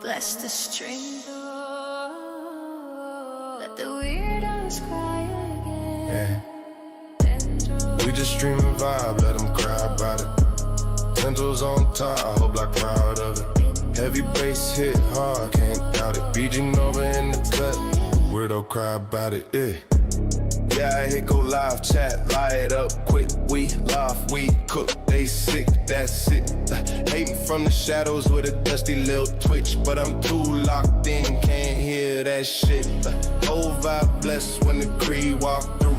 Bless the string. Let the weirdos cry again. Yeah. We just stream and vibe, let them cry about it. Tendrils on top, I hope like proud of it. Heavy bass hit hard, can't doubt it. BG Nova in the cut, weirdo cry about it, yeah. Yeah, I hit go live, chat, light up quick. We laugh, we cook, they sick, that's it. Hating from the shadows with a dusty little twitch, but I'm too locked in, can't hear that shit. Whole vibe blessed when the Creed walk through.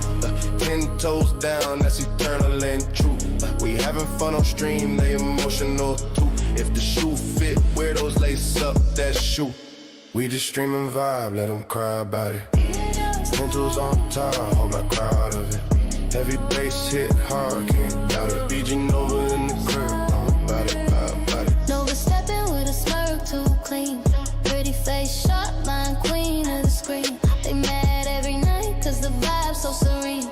10 toes down, that's eternal and true. We having fun on stream, they emotional too. If the shoe fit, weirdos lace up that shoe. We just stream and vibe, let them cry about it. Tentacles on top, I hope like crowd of it. Heavy bass hit hard, can't doubt it. BG Nova in the crib, I'm about it, about it. Nova stepping with a smirk too clean. Pretty face, sharp line, queen of the screen. They mad every night cause the vibe's so serene.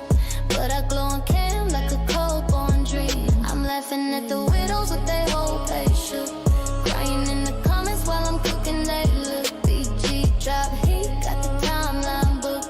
But I glow on cam like a cold born dream. I'm laughing at the widows with their whole page shook. Crying in the comments while I'm cooking, they look. BG drop heat, got the timeline booked.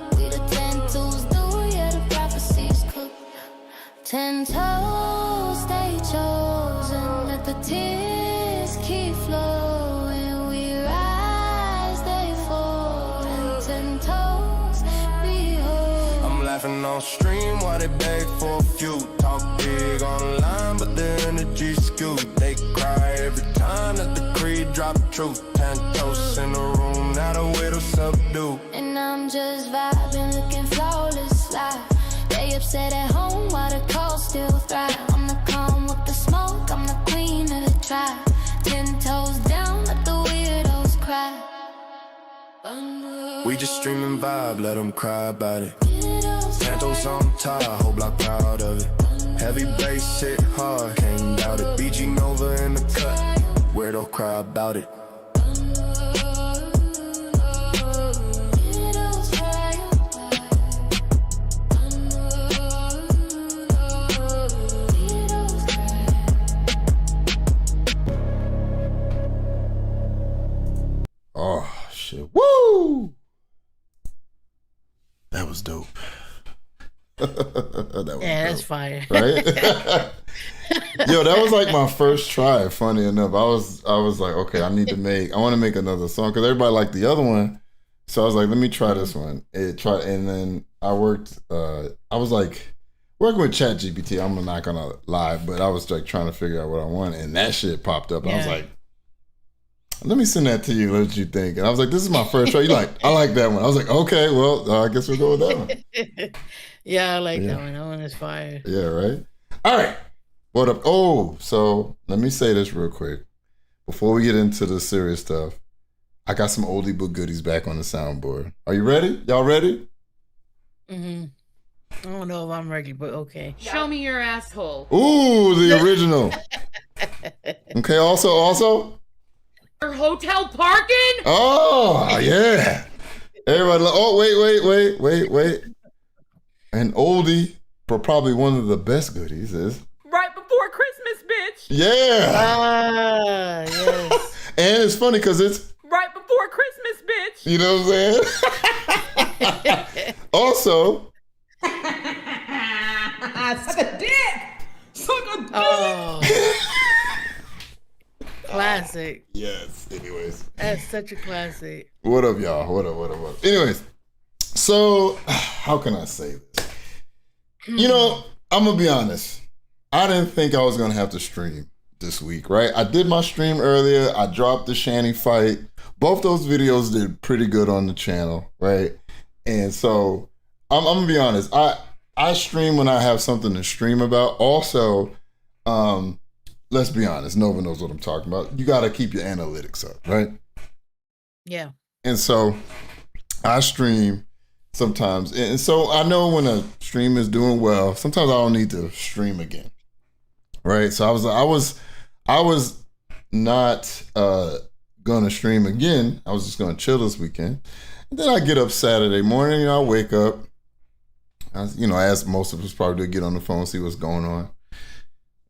10 toes, stay chosen. Let the tears keep flowing. We rise, they fall. And 10 toes, behold. I'm laughing on stream while they beg for a few. Talk big online, but the energy skewed. They cry every time that the Creed drop truth. 10 toes in the room, now the widow subdue. And I'm just vibing, looking flawless life. They upset at home while the cold still thrive. I'm the calm with the smoke, I'm the queen of the tribe. 10 toes down, let the weirdos cry. We just stream and vibe, let them cry about it. Santos on top, I hope like proud of it. Heavy bass hit hard, can't doubt it. BG Nova in the cut, weirdo cry about it. Oh shit! Woo! That was dope. That was dope, that's fire, right? Yo, that was like my first try. Funny enough, I was like, okay, I want to make another song because everybody liked the other one, so I was like, let me try this one. And then I worked. I was like working with ChatGPT. I'm not gonna lie, but I was like trying to figure out what I want, and that shit popped up. Yeah. I was like, let me send that to you. What you think? And I was like, this is my first try. You like? I like that one. I was like, okay, well, I guess we'll go with that one. Yeah, I like that one. That one is fire. Yeah, right. All right. What up? Oh, so let me say this real quick before we get into the serious stuff. I got some oldie but goodies back on the soundboard. Are you ready? Y'all ready? I don't know if I'm ready, but okay. Show me your asshole. Ooh, the original. Okay. Also. Hotel parking? Oh, yeah. Everybody, oh, wait. An oldie, but probably one of the best goodies is Right Before Christmas, bitch. Yeah. Yes. And it's funny because it's Right Before Christmas, bitch. You know what I'm saying? Also, suck a dick. Suck a dick. Oh. Classic. Yes. Anyways, that's such a classic. What up, y'all? What up? Anyways, so how can I say this? You know, I'm gonna be honest. I didn't think I was gonna have to stream this week, right? I did my stream earlier. I dropped the Shanny fight. Both those videos did pretty good on the channel, right? And so I'm gonna be honest. I stream when I have something to stream about. Also, let's be honest, Nova knows what I'm talking about. You got to keep your analytics up, right? Yeah. And so I stream sometimes. And so I know when a stream is doing well, sometimes I don't need to stream again. Right? So I was not going to stream again. I was just going to chill this weekend. And then I get up Saturday morning, I wake up. As most of us probably do, get on the phone, see what's going on.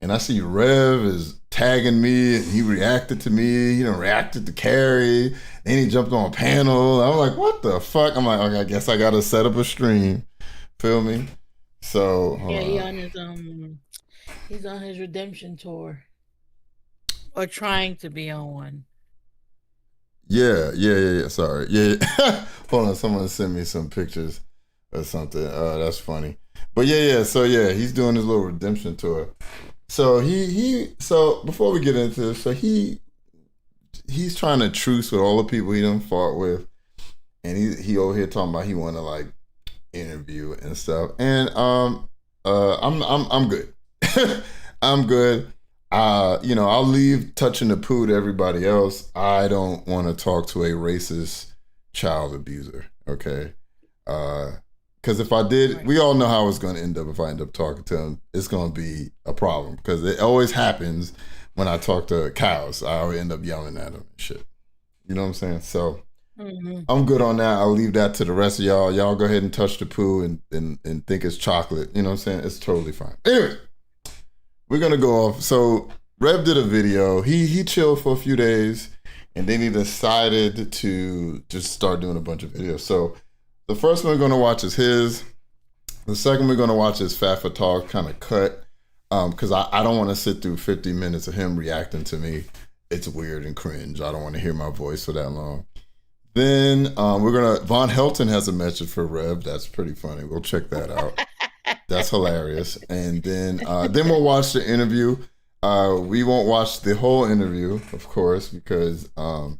And I see Rev is tagging me, and he reacted to me. He reacted to Carrie. Then he jumped on a panel. I'm like, what the fuck? I'm like, okay, I guess I gotta set up a stream. Feel me? So Yeah, he's on his redemption tour, or trying to be on one. Yeah. Sorry. Yeah. Hold on. Someone sent me some pictures or something. That's funny. But yeah. So yeah, he's doing his little redemption tour. So so before we get into this, so he's trying to truce with all the people he done fought with, and he over here talking about he want to like interview and stuff. And I'm good. I'm good. I'll leave touching the poo to everybody else. I don't want to talk to a racist child abuser, okay? Because if I did, we all know how it's going to end up if I end up talking to him. It's going to be a problem because it always happens when I talk to cows. I always end up yelling at them and shit. You know what I'm saying? So I'm good on that. I'll leave that to the rest of y'all. Y'all go ahead and touch the poo and think it's chocolate. You know what I'm saying? It's totally fine. Anyway. We're gonna go off. So Rev did a video. He chilled for a few days, and then he decided to just start doing a bunch of videos. So the first one we're gonna watch is his. The second we're gonna watch is Fat for Talk, kind of cut, because I don't want to sit through 50 minutes of him reacting to me. It's weird and cringe. I don't want to hear my voice for that long. Then Von Helton has a message for Rev. That's pretty funny. We'll check that out. That's hilarious. And then we'll watch the interview. We won't watch the whole interview, of course, because I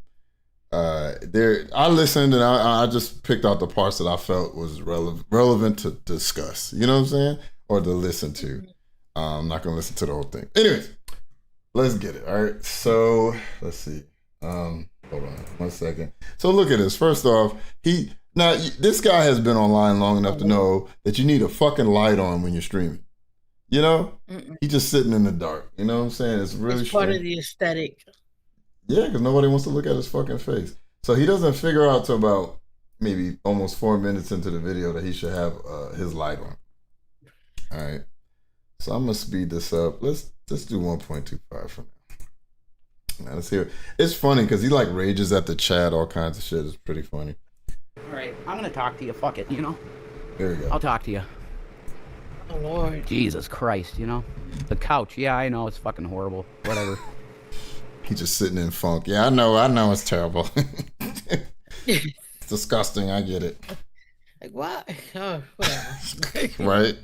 listened and I just picked out the parts that I felt was relevant to discuss. You know what I'm saying? Or to listen to. I'm not going to listen to the whole thing. Anyways, let's get it. All right. So let's see. Hold on 1 second. So look at this. First off, this guy has been online long enough to know that you need a fucking light on when you're streaming. You know? He's just sitting in the dark. You know what I'm saying? It's really part of the aesthetic. Yeah, because nobody wants to look at his fucking face. So he doesn't figure out till about maybe almost 4 minutes into the video that he should have his light on. All right. So I'm going to speed this up. Let's do 1.25 for now. Now, let's hear it. It's funny because he like rages at the chat, all kinds of shit. It's pretty funny. All right, I'm gonna talk to you. Fuck it, you know. There we go. I'll talk to you. Oh Lord. Jesus Christ, you know. The couch. Yeah, I know it's fucking horrible. Whatever. He's just sitting in funk. Yeah, I know it's terrible. It's disgusting. I get it. Like what? Oh, whatever. Right.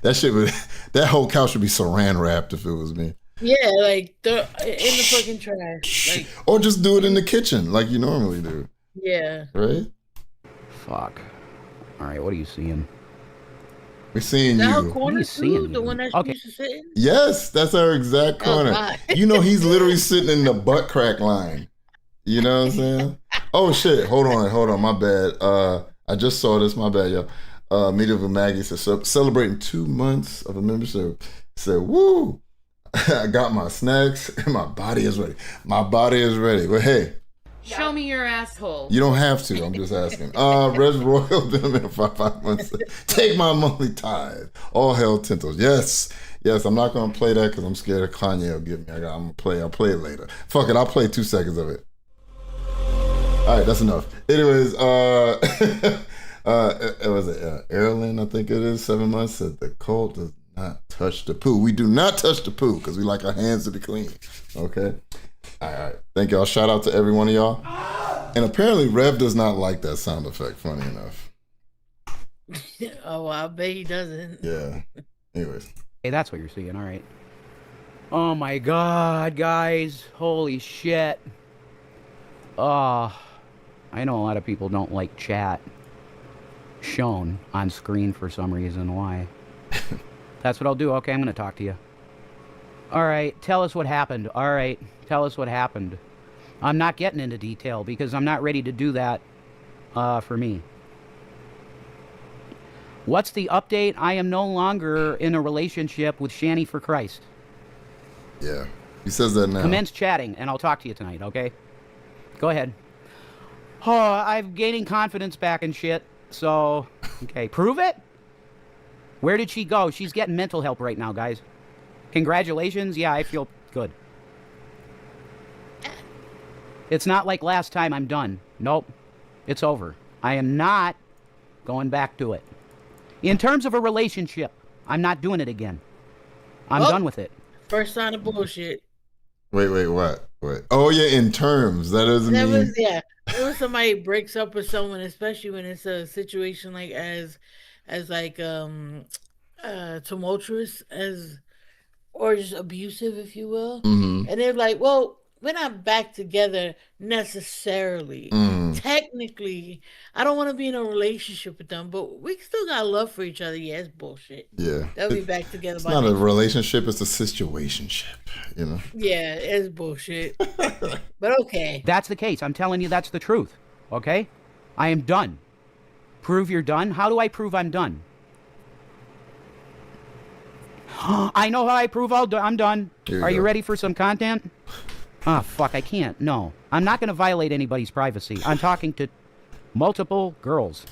That whole couch would be saran wrapped if it was me. Yeah, like in the fucking trash. Like, or just do it in the kitchen like you normally do. Yeah. Right? Fuck. All right, what are you seeing? We're seeing that you. Her corner too? The one that she used to sit in? Yes, that's our exact corner. Oh, he's literally sitting in the butt crack line. You know what I'm saying? Oh shit! Hold on. My bad. I just saw this. My bad, y'all. Media with Maggie said celebrating 2 months of a membership. Said, woo! I got my snacks and my body is ready. But hey. Show me your asshole. You don't have to. I'm just asking. Res Royal been a minute for 5 months. Take my monthly tithe. All hell Tintos. Yes. I'm not gonna play that because I'm scared of Kanye will get me. I'm gonna play. I'll play it later. Fuck it. I'll play 2 seconds of it. All right, that's enough. Anyways, it was Erlen, I think it is. 7 months said the cult does not touch the poo. We do not touch the poo because we like our hands to be clean. Okay. All right. Thank y'all. Shout out to every one of y'all. And apparently Rev does not like that sound effect, funny enough. Oh, I bet he doesn't. Yeah. Anyways. Hey, that's what you're seeing. All right. Oh my God, guys. Holy shit. I know a lot of people don't like chat shown on screen for some reason. Why? That's what I'll do. Okay, I'm going to talk to you. All right, tell us what happened. All right, tell us what happened. I'm not getting into detail because I'm not ready to do that for me. What's the update? I am no longer in a relationship with Shanny for Christ. Yeah, he says that now. Commence chatting, and I'll talk to you tonight, okay? Go ahead. Oh, I'm gaining confidence back and shit, so... Okay, prove it? Where did she go? She's getting mental help right now, guys. Congratulations. Yeah, I feel Good. It's not like last time I'm done. Nope. It's over. I am not going back to it. In terms of a relationship, I'm not doing it again. I'm done with it. First sign of bullshit. Wait, what? Wait. Oh yeah, in terms. That doesn't mean. When somebody breaks up with someone, especially when it's a situation like as like tumultuous as, or just abusive, if you will. Mm-hmm. And they're like, well, we're not back together necessarily. Technically, I don't want to be in a relationship with them, but we still got love for each other. Yeah, it's bullshit. Yeah. They'll be back together. It's not a relationship, it's a situationship, you know? Yeah, it's bullshit. But okay. That's the case. I'm telling you that's the truth. Okay? I am done. Prove you're done? How do I prove I'm done? I know how I prove I'm done. Are you ready for some content? Ah, fuck, I can't. No. I'm not going to violate anybody's privacy. I'm talking to multiple girls.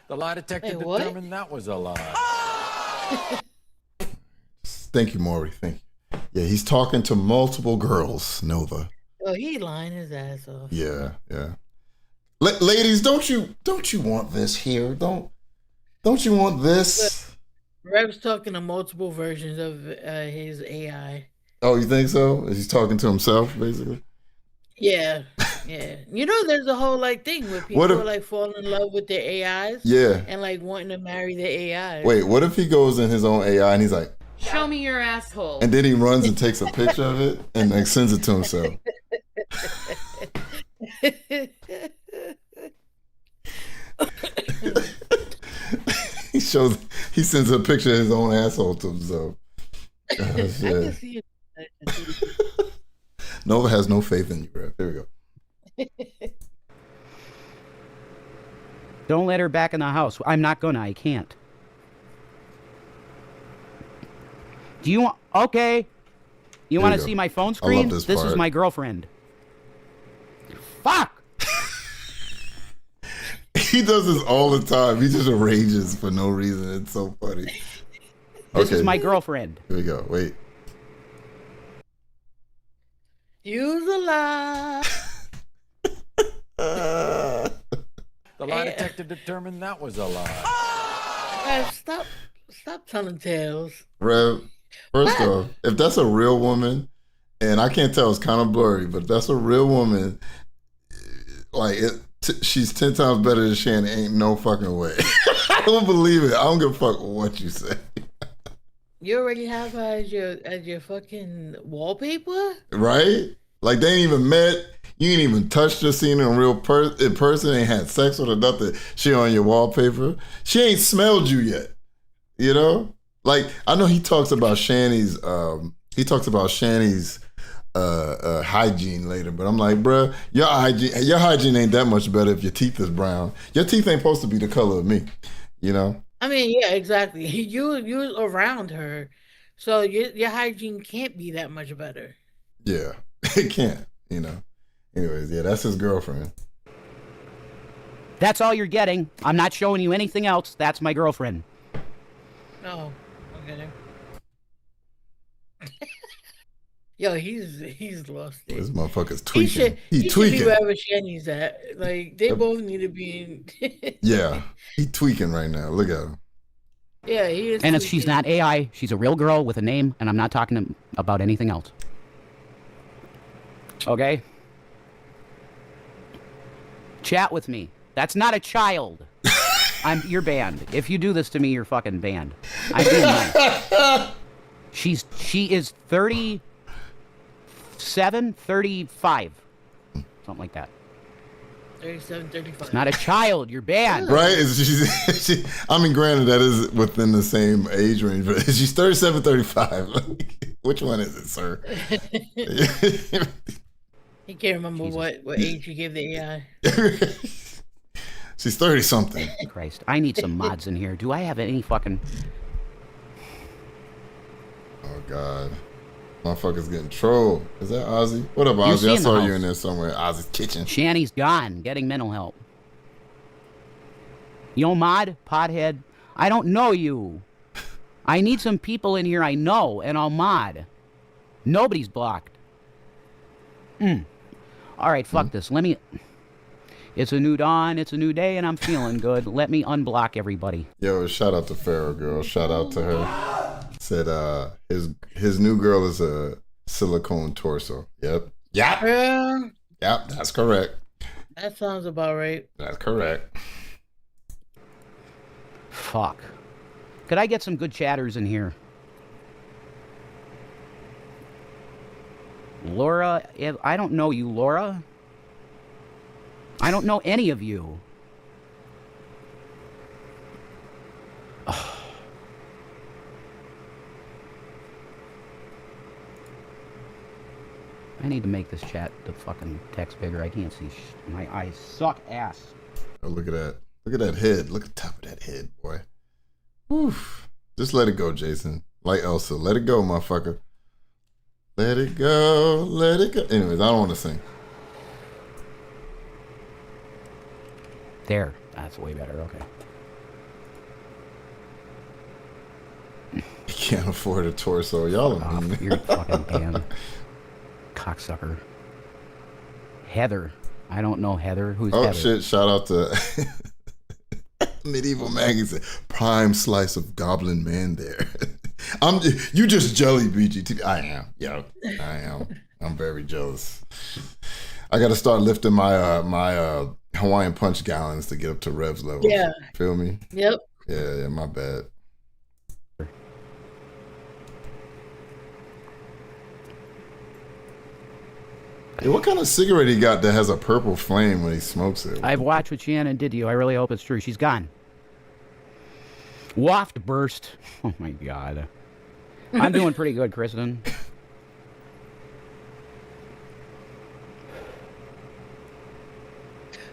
The lie detector determined that was a lie. Thank you, Maury. Thank you. Yeah, he's talking to multiple girls, Nova. Oh, he lying his ass off. Yeah. Ladies, don't you want this here? Don't you want this? Rev's talking to multiple versions of his AI. Oh, you think so? He's talking to himself, basically? Yeah. You know, there's a whole like thing where people are like falling in love with their AIs. Yeah. And like wanting to marry their AIs. Wait, what if he goes in his own AI and he's like, show me your asshole. And then he runs and takes a picture of it and like sends it to himself. He sends a picture of his own asshole to himself. Oh, shit. Nova has no faith in you, bro. There we go. Don't let her back in the house. I'm not gonna. I can't. Do you want... Okay. You want to see my phone screen? This is my girlfriend. Fuck! He does this all the time. He just arranges for no reason. It's so funny. This is my girlfriend. Here we go. Wait. Use a lie. The lie detector determined that was a lie. Stop telling tales. Rev, first off, if that's a real woman, and I can't tell, it's kind of blurry, but if that's a real woman, like she's 10 times better than Shanny. Ain't no fucking way. I don't believe it. I don't give a fuck what you say. You already have her as your fucking wallpaper? Right? Like they ain't even met. You ain't even touched her, seen her in person, ain't had sex with her, nothing. She on your wallpaper. She ain't smelled you yet. You know? Like, I know he talks about Shanny's hygiene later, but I'm like, bruh, your hygiene ain't that much better if your teeth is brown. Your teeth ain't supposed to be the color of me, you know? I mean, yeah, exactly. You around her, so your hygiene can't be that much better. Yeah, it can't, you know? Anyways, yeah, that's his girlfriend. That's all you're getting. I'm not showing you anything else. That's my girlfriend. Oh, okay. Yo, he's lost it. This motherfucker's tweaking. He tweaking. should be wherever Shanny's at. Like, they both need to be in. Yeah, he tweaking right now. Look at him. Yeah, he is. And she's not AI. She's a real girl with a name, and I'm not talking about anything else. Okay? Chat with me. That's not a child. You're banned. If you do this to me, you're fucking banned. I'm being nice. She is 37, 35. Something like that. 37, 35. It's not a child. You're banned. Right? I mean, granted, that is within the same age range, but she's 37, 35. Which one is it, sir? He can't remember what age you gave the AI. She's 30-something. Christ, I need some mods in here. Do I have any fucking... Oh, God. Motherfucker's getting trolled. Is that Ozzy? What up, Ozzy? I saw you in there somewhere. Ozzy's kitchen. Shanny's gone, getting mental help. Yo, mod, pothead, I don't know you. I need some people in here I know, and I'll mod. Nobody's blocked. All right, fuck this. Let me... It's a new dawn, it's a new day, and I'm feeling good. Let me unblock everybody. Yo, shout out to Pharaoh girl. Shout out to her. Said his new girl is a silicone torso. Yep. Yep. Yeah, Yep, that's correct. that sounds about right. That's correct. Fuck. Could I get some good chatters in here? Laura, I don't know you, Laura. I don't know any of you. I need to make this chat, the fucking text bigger. I can't see. My eyes suck ass. Oh, look at that. Look at that head. Look at the top of that head, boy. Oof. Just let it go, Jason. Like Elsa. Let it go, motherfucker. Let it go. Let it go. Anyways, I don't want to sing. There. That's way better. Okay. You can't afford a torso. Y'all are mean. You're fucking damn cocksucker. Heather. I don't know Heather. Who's Oh, Heather? shit. Shout out to Medieval Magazine. Prime slice of goblin man there. You just jelly, BGTV. I am. Yeah, I am. I'm very jealous. I got to start lifting my my Hawaiian punch gallons to get up to Rev's level. Yeah. Feel me? Yep. Yeah, my bad. Hey, what kind of cigarette he got that has a purple flame when he smokes it? I've watched what Shannon did to you. I really hope it's true. She's gone. Waft burst. Oh my god. I'm doing pretty good, Kristen.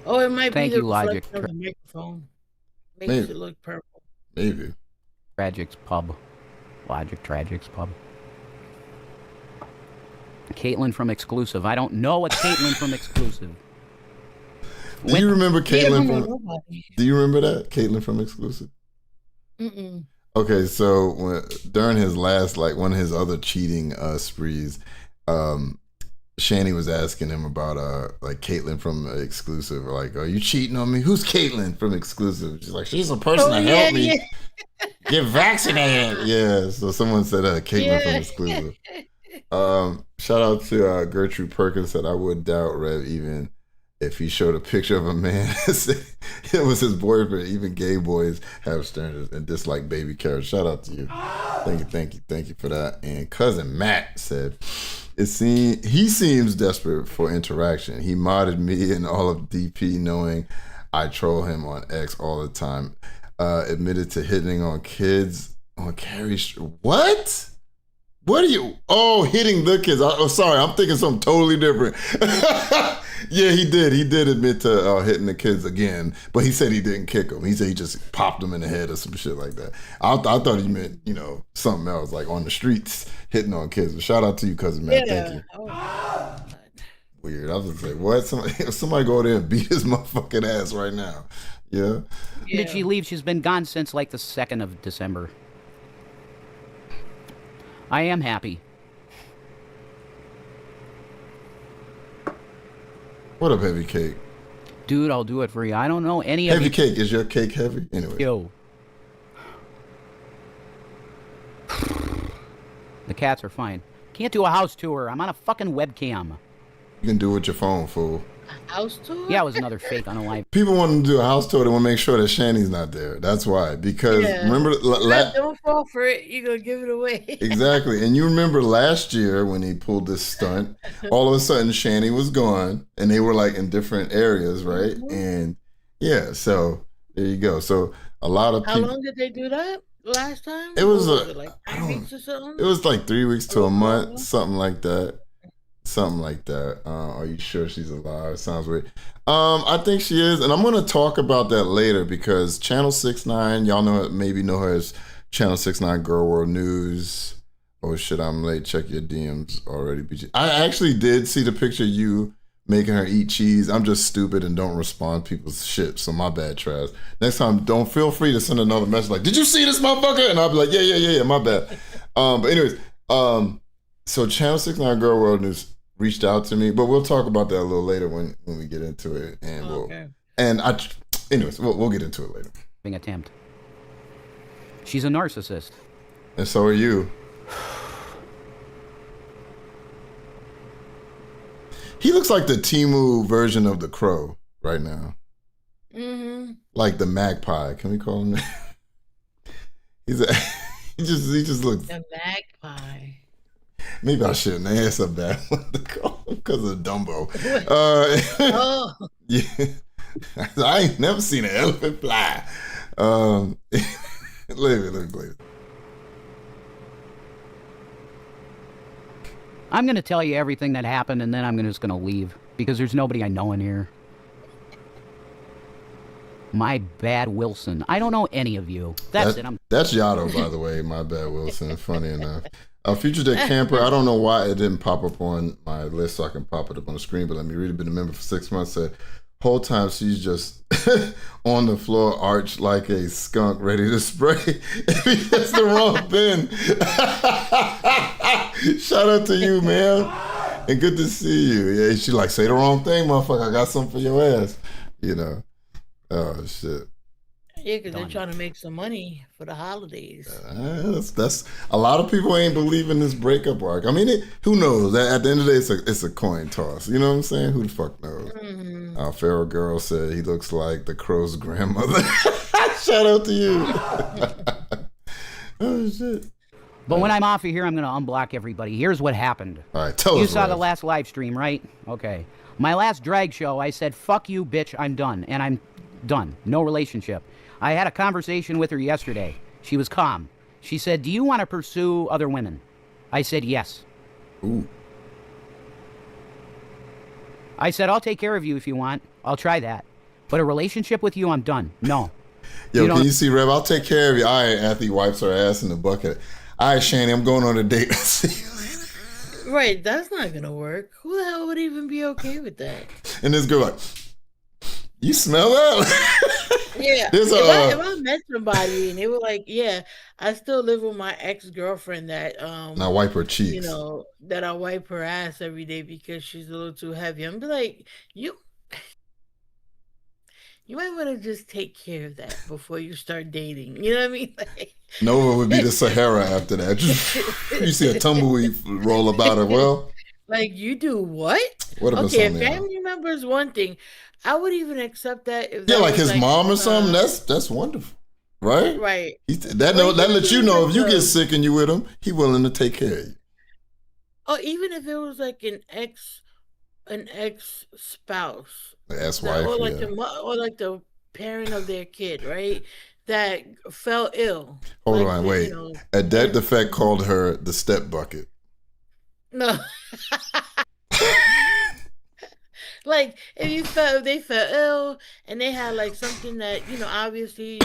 Oh, it might Thank be the you, Logic. reflection of the microphone. Makes Maybe. it look purple. Maybe. Tragic's Pub. Logic Tragic's Pub. Caitlin from Exclusive. I don't know what's Caitlin from Exclusive. Do you remember Caitlin Yeah, from? nobody. Do you remember that Caitlin from Exclusive? Mm-mm. Okay, so during his last, like one of his other cheating sprees, Shanny was asking him about like Caitlin from Exclusive, or like, are you cheating on me? Who's Caitlin from Exclusive? She's like, she's a person that helped me get vaccinated. Yeah, so someone said Caitlin from Exclusive. Shout out to Gertrude Perkins, said I would doubt Rev even if he showed a picture of a man. It was his boyfriend. Even gay boys have standards and dislike baby carrots. Shout out to you. Thank you for that. And cousin Matt said, he seems desperate for interaction. He modded me and all of DP knowing I troll him on X all the time. Admitted to hitting on kids on Carrie Street. What? What are you? Oh, hitting the kids. Oh, sorry. I'm thinking something totally different. Yeah, he did. He did admit to hitting the kids again, but he said he didn't kick them. He said he just popped them in the head or some shit like that. I thought he meant, something else, like on the streets hitting on kids. But shout out to you, cousin Matt. Yeah. Thank you. Oh, Weird. I was gonna say, what? Somebody go there and beat his motherfucking ass right now. Yeah. yeah. Did she leave? She's been gone since like the 2nd of December. I am happy. What up, Heavy Cake? Dude, I'll do it for you. I don't know any of Heavy you. Cake, is your cake heavy? Anyway. Yo. The cats are fine. Can't do a house tour. I'm on a fucking webcam. You can do it with your phone, fool. House tour? Yeah, it was another fake on a live. People want to do a house tour. They want to make sure that Shanny's not there. That's why. Because Yeah. remember, Don't fall for it. You're going to give it away. exactly. And you remember last year when he pulled this stunt, all of a sudden Shanny was gone and they were like in different areas, right? Mhm. And yeah, so there you go. So a lot of How people. long did they do that last time? It was What a- like I 3 don't- weeks or something? It was like 3 weeks to a month, Oh. something like that. Something like that. Are you sure she's alive? Sounds weird. I think she is, and I'm gonna talk about that later because Channel 69, y'all know her as Channel 69 Girl World News. Oh shit, I'm late. Check your DMs already, BG. I actually did see the picture you making her eat cheese. I'm just stupid and don't respond to people's shit. So my bad, Trav. Next time, don't feel free to send another message like, "Did you see this motherfucker?" And I'll be like, "Yeah, my bad." But anyways, so Channel 69 Girl World News reached out to me, but we'll talk about that a little later when we get into it, and we'll get into it later. Attempt. She's a narcissist. And so are you. He looks like the Temu version of the Crow right now. Mm-hmm. Like the magpie. Can we call him that? he just looks. The magpie. Maybe I shouldn't ask up that one to call him because of Dumbo. Oh. Yeah. I ain't never seen an elephant fly. Later. I'm going to tell you everything that happened, and then I'm just going to leave because there's nobody I know in here. My bad, Wilson. I don't know any of you. That's Yato, by the way. My bad, Wilson. Funny enough. Future Day Camper. I don't know why it didn't pop up on my list so I can pop it up on the screen, but let me read it. Been a member for 6 months. Said, whole time she's just on the floor, arched like a skunk, ready to spray. If he hits the wrong bin. Shout out to you, man. And good to see you. Yeah, she like, say the wrong thing, motherfucker. I got something for your ass. You know. Oh, shit. Yeah, because they're trying to make some money for the holidays. That's a lot of people ain't believing this breakup arc. I mean, who knows? At the end of the day, it's a coin toss. You know what I'm saying? Who the fuck knows? Mm-hmm. Pharaoh Girl said he looks like the Crow's grandmother. Shout out to you. Oh, shit. But when I'm off of here, I'm going to unblock everybody. Here's what happened. All right, tell us. You saw the last live stream, right? Okay. My last drag show, I said, "Fuck you, bitch, I'm done." And I'm done. No relationship. I had a conversation with her yesterday. She was calm. She said, "Do you want to pursue other women?" I said, "Yes." Ooh. I said, "I'll take care of you if you want. I'll try that. But a relationship with you, I'm done. No." Yo, can you see, Rev? I'll take care of you. All right, athlete wipes her ass in the bucket. All right, Shanny, I'm going on a date. See you later. Right, that's not going to work. Who the hell would even be okay with that? And this girl like, "You smell that?" Yeah. If I met somebody and they were like, "Yeah, I still live with my ex-girlfriend that and I wipe her cheeks. you know, that I wipe her ass every day because she's a little too heavy." I'm be like, you might want to just take care of that before you start dating. You know what I mean? Like, Nova would be the Sahara after that. You see a tumbleweed roll about her. Well, like, you do what? What about Okay, a something else? family member is one thing. I would even accept that if Yeah, that like was his mom or something. That's wonderful, right? right. That lets you know if you get sick and you with him, he willing to take care of you. Or even if it was like an ex spouse, The ex-wife, or like yeah. or like the parent of their kid, right? That fell ill. Hold Like, on, you wait. know, Adet Defect called her the step bucket. no. Like if they fell ill and they had like something that, you know, obviously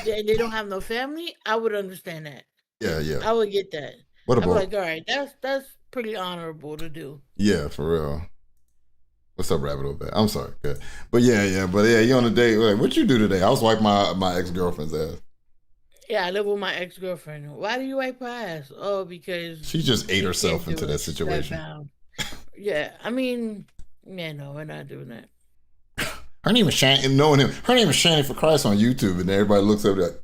they don't have no family, I would understand that. Yeah. I would get that. What I'm about? like, all right, that's pretty honorable to do. Yeah, for real. What's up, Rabbit Hole? I'm sorry. Good. But yeah, you on a date. Like, what you do today? I was wiping my ex-girlfriend's ass. Yeah, I live with my ex-girlfriend. Why do you wipe her ass? Oh, because She just ate herself can't into do that it. situation. Step down. Yeah, I mean, yeah, no, we're not doing that. Her name is Shanny. Knowing him, her name is Shanny for Christ on YouTube, and everybody looks up like,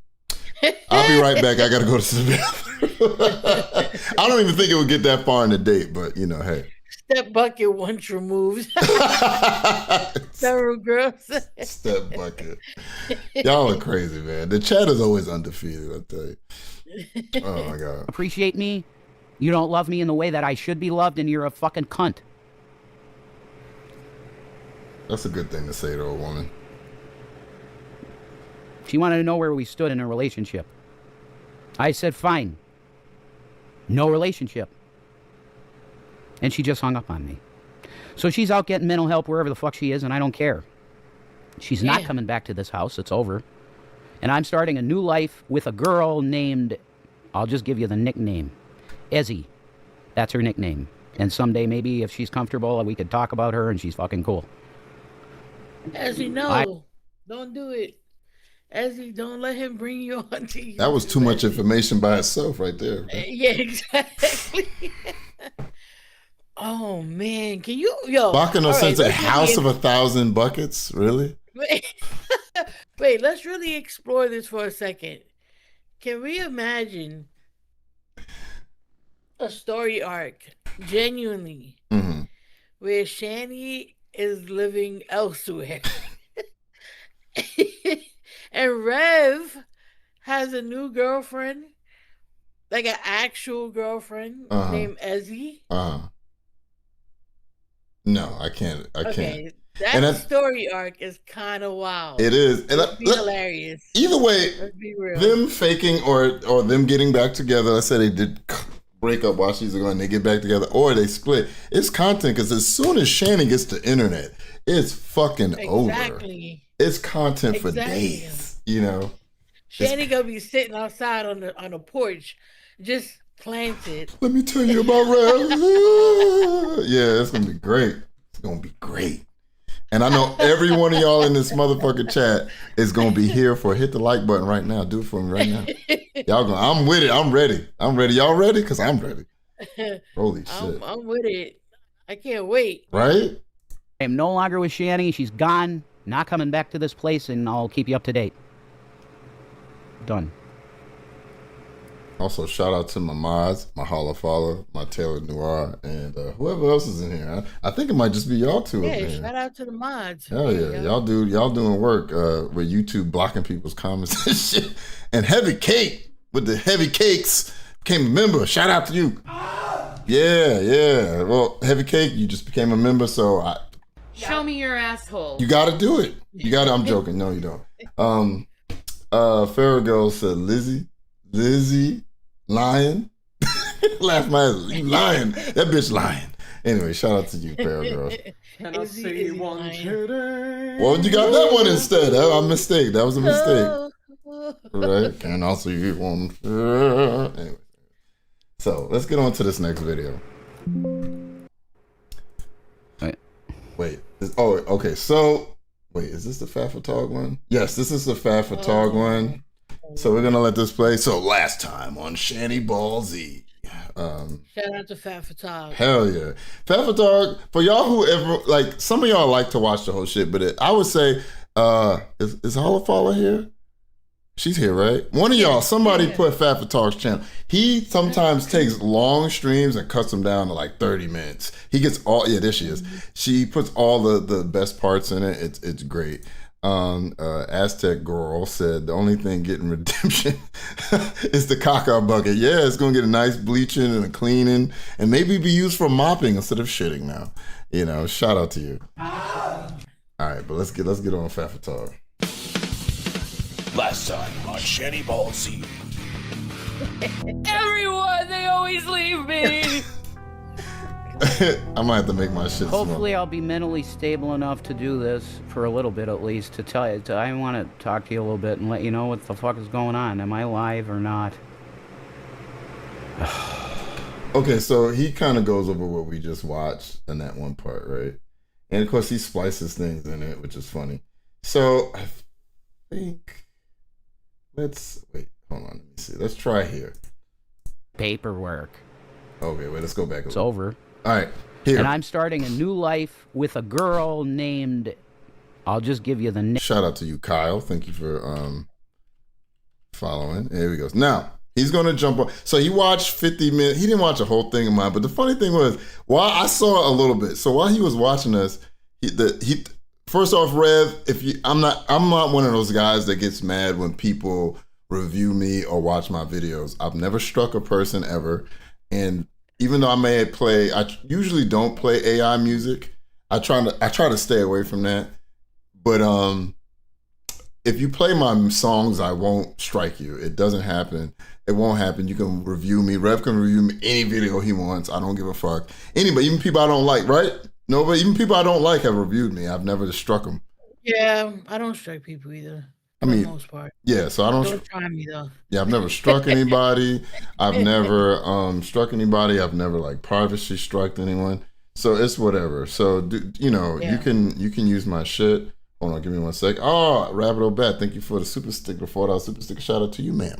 "I'll be right back. I gotta go to the bathroom." I don't even think it would get that far in the date, but you know, hey. Step bucket once removed. Several girls. Step bucket. Y'all are crazy, man. The chat is always undefeated, I tell you. Oh my God. Appreciate me. You don't love me in the way that I should be loved, and you're a fucking cunt. That's a good thing to say to a woman. She wanted to know where we stood in a relationship. I said, fine. No relationship. And she just hung up on me. So she's out getting mental help wherever the fuck she is, and I don't care. She's not coming back to this house. It's over. And I'm starting a new life with a girl named, I'll just give you the nickname, Ezzy. That's her nickname. And someday, maybe if she's comfortable, we could talk about her, and she's fucking cool. Ezzy, no. Don't do it. Ezzy, don't let him bring you on to you. That was too much information by itself right there. Yeah, exactly. Oh man, can you Bakano sends a house of 1,000 buckets? Really? Wait, let's really explore this for a second. Can we imagine a story arc, genuinely, where Shanny is living elsewhere and Rev has a new girlfriend, like an actual girlfriend named Ezzy? No, I can't. Okay, that story arc is kind of wild. It is. And It'd be hilarious. Either way, Let's be real. them faking or them getting back together, let's say they did break up while she's going, they get back together, or they split. It's content, because as soon as Shannon gets the internet, it's fucking over. It's content for days, you know. Shanny gonna be sitting outside on the porch, just planted. Let me tell you about Rev. Yeah, it's gonna be great. It's gonna be great. And I know every one of y'all in this motherfucking chat is gonna be here for hit the like button right now. Do it for me right now. Y'all going, I'm with it. I'm ready. I'm ready. Y'all ready? Because I'm ready. Holy shit. I'm with it. I can't wait. Right? I'm no longer with Shanny. She's gone. Not coming back to this place, and I'll keep you up to date. Done. Also, shout out to my mods, my Holofala, my Taylor Noir, and whoever else is in here. I think it might just be y'all two. Yeah, up here. shout out to the mods. Hell yeah, y'all doing work with YouTube blocking people's comments and shit. And Heavy Cake with the heavy cakes became a member. Shout out to you. Yeah. Well, Heavy Cake, you just became a member, so Show me your asshole. you got to do it. You got to. I'm joking. No, you don't. Pharaoh Girl said Lizzie, lying. Laugh my ass. You lying. That bitch lying. Anyway, shout out to you, Pharaoh Girl. Can I see one today? Well, you got that one instead. That was a mistake. That was a mistake. Right? Can I see one? Anyway. So, let's get on to this next video. Wait. Okay. So, wait, is this the Fat for Tog one? Yes, this is the Fat for Tog one. So we're gonna let this play. So last time on Shanny Ball Z. Shout out to Fat for Tog. Hell yeah. Fat for Tog, for y'all who ever, like, some of y'all like to watch the whole shit, but I would say, is Holofala here? She's here, right? One of y'all, somebody put Fat for Tog's channel. He sometimes takes long streams and cuts them down to like 30 minutes. He gets all, there she is. She puts all the best parts in it. It's great. Aztec Girl said the only thing getting redemption is the caca bucket. Yeah, it's gonna get a nice bleaching and a cleaning, and maybe be used for mopping instead of shitting now. You know, shout out to you. All right, but let's get on Fat for Tog. Last time on Shanny Ball Z. Everyone, they always leave me. I might have to make my shit Hopefully small. I'll be mentally stable enough to do this for a little bit at least, to tell you. I want to talk to you a little bit and let you know what the fuck is going on. Am I live or not? Okay, so he kind of goes over what we just watched in that one part, right? And of course he splices things in it, which is funny. So I think wait, hold on, let me see. Let's try here. Paperwork. Okay, wait, let's go back. It's over. All right, here. And I'm starting a new life with a girl named, I'll just give you the name. Shout out to you, Kyle. Thank you for following. Here we go. Now, he's going to jump on. So he watched 50 minutes. He didn't watch a whole thing of mine, but the funny thing was, while I saw a little bit, so while he was watching us, he first off, Rev, I'm not one of those guys that gets mad when people review me or watch my videos. I've never struck a person ever, and even though I usually don't play AI music. I try to stay away from that. But if you play my songs, I won't strike you. It doesn't happen. It won't happen. You can review me. Rev can review me any video he wants. I don't give a fuck. Anybody, even people I don't like, right? Nobody, even people I don't like have reviewed me. I've never struck them. Yeah, I don't strike people either. For the most part. yeah. So I Don't try me though. Yeah, I've never struck anybody. I've never struck anybody. I've never like privacy struck anyone. So it's whatever. So you know, Yeah. you can use my shit. Hold on, give me 1 sec. Oh, Rabbit Obat, thank you for the super sticker, $4 super sticker. Shout out to you, ma'am.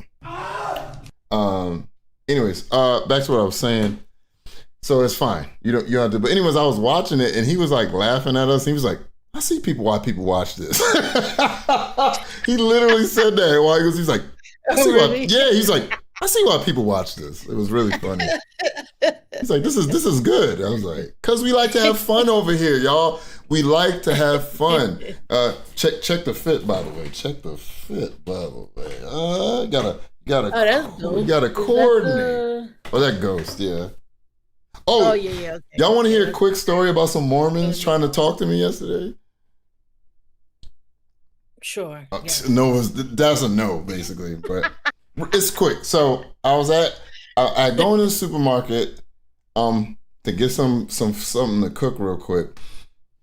Anyways, back to what I was saying. So it's fine. You don't have to. But anyways, I was watching it and he was like laughing at us. He was like, I see why people watch this. He literally said that while he's like, he's like, I see why people watch this. It was really funny. He's like, this is good. I was like, cause we like to have fun over here, y'all. We like to have fun. Check the fit, by the way. Check the fit, by the way. Gotta coordinate. That Ghost, yeah. Oh yeah. Okay. Y'all want to hear a quick story about some Mormons trying to talk to me yesterday? Sure. Yeah. No, that's a no, basically, but it's quick. So I go into the supermarket to get something to cook real quick,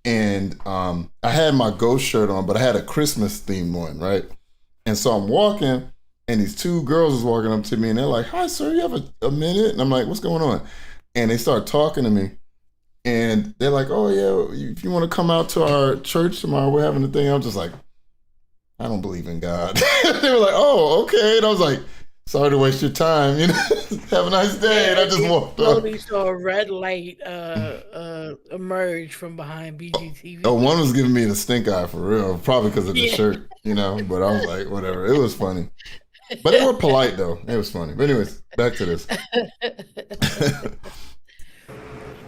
and I had my ghost shirt on, but I had a Christmas themed one, right? And so I'm walking, and these two girls is walking up to me, and they're like, "Hi, sir, you have a minute?" And I'm like, "What's going on?" And they start talking to me, and they're like, "Oh yeah, if you want to come out to our church tomorrow, we're having a thing." I'm just like, I don't believe in God. They were like, "Oh, okay." And I was like, "Sorry to waste your time. You know, have a nice day." And I just walked off. Slowly saw a red light emerge from behind BGTV. Oh, one was giving me the stink eye for real, probably because of the shirt, you know. But I was like, whatever. It was funny, but they were polite though. It was funny. But anyways, back to this.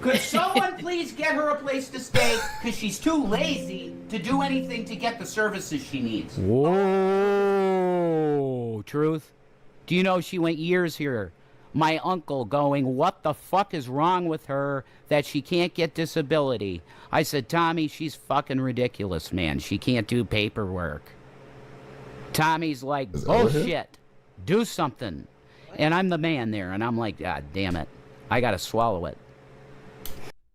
Could someone please get her a place to stay? Because she's too lazy to do anything to get the services she needs. Whoa, Truth. Do you know she went years here? My uncle going, what the fuck is wrong with her that she can't get disability? I said, Tommy, she's fucking ridiculous, man. She can't do paperwork. Tommy's like, bullshit. Do something. And I'm the man there, and I'm like, God damn it. I gotta swallow it.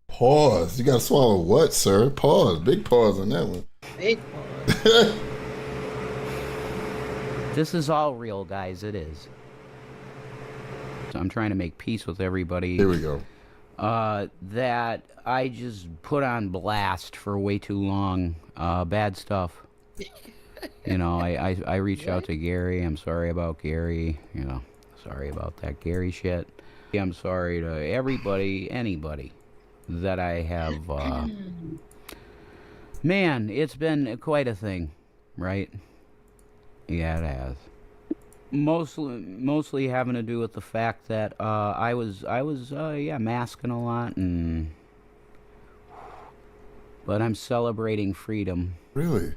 Pause. You gotta swallow what, sir? Pause. Big pause on that one. Big pause. This is all real, guys. It is. So I'm trying to make peace with everybody. Here we go. That I just put on blast for way too long. Bad stuff. You know, I reached out to Gary. I'm sorry about Gary. You know, sorry about that Gary shit. I'm sorry to anybody that I have. Man, it's been quite a thing, right? Yeah, it has. Mostly having to do with the fact that I was masking a lot, but I'm celebrating freedom. Really?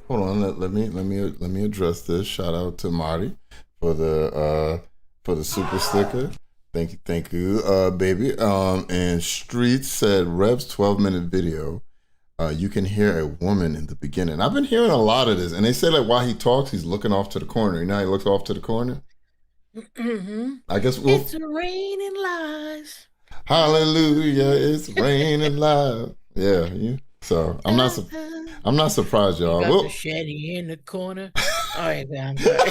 Hold on, let me address this. Shout out to Marty for the super sticker. Thank you, baby. And Street said Reb's 12-minute video. You can hear a woman in the beginning. I've been hearing a lot of this, and they say like while he talks, he's looking off to the corner. You know, how he looks off to the corner. Mm-hmm. I guess it's raining lies. Hallelujah! It's raining live. Yeah, so I'm not surprised, y'all. Got the Shanny in the corner. All right, I'm sorry.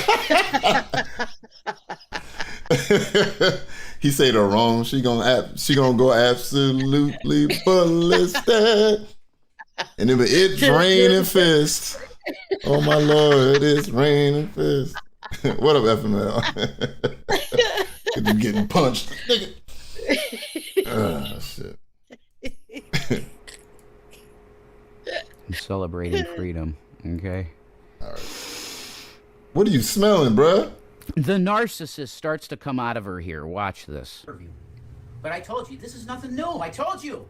He say the wrong. She gonna go absolutely ballistic. And it's raining fists. Oh my Lord, it's raining fists. What up, FML? You getting punched. Shit. I'm celebrating freedom, okay? All right. What are you smelling, bruh? The narcissist starts to come out of her here. Watch this. But I told you, this is nothing new. I told you.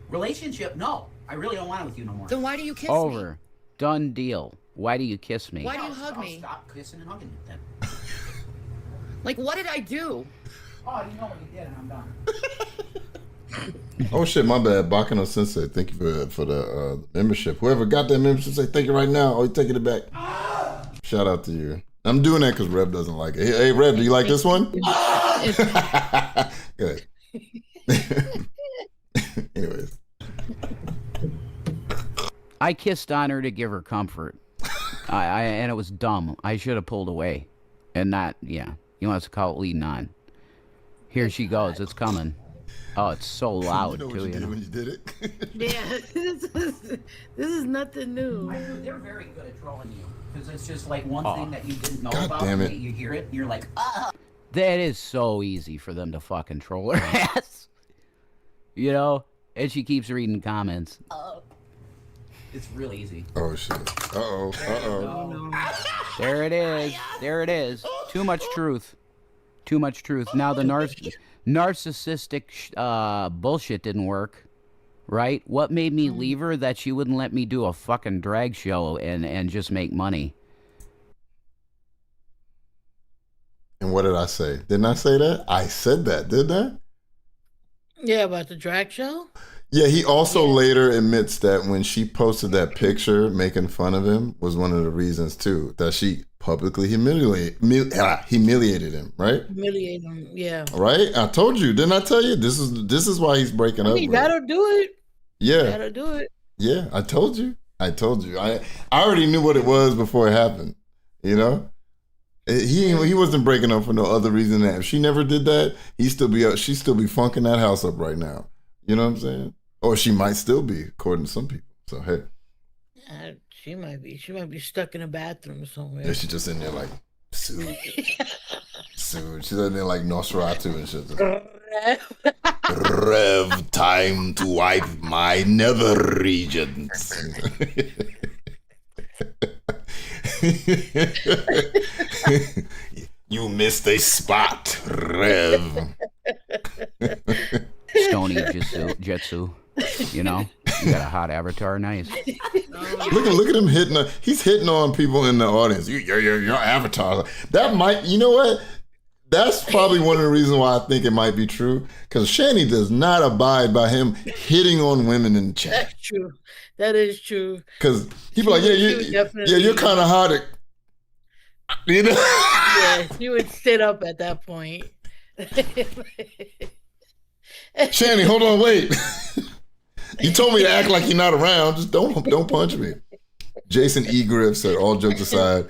Relationship, no. I really don't want it with you no more. Then why do you kiss me? Over. Done deal. Why do you kiss me? Why do you hug me? Stop kissing and hugging you then. Like, what did I do? Oh, you know what you did, and I'm done. Oh shit, my bad. Bakano Sensei, thank you for the membership. Whoever got that membership, say thank you right now. Oh, you taking it back. Shout out to you. I'm doing that because Reb doesn't like it. Hey, Reb, do you like this one? Good. Anyways. I kissed on her to give her comfort. And it was dumb. I should have pulled away, and not. Yeah, you want us to call it leading on. Here she goes. It's coming. Oh, it's so loud you know too. what you You did know. when you did it. Yeah, this is nothing new. They're very good at trolling you because it's just like one thing that you didn't know God about. damn it. You hear it, and you're like, ah. That is so easy for them to fucking troll her ass. You know, and she keeps reading comments. It's real easy. Oh shit. There it is. There it is. Too much truth. Too much truth. Now the narcissistic bullshit didn't work, right? What made me leave her? That she wouldn't let me do a fucking drag show and just make money. And what did I say? Didn't I say that? I said that, didn't I? Yeah, about the drag show. Yeah, he also later admits that when she posted that picture making fun of him was one of the reasons too, that she publicly humiliated him, right? Humiliate him, yeah. Right? I told you, didn't I tell you? This is why he's breaking up. I mean, that'll do it. Yeah. That'll do it. Yeah, I told you. I already knew what it was before it happened. You know? He wasn't breaking up for no other reason than that. If she never did that, she'd still be funking that house up right now. You know what I'm saying? Or she might still be, according to some people. So hey. She might be stuck in a bathroom somewhere. Yeah, she's just in there like sued. Sued. She's in there like Nosferatu and shit. Rev, time to wipe my nether regions. You missed a spot, Rev. Stony Jetsu. You know? You got a hot avatar, nice. Look at him hitting. He's hitting on people in the audience. Your avatar. That might. You know what? That's probably one of the reasons why I think it might be true. Because Shanny does not abide by him hitting on women in the chat. That's true. That is true. Because people like, you're kind of hot. You know? Yeah, she would sit up at that point. Shanny, hold on, wait. You told me to act like you're not around. Just don't punch me. Jason E. Griff said, all jokes aside,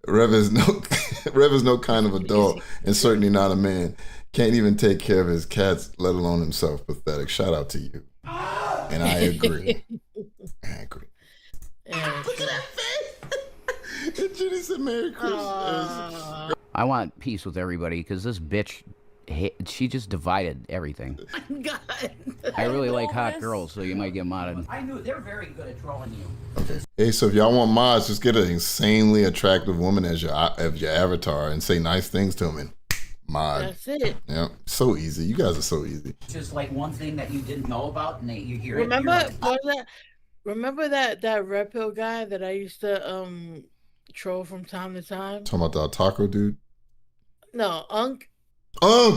Rev is no kind of adult and certainly not a man. Can't even take care of his cats, let alone himself. Pathetic. Shout out to you. And I agree. Yeah, Look at that face. And Judy said, Merry Christmas. I want peace with everybody because this bitch, she just divided everything. God. I really like hot girls, so you might get modded. I knew they're very good at trolling you. Okay. Hey, so if y'all want mods, just get an insanely attractive woman as your avatar and say nice things to him and mod. That's it. Yeah, so easy. You guys are so easy. Just like one thing that you didn't know about, and you hear Remember that red pill guy that I used to troll from time to time? Talking about the taco dude? No, Unk.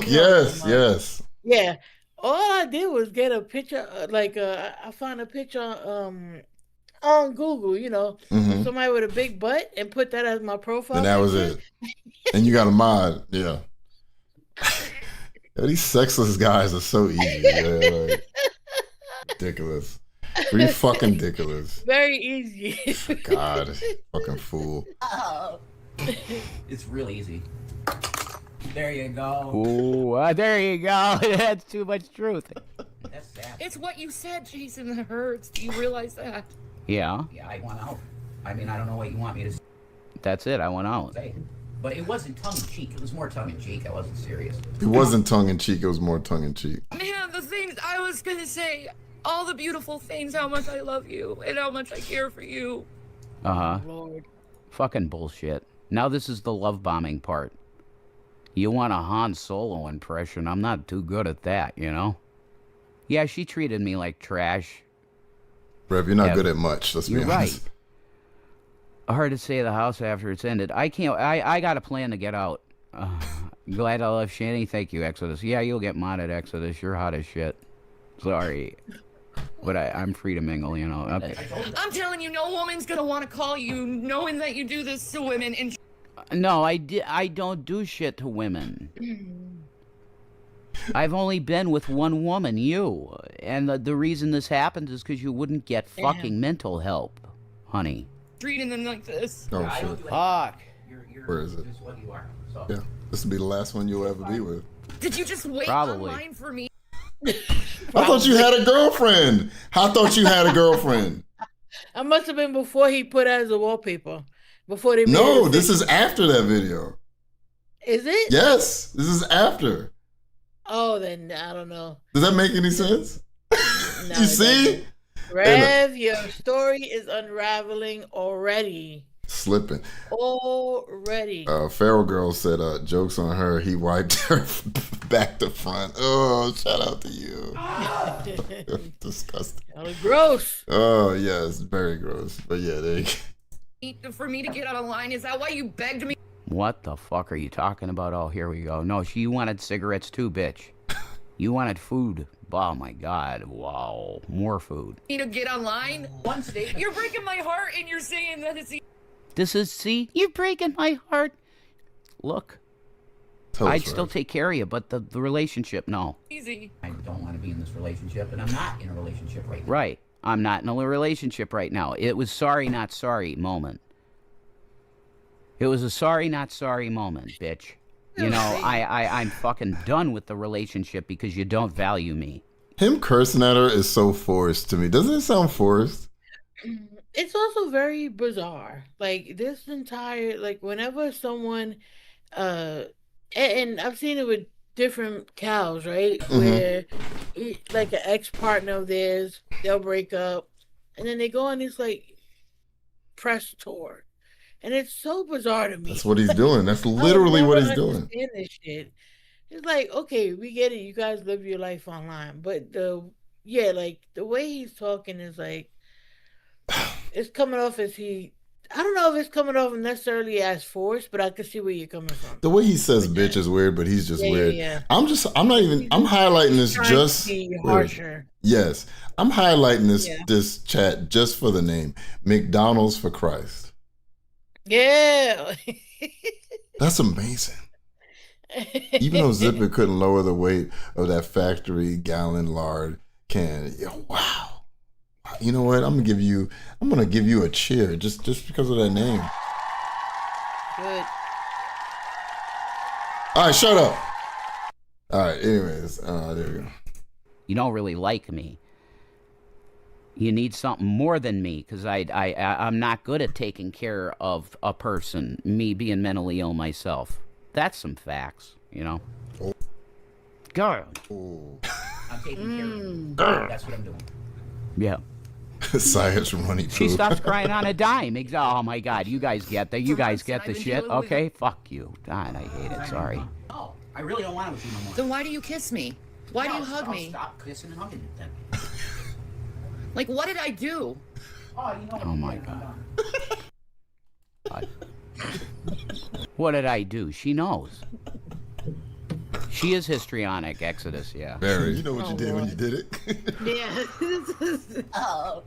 Yes. Yeah. All I did was get a picture, I found a picture on Google, you know, somebody with a big butt, and put that as my profile. And that was it. And you got a mod, yeah. These sexless guys are so easy. Yeah, like, ridiculous. Pretty fucking ridiculous. Very easy. God, fucking fool. Oh. It's real easy. There you go. Ooh, there you go. That's too much truth. That's sad. It's what you said, Jason, that hurts. Do you realize that? Yeah. Yeah, I went out. I mean, I don't know what you want me to say. That's it. I went out. But it wasn't tongue-in-cheek. It was more tongue-in-cheek. I wasn't serious. It wasn't tongue-in-cheek. It was more tongue-in-cheek. Man, the things I was going to say, all the beautiful things, how much I love you and how much I care for you. Uh-huh. Lord. Fucking bullshit. Now this is the love bombing part. You want a Han Solo impression? I'm not too good at that, you know? Yeah, she treated me like trash. Rev, you're not good at much. Let's be honest. You're right. Hard to say the house after it's ended. I got a plan to get out. Glad I left Shanny. Thank you, Exodus. Yeah, you'll get modded, Exodus. You're hot as shit. Sorry. But I'm free to mingle, you know. Okay. I'm telling you, no woman's gonna want to call you knowing that you do this to women. And no, I don't do shit to women. I've only been with one woman, you. And the reason this happened is because you wouldn't get fucking mental help, honey. treating them like this. Oh shit. Fuck. Where is it? Just what you are. So. Yeah. This will be the last one you'll ever be with. Did you just wait Probably. online for me? I thought you had a girlfriend. I thought you had a girlfriend. I must have been before he put as a wallpaper. Before they made No, it this is after that video. Is it? Yes, this is after. Oh, then I don't know. Does that make any sense? No, You it see? doesn't. Rev, your story is unraveling already. Slipping. Already. Feral Girl said, jokes on her. He wiped her back to front. Oh, shout out to you. Disgusting. That was gross. Oh, yes, very gross. But yeah, there you go. For me to get online, is that why you begged me What the fuck are you talking about? Oh, here we go. No, you wanted cigarettes too, bitch. You wanted food. Oh my god. Wow. More food. to get online? One statement. You're breaking my heart and you're saying that it's See? You're breaking my heart. Look. Tell us, I'd still Rev. take care of you, but the relationship, no. easy. I don't want to be in this relationship, and I'm not in a relationship right now. Right. I'm not in a relationship right now. It was sorry, not sorry moment. It was a sorry, not sorry moment, bitch. You know, I'm fucking done with the relationship because you don't value me. Him cursing at her is so forced to me. Doesn't it sound forced? It's also very bizarre. Like this entire, like whenever someone, and I've seen it with different cows, right? Where like an ex-partner of theirs, they'll break up, and then they go on this like press tour, and it's so bizarre to me. That's what he's doing. That's literally what he's doing. Understand this shit. It's like, okay, we get it. You guys live your life online, but like the way he's talking is like, it's coming off as I don't know if it's coming off necessarily as forced, but I can see where you're coming from. The way he says bitch is weird, but he's just weird. Yeah. I'm highlighting this Trying just to be harsher. Yes. I'm highlighting this chat just for the name. McDonald's for Christ. Yeah. That's amazing. Even though Zipper couldn't lower the weight of that factory gallon lard can. Wow. You know what? I'm gonna give you a cheer just because of that name. Good. All right, shut up. All right, anyways, there we go. You don't really like me. You need something more than me, because I'm not good at taking care of a person, me being mentally ill myself. That's some facts, you know? Oh. Girl. Oh. I'm taking care of you. That's what I'm doing. Yeah. Science running. She stops crying on a dime. Oh my god, you guys get that. You guys get the shit. Okay, fuck you. God, I hate it. Sorry. No, I really don't want to with you no more. Then why do you kiss me? Why do you hug me? Stop kissing and hugging then. Like, what did I do? Oh my god. God. What did I do? She knows. She is histrionic, Exodus, yeah. Barry, you know what you did when you did it? Yeah. Oh.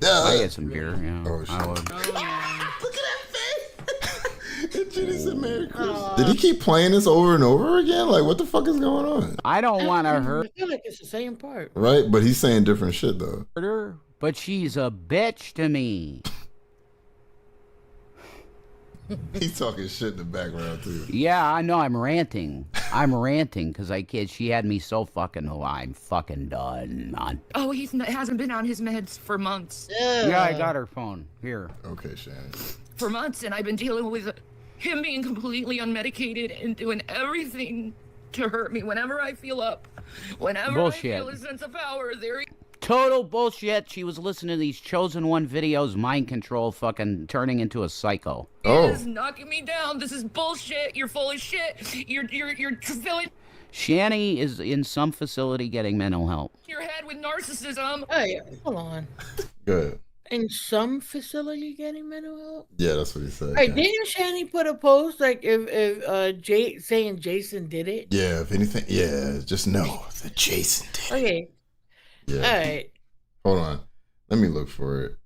I had some beer, yeah. Oh, shit. I would. Look at that face! And Jenny said Merry Christmas. Did he keep playing this over and over again? Like, what the fuck is going on? I don't want to hurt I feel like it's the same part. Right? But he's saying different shit, though. her, but she's a bitch to me. He's talking shit in the background, too. Yeah, I know, I'm ranting. I'm ranting because she had me so fucking, I'm fucking done. Oh, he hasn't been on his meds for months. Yeah, I got her phone. Here. Okay, Shanny. For months, and I've been dealing with him being completely unmedicated and doing everything to hurt me whenever I feel up. Whenever Bullshit. I feel a sense of power, there he Total bullshit. She was listening to these Chosen One videos, mind control, fucking turning into a psycho. Oh. is knocking me down. This is bullshit. You're full of shit. You're filling Shanny is in some facility getting mental help. your head with narcissism. Hey, hold on. Good. In some facility getting mental help? Yeah, that's what he said. Hey, yeah. didn't Shanny put a post like if saying Jason did it? Yeah, if anything, yeah, just know that Jason did. Okay. Yeah. All right. Hold on. Let me look for it.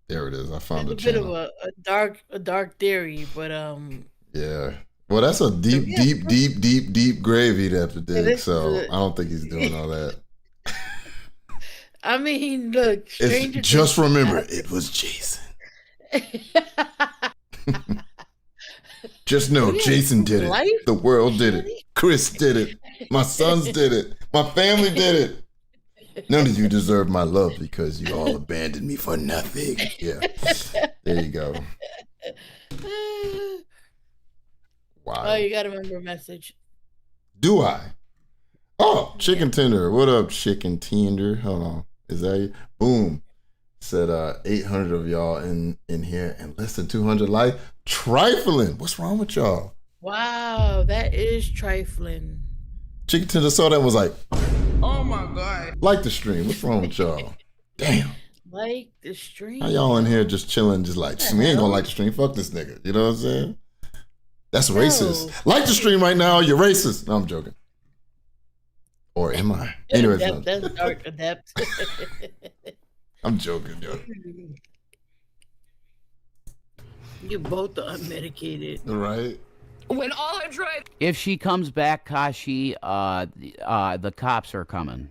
There it is. I found It's the a bit channel. of a dark theory, but Yeah. Well, that's a deep gravy to have to dig. this So is I don't think he's doing all that. I mean, look, stranger Just things remember, happen. it was Jason. Just know, We had Jason a did life, it. The world did it. Shanny. Chris did it. My sons did it. My family did it. None of you deserve my love because you all abandoned me for nothing. Yeah. There you go. Wow. Oh, you gotta remember a message. Do I? Oh, Chicken Tender. What up, Chicken Tender? Hold on. Is that you? Boom. Said 800 of y'all in here and less than 200 likes. Trifling. What's wrong with y'all? Wow, that is trifling. Chicken Tender saw that and was like, Oh my god. like the stream. What's wrong with y'all? Damn. Like the stream. How y'all in here just chilling, just like, we ain't gonna like the stream. Fuck this nigga. You know what I'm saying? That's racist. Like the stream right now, you're racist. No, I'm joking. Or am I? Anyways, no. That's dark adept. I'm joking, yo. You both are unmedicated. Right? When all I tried If she comes back, Kashi, the cops are coming.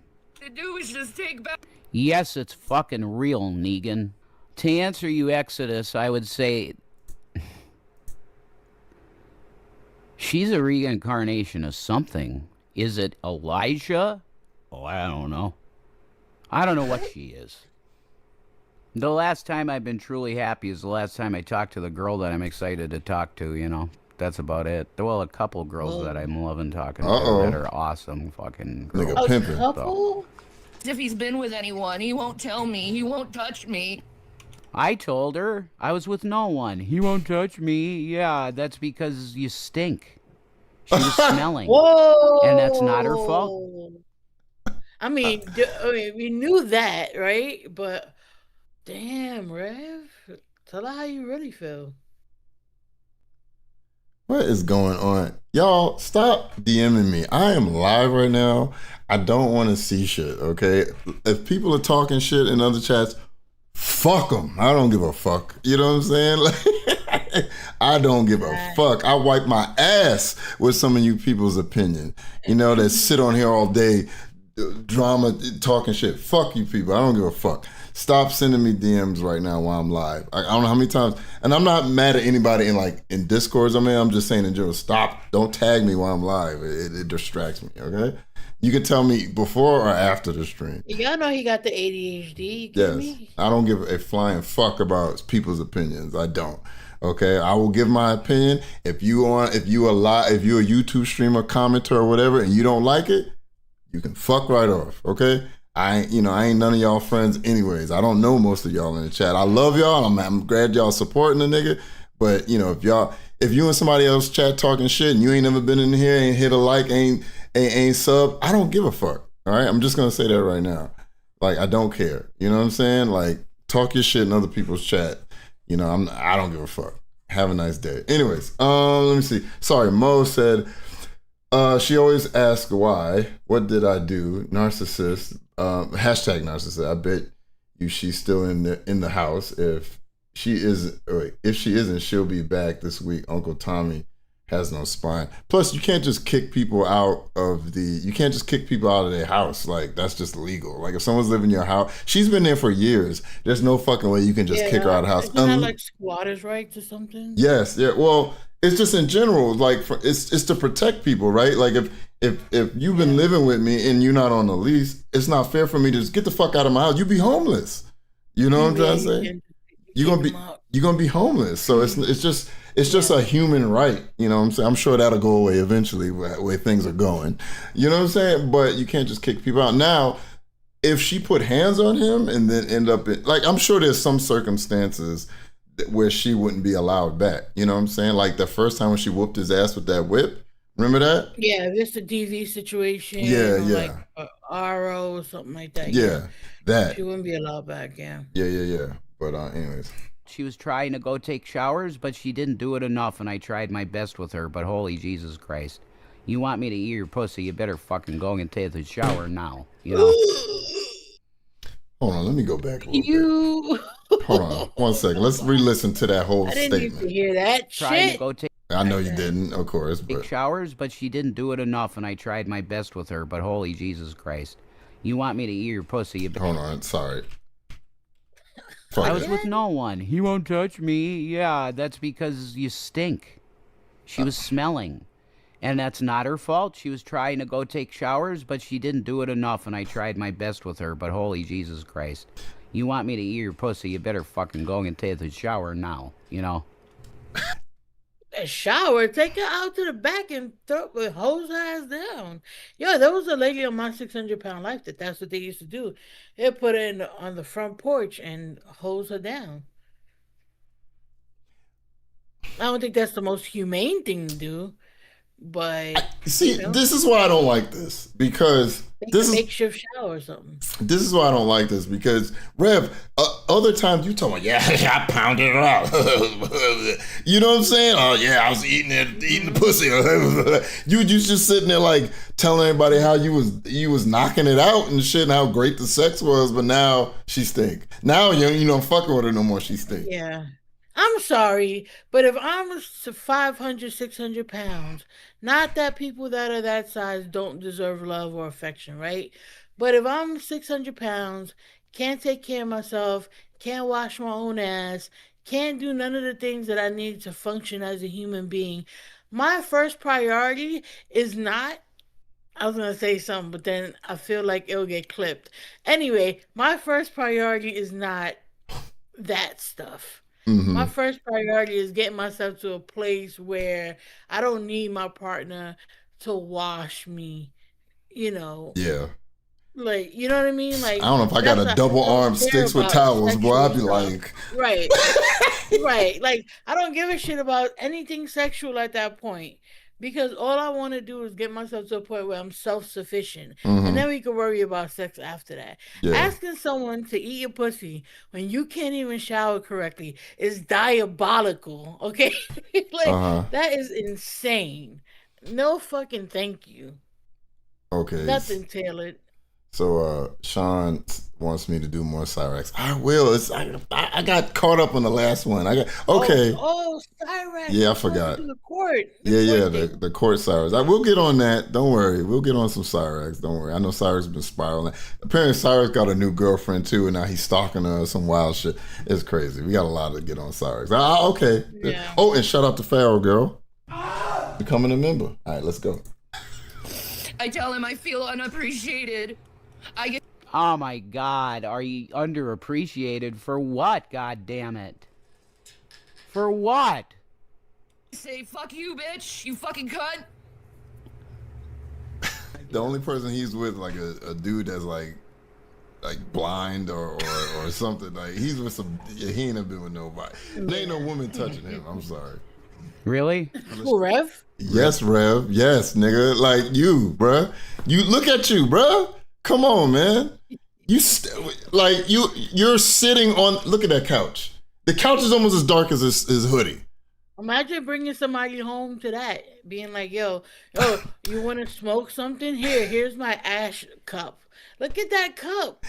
to do was just take back. Yes, it's fucking real, Negan. To answer you, Exodus, I would say she's a reincarnation of something. Is it Elijah? Oh, I don't know. I don't know what she is. The last time I've been truly happy is the last time I talked to the girl that I'm excited to talk to, you know. That's about it. Well, a couple girls that I'm loving talking to that are awesome fucking girls. Nigga pimping. Couple? If he's been with anyone, he won't tell me. He won't touch me. I told her I was with no one. He won't touch me. Yeah, that's because you stink. She was smelling. Whoa! And that's not her fault. I mean, we knew that, right? But damn, Rev, tell her how you really feel. What is going on? Y'all, stop DMing me. I am live right now. I don't want to see shit, okay? If people are talking shit in other chats, fuck them. I don't give a fuck. You know what I'm saying? Like, I don't give a fuck. I wipe my ass with some of you people's opinion. You know, that sit on here all day, drama, talking shit. Fuck you people. I don't give a fuck. Stop sending me DMs right now while I'm live. I don't know how many times, and I'm not mad at anybody in Discords. I mean, I'm just saying in general, stop. Don't tag me while I'm live. It distracts me, okay? You can tell me before or after the stream. Y'all know he got the ADHD. Yes. I don't give a flying fuck about people's opinions. I don't. Okay, I will give my opinion. If you a YouTube streamer, commenter, or whatever, and you don't like it, you can fuck right off. Okay, I ain't none of y'all friends anyways. I don't know most of y'all in the chat. I love y'all. I'm glad y'all supporting the nigga. But if you and somebody else chat talking shit and you ain't never been in here, ain't hit a like, ain't sub, I don't give a fuck. All right, I'm just gonna say that right now. Like, I don't care. You know what I'm saying? Like, talk your shit in other people's chat. You know, I don't give a fuck. Have a nice day. Anyways, let me see. Sorry, Mo said she always asks why. What did I do? Narcissist. Hashtag narcissist. I bet you she's still in the house. If she isn't, she'll be back this week. Uncle Tommy has no spine. Plus, you can't just kick people out of their house. Like, that's just illegal. Like, if someone's living in your house, she's been there for years. There's no fucking way you can just kick her out of the house. Isn't that like squatters' rights or something? Yes, yeah. Well, it's just in general, like, it's to protect people, right? Like, if you've been living with me and you're not on the lease, it's not fair for me to just get the fuck out of my house. You'd be homeless. You know what I'm trying to say? You're gonna be homeless. So it's just a human right. You know what I'm saying? I'm sure that'll go away eventually, where things are going. You know what I'm saying? But you can't just kick people out. Now, if she put hands on him and then end up in, like, I'm sure there's some circumstances where she wouldn't be allowed back. You know what I'm saying? Like the first time when she whooped his ass with that whip. Remember that? Yeah, if it's a DV situation. Yeah. Like a RO or something like that. Yeah, that. She wouldn't be allowed back, yeah. Yeah. But anyways. She was trying to go take showers, but she didn't do it enough, and I tried my best with her, but holy Jesus Christ. You want me to eat your pussy, you better fucking go and take the shower now, you know? Hold on, let me go back a little bit. Hold on, 1 second. Let's re-listen to that whole statement. I didn't need to hear that Trying shit. to go take I know you didn't, of course. showers, but she didn't do it enough, and I tried my best with her, but holy Jesus Christ. You want me to eat your pussy? You Hold on, sorry. I was with no one. He won't touch me. Yeah, that's because you stink. She was smelling. And that's not her fault. She was trying to go take showers, but she didn't do it enough, and I tried my best with her, but holy Jesus Christ. You want me to eat your pussy, you better fucking go and take the shower now, you know? A shower, take her out to the back and hose her ass down. Yo, there was a lady on my 600-pound life that's what they used to do. They put her on the front porch and hose her down. I don't think that's the most humane thing to do, but see, this is why I don't like this, because this is makeshift shower or something. This is why I don't like this, because Rev, other times you talking about, yeah, I pounded it out. You know what I'm saying? Oh yeah, I was eating the pussy. You just sitting there like telling everybody how you was knocking it out and shit, and how great the sex was, but now she stink. Now you don't fucking with her no more. She stink. Yeah. I'm sorry, but if I'm 500, 600 pounds, not that people that are that size don't deserve love or affection, right? But if I'm 600 pounds, can't take care of myself, can't wash my own ass, can't do none of the things that I need to function as a human being, my first priority is not, I was going to say something, but then I feel like it'll get clipped. Anyway, my first priority is not that stuff. Mm-hmm. My first priority is getting myself to a place where I don't need my partner to wash me, you know. Yeah. Like, you know what I mean? Like, I don't know if I got a double arm sticks with towels, boy. I'd be like, right. Right. Like, I don't give a shit about anything sexual at that point. Because all I want to do is get myself to a point where I'm self-sufficient. Mm-hmm. And then we can worry about sex after that. Yeah. Asking someone to eat your pussy when you can't even shower correctly is diabolical, okay? Like, that is insane. No fucking thank you. Okay. Nothing tailored. So Sean wants me to do more Cyrex. I will. I got caught up on the last one. Okay. Oh, Cyrex. Yeah, I forgot. The court. The court Cyrex. I will get on that. Don't worry. We'll get on some Cyrex. Don't worry. I know Cyrex has been spiraling. Apparently Cyrex got a new girlfriend too, and now he's stalking her, some wild shit. It's crazy. We got a lot to get on Cyrex. Okay. Yeah. Oh, and shout out to Pharaoh Girl. Becoming a member. All right, let's go. I tell him I feel unappreciated. Oh my God, are you underappreciated for what? God damn it! For what? Say fuck you, bitch! You fucking cunt! The only person he's with, like a dude that's like blind or something. Like he's with some. Yeah, he ain't been with nobody. There ain't no woman touching him. I'm sorry. Really? Who, Rev? Yes, Rev. Yes, nigga. Like you, bruh. You look at you, bruh. Come on, man. You're sitting on. Look at that couch. The couch is almost as dark as his hoodie. Imagine bringing somebody home to that, being like, yo, you want to smoke something? Here's my ash cup. Look at that cup.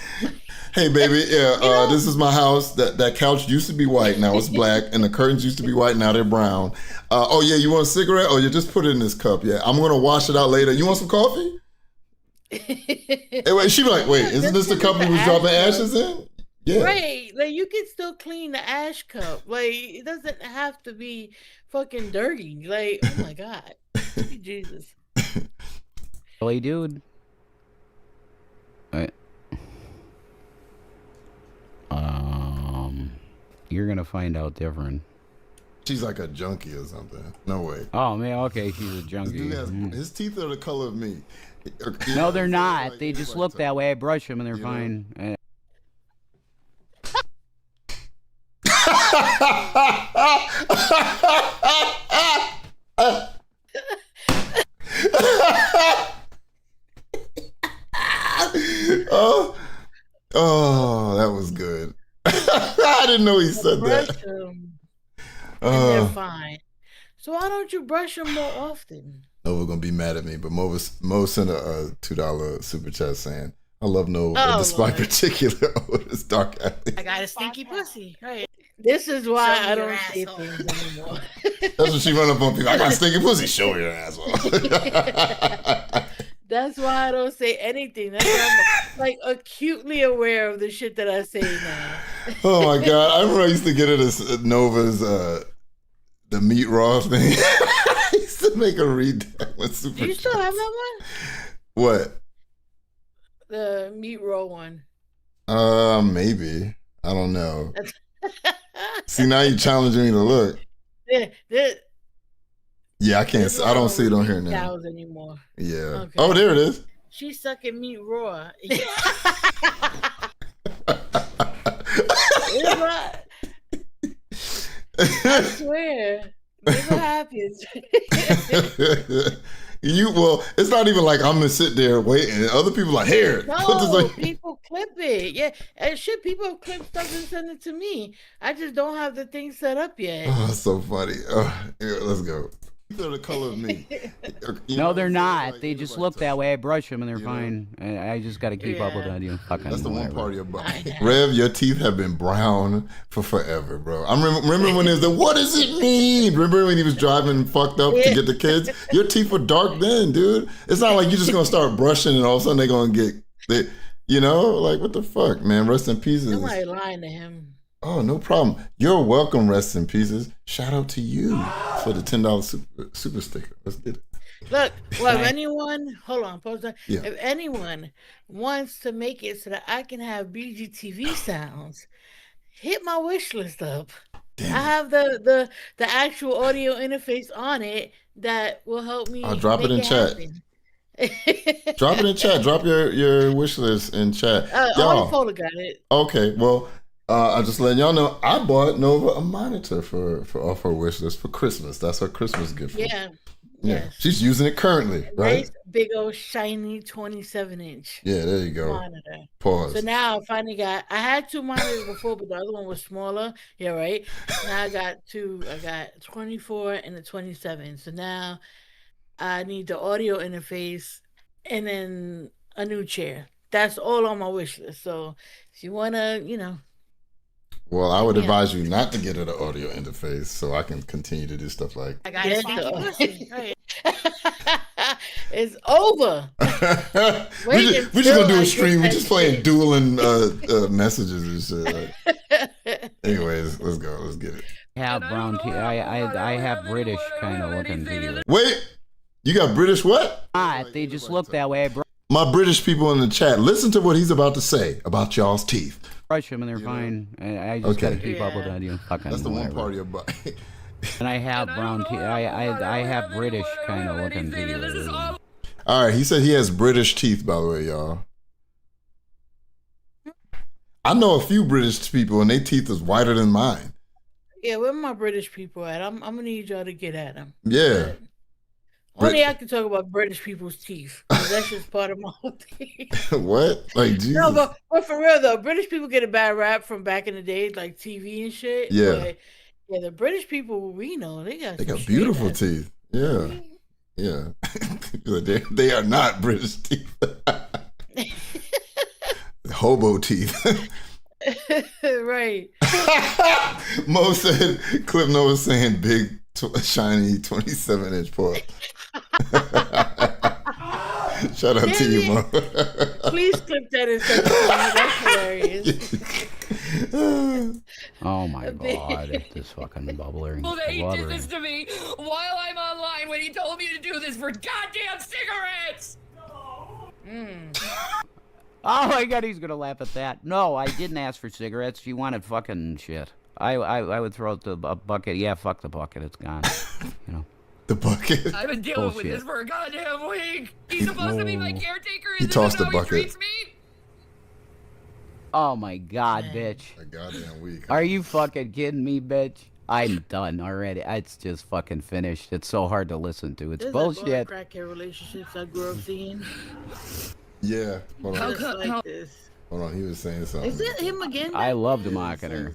Hey, baby, yeah, this is my house. That couch used to be white, now it's black, and the curtains used to be white, now they're brown. Oh, yeah, you want a cigarette? Oh, you just put it in this cup. Yeah, I'm going to wash it out later. You want some coffee? Hey, wait, she be like, wait, isn't this the cup you was dropping ashes in? Yeah. Right, like you can still clean the ash cup. Like it doesn't have to be fucking dirty. Like, oh my God, Jesus. Really, dude. You're gonna find out different. She's like a junkie or something. No way. Oh man, okay, she's a junkie. His teeth are the color of me. No, they're not. They just look that way. I brush them and they're fine. Oh, that was good. I didn't know he said that. And they're fine. So why don't you brush them more often? Nova's gonna be mad at me, but Mo sent a $2 super chat saying, "I love Nova despite particular odors, dark alley." I got a stinky pussy. Right. This is why I don't say things anymore. That's when she run up on people. I got a stinky pussy. Show your asshole. That's why I don't say anything. That's why I'm like acutely aware of the shit that I say now. Oh my god! I remember I used to get it as Nova's the meat raw thing. I used to make her read that one. Super. Do you still have that one? What? The meat roll one. Maybe. I don't know. See, now you're challenging me to look. Yeah, I can't. I don't see it on here now. Anymore. Yeah. Okay. Oh, there it is. She's sucking meat raw. I swear. Never happens. Well, it's not even like I'm gonna sit there waiting. Other people are like, here. No, people clip it. Yeah, and shit, people clip stuff and send it to me. I just don't have the thing set up yet. Oh, that's so funny. Here, let's go. They're the color of me. No, they're not. They just look that way. I brush them and they're fine. I just got to keep up with that. That's the one part of your body. Rev, your teeth have been brown for forever, bro. I remember when it was what does it mean? Remember when he was driving fucked up to get the kids? Your teeth were dark then, dude. It's not like you're just gonna start brushing and all of a sudden they're gonna get, like what the fuck, man? Rest in pieces. Somebody lying to him. Oh, no problem. You're welcome, rest in pieces. Shout out to you for the $10 super sticker. Let's get it. Look, well, if anyone, hold on, pause on. Yeah. If anyone wants to make it so that I can have BGTV sounds, hit my wish list up. Damn. I have the actual audio interface on it that will help me. I'll drop it in chat. Drop it in chat. Drop your wish list in chat. All the photo got it. Okay, well, I just letting y'all know I bought Nova a monitor for off her wish list for Christmas. That's her Christmas gift. Yeah. Yeah. Yes. She's using it currently, right? Nice, big old shiny 27-inch. Yeah, there you go. Monitor. Pause. So now I finally got. I had 2 monitors before, but the other one was smaller. Yeah, right. Now I got 2. I got 24 and a 27. So now I need the audio interface and then a new chair. That's all on my wish list. So if you wanna, Well, I would advise you not to get her the audio interface so I can continue to do stuff like. I got it. It's over. We're just gonna do a stream. We're just playing dueling messages and shit. Like. Anyways, let's go. Let's get it. Have brown teeth. I have British kind of looking teeth. Wait, you got British what? They just look that way. My British people in the chat, listen to what he's about to say about y'all's teeth. Brush them and they're fine. I just gotta keep up with that. That's the one part of your body. And I have brown teeth. I have British kind of looking teeth. All right, he said he has British teeth, by the way, y'all. I know a few British people and their teeth is whiter than mine. Yeah, where my British people at? I'm gonna need y'all to get at them. Yeah. Only I can talk about British people's teeth. That's just part of my whole thing. What? Like, Jesus. No, but for real though, British people get a bad rap from back in the day, like TV and shit. Yeah. But, yeah, the British people we know, they got beautiful teeth. Yeah. Yeah. they are not British teeth. Hobo teeth. Right. Mo said, Clip Noah saying big, shiny 27-inch paw. Shout out to you, Mo. Please clip that and send it to me. That's hilarious. Oh my god, this fucking bubbler. Well, he did this to me while I'm online when he told me to do this for goddamn cigarettes! Oh my god, he's gonna laugh at that. No, I didn't ask for cigarettes. She wanted fucking shit. I would throw out a bucket. Yeah, fuck the bucket. It's gone. The bucket? I've been dealing with this for a goddamn week. He's supposed to be my caretaker. He tossed the bucket. He treats me? Oh my god, bitch. A goddamn week. Are you fucking kidding me, bitch? I'm done already. It's just fucking finished. It's so hard to listen to. It's bullshit. There's crackhead relationships I grew up seeing. Yeah. Hold on. Hold on. He was saying something. Is it him again? I love to mock at her.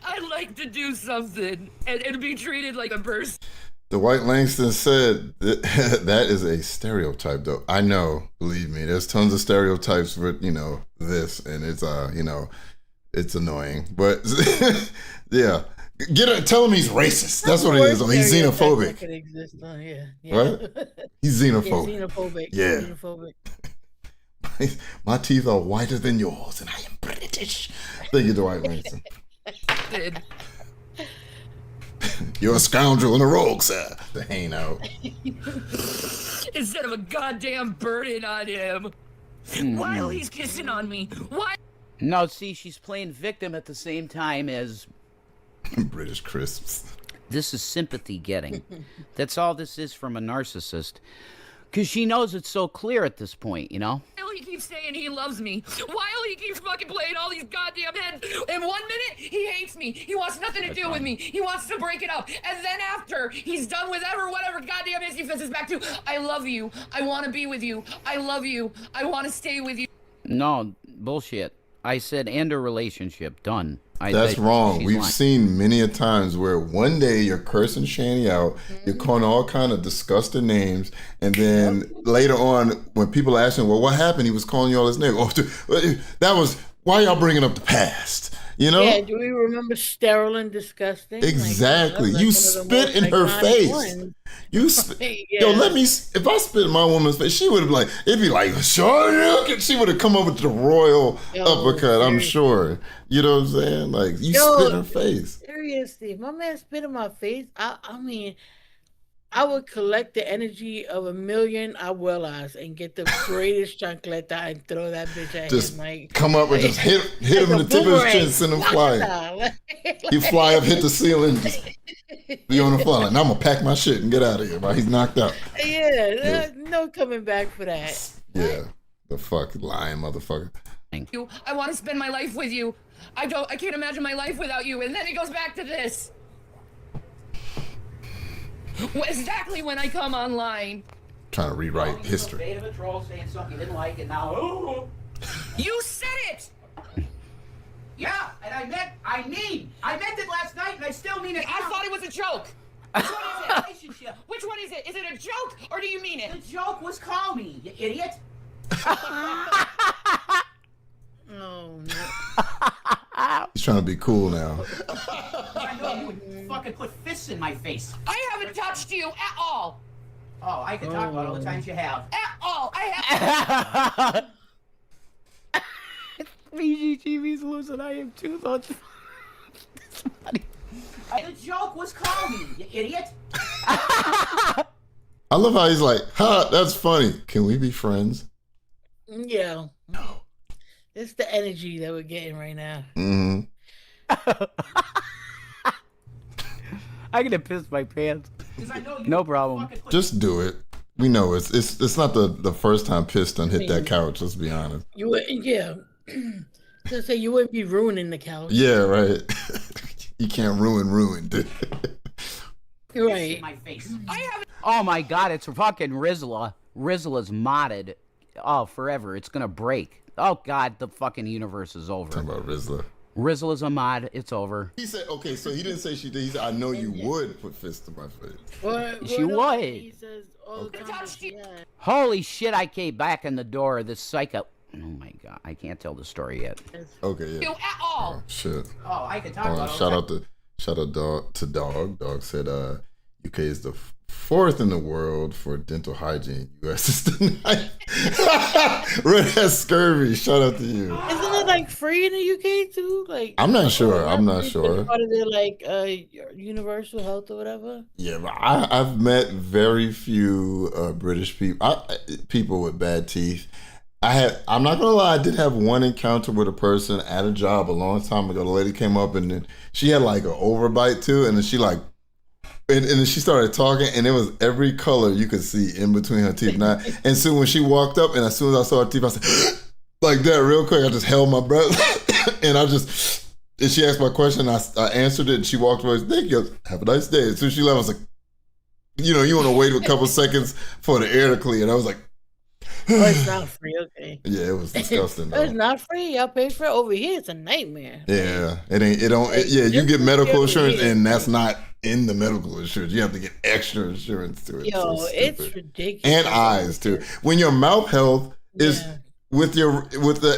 I'd like to do something and be treated like a person. The White Langston said that is a stereotype, though. I know, believe me, there's tons of stereotypes for, this, and it's, it's annoying. But, yeah, Tell him he's racist. That's what it is. He's xenophobic. Could exist. Yeah. What? He's xenophobic. Yeah, xenophobic. Yeah. Xenophobic. My teeth are whiter than yours, and I am British. Thank you, Dwight Langston. You're a scoundrel and a rogue, sir. The hang out. Instead of a goddamn burden on him. While he's kissing on me. Why? No, see, she's playing victim at the same time as British crisps. this is sympathy getting. That's all this is from a narcissist. Because she knows it's so clear at this point, you know? While he keeps saying he loves me. While he keeps fucking playing all these goddamn heads. And 1 minute, he hates me. He wants nothing to do with me. He wants to break it up. And then after he's done with whatever goddamn is, he fizzes back to, I love you. I want to be with you. I love you. I want to stay with you. No, bullshit. I said end a relationship. Done. That's wrong. We've seen many a times where one day you're cursing Shanny out, you're calling all kind of disgusting names, and then later on, when people ask him, well, what happened? He was calling you all his name. Oh, that was, why y'all bringing up the past? You know? Yeah, do we remember sterile and disgusting? Exactly. Like, you spit in her face. You spit. Yo, if I spit in my woman's face, she would have it'd be like, sure, and she would have come over to the royal uppercut, I'm sure. You know what I'm saying? Like, you spit in her face. Seriously, if my man spit in my face, I mean, I would collect the energy of 1,000,000 abuelas and get the greatest chancleta and throw that bitch at just him. Like, come up and just hit him in the tip of his chin, send him flying. He fly up, hit the ceiling, just be on the floor. Like, now I'm gonna pack my shit and get out of here. Right? He's knocked out. Yeah, no coming back for that. Yeah, the fuck lying motherfucker. I want to spend my life with you. I can't imagine my life without you. And then it goes back to this. Exactly when I come online. Trying to rewrite history. Beta of a troll saying something you didn't like, and now You said it. yeah, and I meant it last night, and I still mean it. I thought it was a joke. Which one is it? Relationship. Which one is it? Is it a joke or do you mean it? The joke was call me, you idiot. Oh no. He's trying to be cool now. I know you would fucking put fists in my face. I haven't touched you at all. Oh, I can talk about all the times you have. At all. I have. BGTV's losing. I am too. That's funny. The joke was call me, you idiot. I love how he's like, ha, that's funny. Can we be friends? Yeah. No. It's the energy that we're getting right now. Mm-hmm. I'm gonna piss my pants. No problem. Just do it. We know it's not the first time piss done hit that couch. Let's be honest. You would, yeah. Just say you wouldn't be ruining the couch. Yeah, right. You can't ruin, dude. Right. My face. Oh my god, it's fucking Rizla. Rizla's modded. Oh, forever. It's gonna break. Oh god, the fucking universe is over. Talking about Rizla. Rizla's a mod. It's over. He said, okay, so he didn't say she did. He said, I know you would put fists in my face. She would. He says all the time she had. Holy shit, I came back in the door of this psycho. Oh my god, I can't tell the story yet. Okay, yeah. You at all. Oh, shit. Oh, I can talk about it. Shout out to Dog. Dog said UK is the fourth in the world for dental hygiene. US is the ninth. Red has scurvy. Shout out to you. Isn't it like free in the UK too? Like I'm not sure. Part of their like universal health or whatever. Yeah, but I've met very few British people. People with bad teeth. I'm not gonna lie, I did have one encounter with a person at a job a long time ago. The lady came up and then she had like an overbite too, and then she like, and then she started talking, and it was every color you could see in between her teeth. And so when she walked up, and as soon as I saw her teeth, I said, like that real quick. I just held my breath, and and she asked my question, I answered it, and she walked away. Thank you. Have a nice day. As soon as she left, I was like, you want to wait a couple seconds for the air to clear, and I was like. Oh, it's not free, okay. Yeah, it was disgusting. It's not free. Y'all pay for it over here. It's a nightmare. Yeah, you get medical insurance, and that's not in the medical insurance. You have to get extra insurance to it. Yo, so it's ridiculous. And eyes too. When your mouth health is with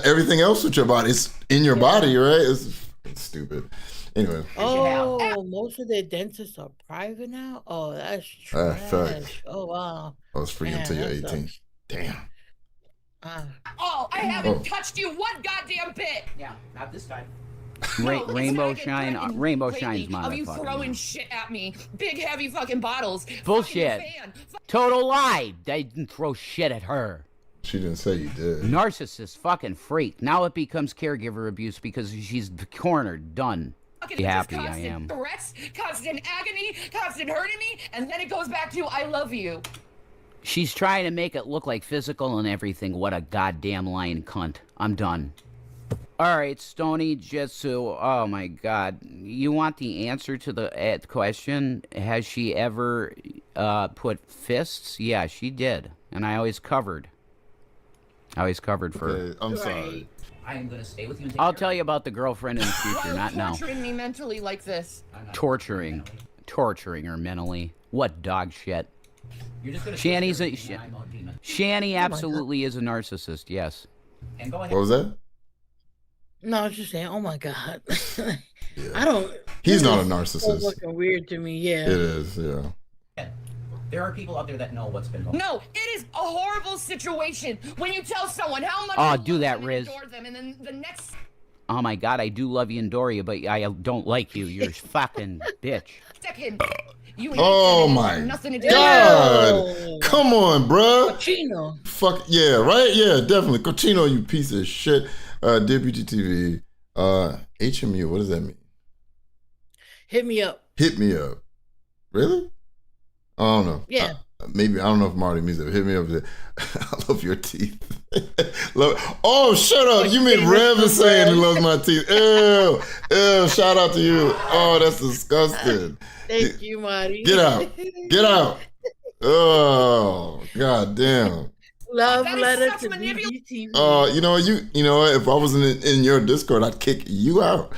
everything else with your body, it's in your body, right? It's stupid. Anyway, Oh, most of their dentists are private now. Oh, that's fact. trash. Oh wow. I was free Damn, until you're that 18. sucks. Damn. Oh, I haven't touched you one goddamn bit. Yeah, not this time. No, Rainbow it's Shine, not Rainbow lately Shine's of you motherfucking. throwing shit at me, big heavy fucking bottles. Bullshit. Fucking fan. Total lie. They didn't throw shit at her. She didn't say you did. Narcissist, fucking freak. Now it becomes caregiver abuse because she's cornered. Done. Be happy I am. Threats, constant agony, constant hurting me, and then it goes back to I love you. She's trying to make it look like physical and everything. What a goddamn lying cunt. I'm done. Alright, Stony Jitsu. Oh my god. You want the answer to the question? Has she ever put fists? Yeah, she did. And I always covered. I always covered for her. I'm sorry. I am gonna stay with you. I'll tell you about the girlfriend in the future, not now. Torturing me mentally like this. Torturing her mentally. What dog shit. Shanny's a Shanny absolutely is a narcissist. Yes. What was that? No, I was just saying. Oh my god. Yeah. I don't. He's not a So narcissist. fucking weird to me. Yeah. It is. Yeah. There are people out there that know what's been going on. No, it is a horrible situation when you tell someone how much Oh, you do love that, them and Riz. adore them, and then the next Oh my god, I do love you and adore you, but I don't like you. You're a fucking bitch. second, you Oh and my nothing to do god! Yo. Come on, bruh. Chino. Fuck yeah, right? Yeah, definitely. Cochino, you piece of shit. BGTV. HMU. What does that mean? Hit me up. Hit me up. Really? I don't know. Yeah. Maybe I don't know if Marty means it. Hit me up. I love your teeth. Oh, shut up! You mean Rev is saying he loves my teeth? Ew, ew! Shout out to you. Oh, that's disgusting. Thank you, Marty. Get out! Get out! Oh, god damn. Love That is letter such to manipulation. BGTV. You know what? If I wasn't in your Discord, I'd kick you out.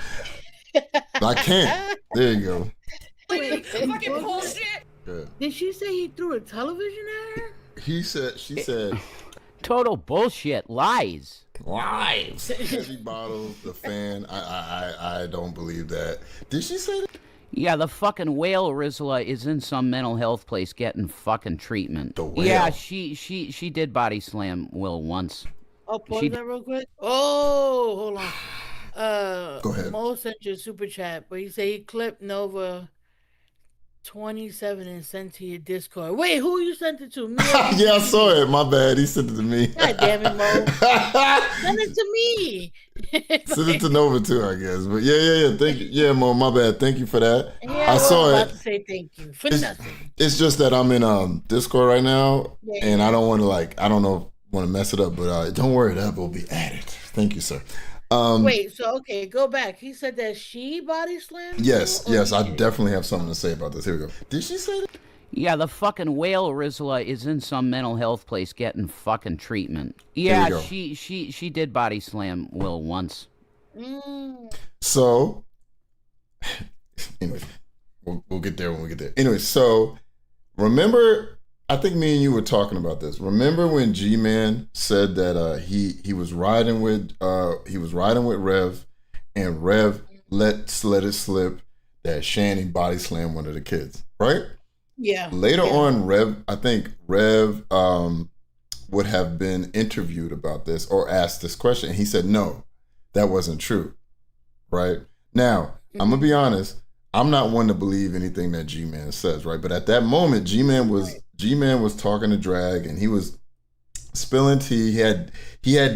I can't. There you go. Wait, fucking bullshit. Good. did she say he threw a television at her? She said, Total bullshit. Lies. lies. Heavy bottles, the fan. I don't believe that. Did she say that? Yeah, the fucking whale Rizla is in some mental health place getting fucking treatment. The whale? Yeah, she did body slam Will once. Oh, pause She- that real quick. Oh, hold on. Go ahead. Mo sent you a super chat, but he said he clipped Nova 27 and sent to your Discord. Wait, who you sent it to? Me? Yeah, I saw it. My bad. He sent it to me. God damn it, Mo. Send it to me. Send it to Nova too, I guess. But yeah. Thank you. Yeah, Mo, my bad. Thank you for that. Yeah, I saw was it. about to say thank you for nothing. It's just that I'm in Discord right now, Yeah. and I don't want to I don't know, want to mess it up, but don't worry, that will be added. Thank you, sir. Wait, so okay, go back. He said that she body slammed you, Yes, or yes, he I did? definitely have something to say about this. Here we go. Did she say that? Yeah, the fucking whale Rizla is in some mental health place getting fucking treatment. you Yeah, go. she did body slam Will once. So, anyway, we'll get there when we get there. Anyway, so remember, I think me and you were talking about this. Remember when G-Man said that he was riding with Rev, and Rev let it slip that Shanny body slammed one of the kids, right? Yeah. Later on, I think Rev would have been interviewed about this or asked this question. And he said, no, that wasn't true. Right? Now, I'm going to be honest. I'm not one to believe anything that G-Man says, right? But at that moment, G-Man was talking to Drag, and he was spilling tea. He had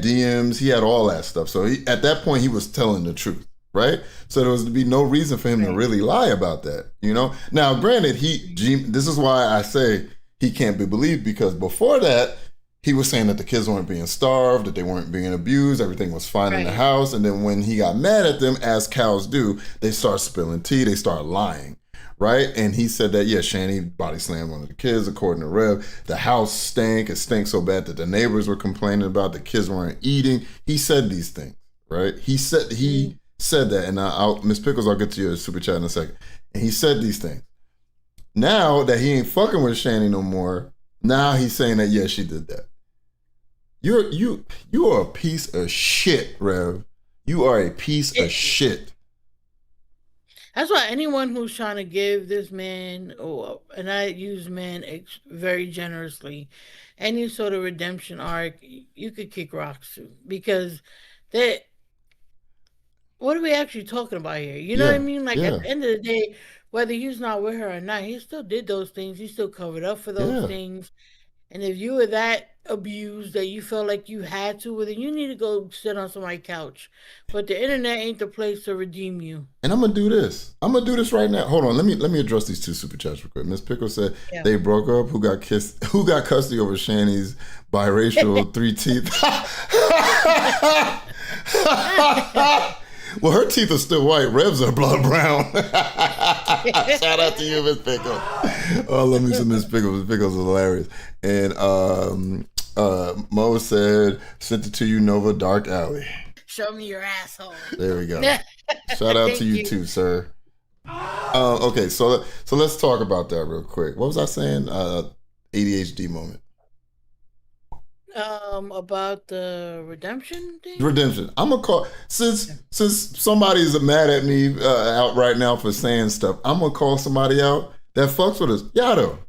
DMs. He had all that stuff. So at that point, he was telling the truth. Right? So there was to be no reason for him to really lie about that, you know? Now, granted, this is why I say he can't be believed, because before that, he was saying that the kids weren't being starved, that they weren't being abused, everything was fine in the house. And then when he got mad at them, as cows do, they start spilling tea, they start lying, right? And he said that, yeah, Shanny body slammed one of the kids, according to Rev. The house stank. It stank so bad that the neighbors were complaining about the kids weren't eating. He said these things, right? He said that, and Miss Pickles, I'll get to your super chat in a second. And he said these things. Now that he ain't fucking with Shanny no more, now he's saying that, yeah, she did that. You are a piece of shit, Rev. You are a piece of shit. That's why anyone who's trying to give this man, and I use man very generously, any sort of redemption arc, you could kick rocks to, because that. What are we actually talking about here? You know what I Yeah, mean? Like, at yeah, the end of the day, whether he's not with her or not, he still did those things. He still covered up for those yeah. things. And if you were that abused that you felt like you had to, well, then you need to go sit on somebody's couch. But the internet ain't the place to redeem you. And I'm gonna do this. I'm gonna do this right now. Hold on. Let me address these two super chats real quick. Miss Pickle said Yeah. they broke up. Who got kissed? Who got custody over Shanny's biracial 3 teeth? Well, her teeth are still white. Rev's are blood brown. Shout out to you, Miss Pickle. Oh, I love me some Miss Pickle. Miss Pickle's hilarious. And Mo said, sent it to you, Nova Dark Alley. Show me your asshole. There we go. Shout out to you too, sir. Okay, so let's talk about that real quick. What was I saying? ADHD moment. About the redemption thing? Redemption. I'm gonna call since somebody's mad at me out right now for saying stuff. I'm gonna call somebody out that fucks with us. Yato.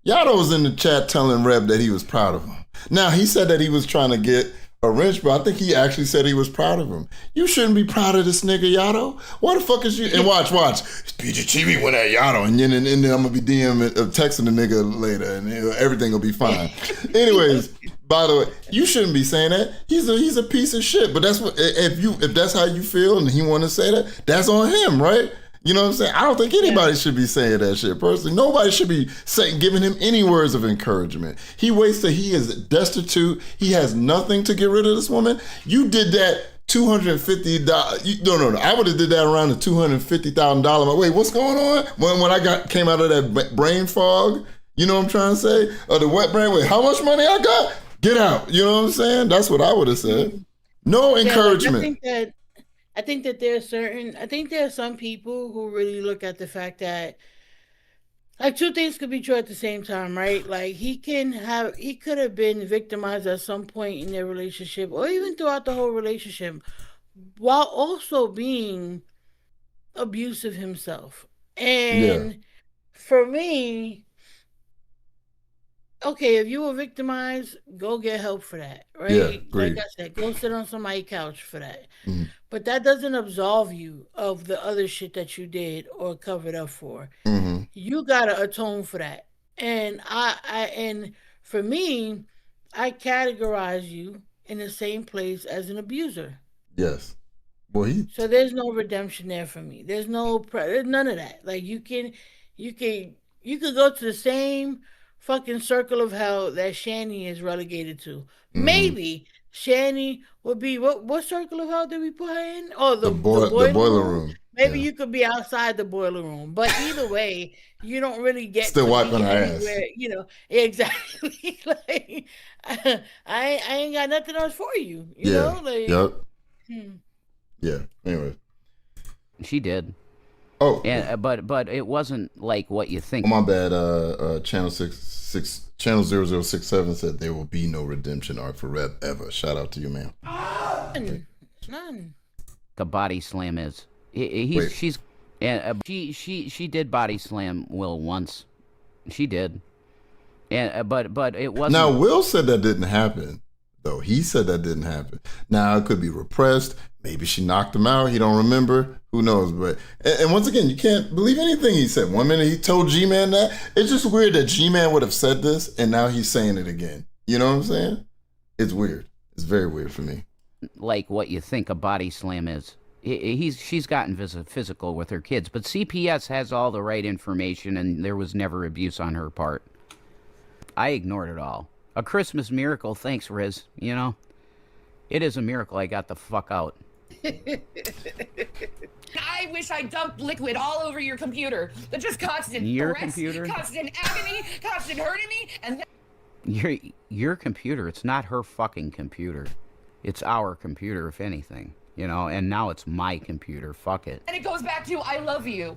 Yato was in the chat telling Reb that he was proud of him. Now he said that he was trying to get a wrench, but I think he actually said he was proud of him. You shouldn't be proud of this nigga, Yato. Why the fuck is you? And watch. BGTV went at Yato, and then I'm gonna be texting the nigga later, and everything will be fine. Anyways, by the way, you shouldn't be saying that. He's a piece of shit. But that's what if that's how you feel, and he want to say that, that's on him, right? You know what I'm saying? I don't think anybody should be saying that shit. Personally, nobody should be giving him any words of encouragement. He wasted. He is destitute. He has nothing to get rid of this woman. You did that $250. No. I would have did that around the $250,000. Wait, what's going on? When I came out of that brain fog, you know what I'm trying to say? Or the wet brain. Wait, how much money I got? Get out. You know what I'm saying? That's what I would have said. No encouragement. I think that there are some people who really look at the fact that, like, two things could be true at the same time, right? Like, he could have been victimized at some point in their relationship, or even throughout the whole relationship, while also being abusive himself. And for me, okay, if you were victimized, go get help for that, right? Yeah, like I said, go sit on somebody's couch for that. Mm-hmm. But that doesn't absolve you of the other shit that you did or covered up for. Mm-hmm. You gotta atone for that. And and for me, I categorize you in the same place as an abuser. Yes. Well, so there's no redemption there for me. There's there's none of that. Like, you could go to the same fucking circle of hell that Shanny is relegated to. Mm-hmm. Maybe Shanny would be what circle of hell did we put her in? Oh, the boiler room. Maybe you could be outside the boiler room, but either way, you don't really get still wiping her ass. You know, exactly. Like, I ain't got nothing else for you. You know, like. Yep. Yeah. Anyway, she did. Oh, yeah, but it wasn't like what you think. Oh, my bad. Channel 0067 said there will be no redemption arc for Reb ever. Shout out to you, man. None. The body slam is. She did body slam Will once. She did. And but it wasn't. Now Will said that didn't happen. Though he said that didn't happen. Now it could be repressed. Maybe she knocked him out. He don't remember. Who knows? But and once again, you can't believe anything he said. One minute he told G-Man that. It's just weird that G-Man would have said this and now he's saying it again. You know what I'm saying? It's weird. It's very weird for me. Like what you think a body slam is. She's gotten physical with her kids, but CPS has all the right information and there was never abuse on her part. I ignored it all. A Christmas miracle, thanks, Riz. You know, it is a miracle I got the fuck out. I wish I dumped liquid all over your computer. That just constant computer? Constant agony, constant hurting me, and your computer. It's not her fucking computer. It's our computer, if anything. You know, and now it's my computer. Fuck it. And it goes back to I love you.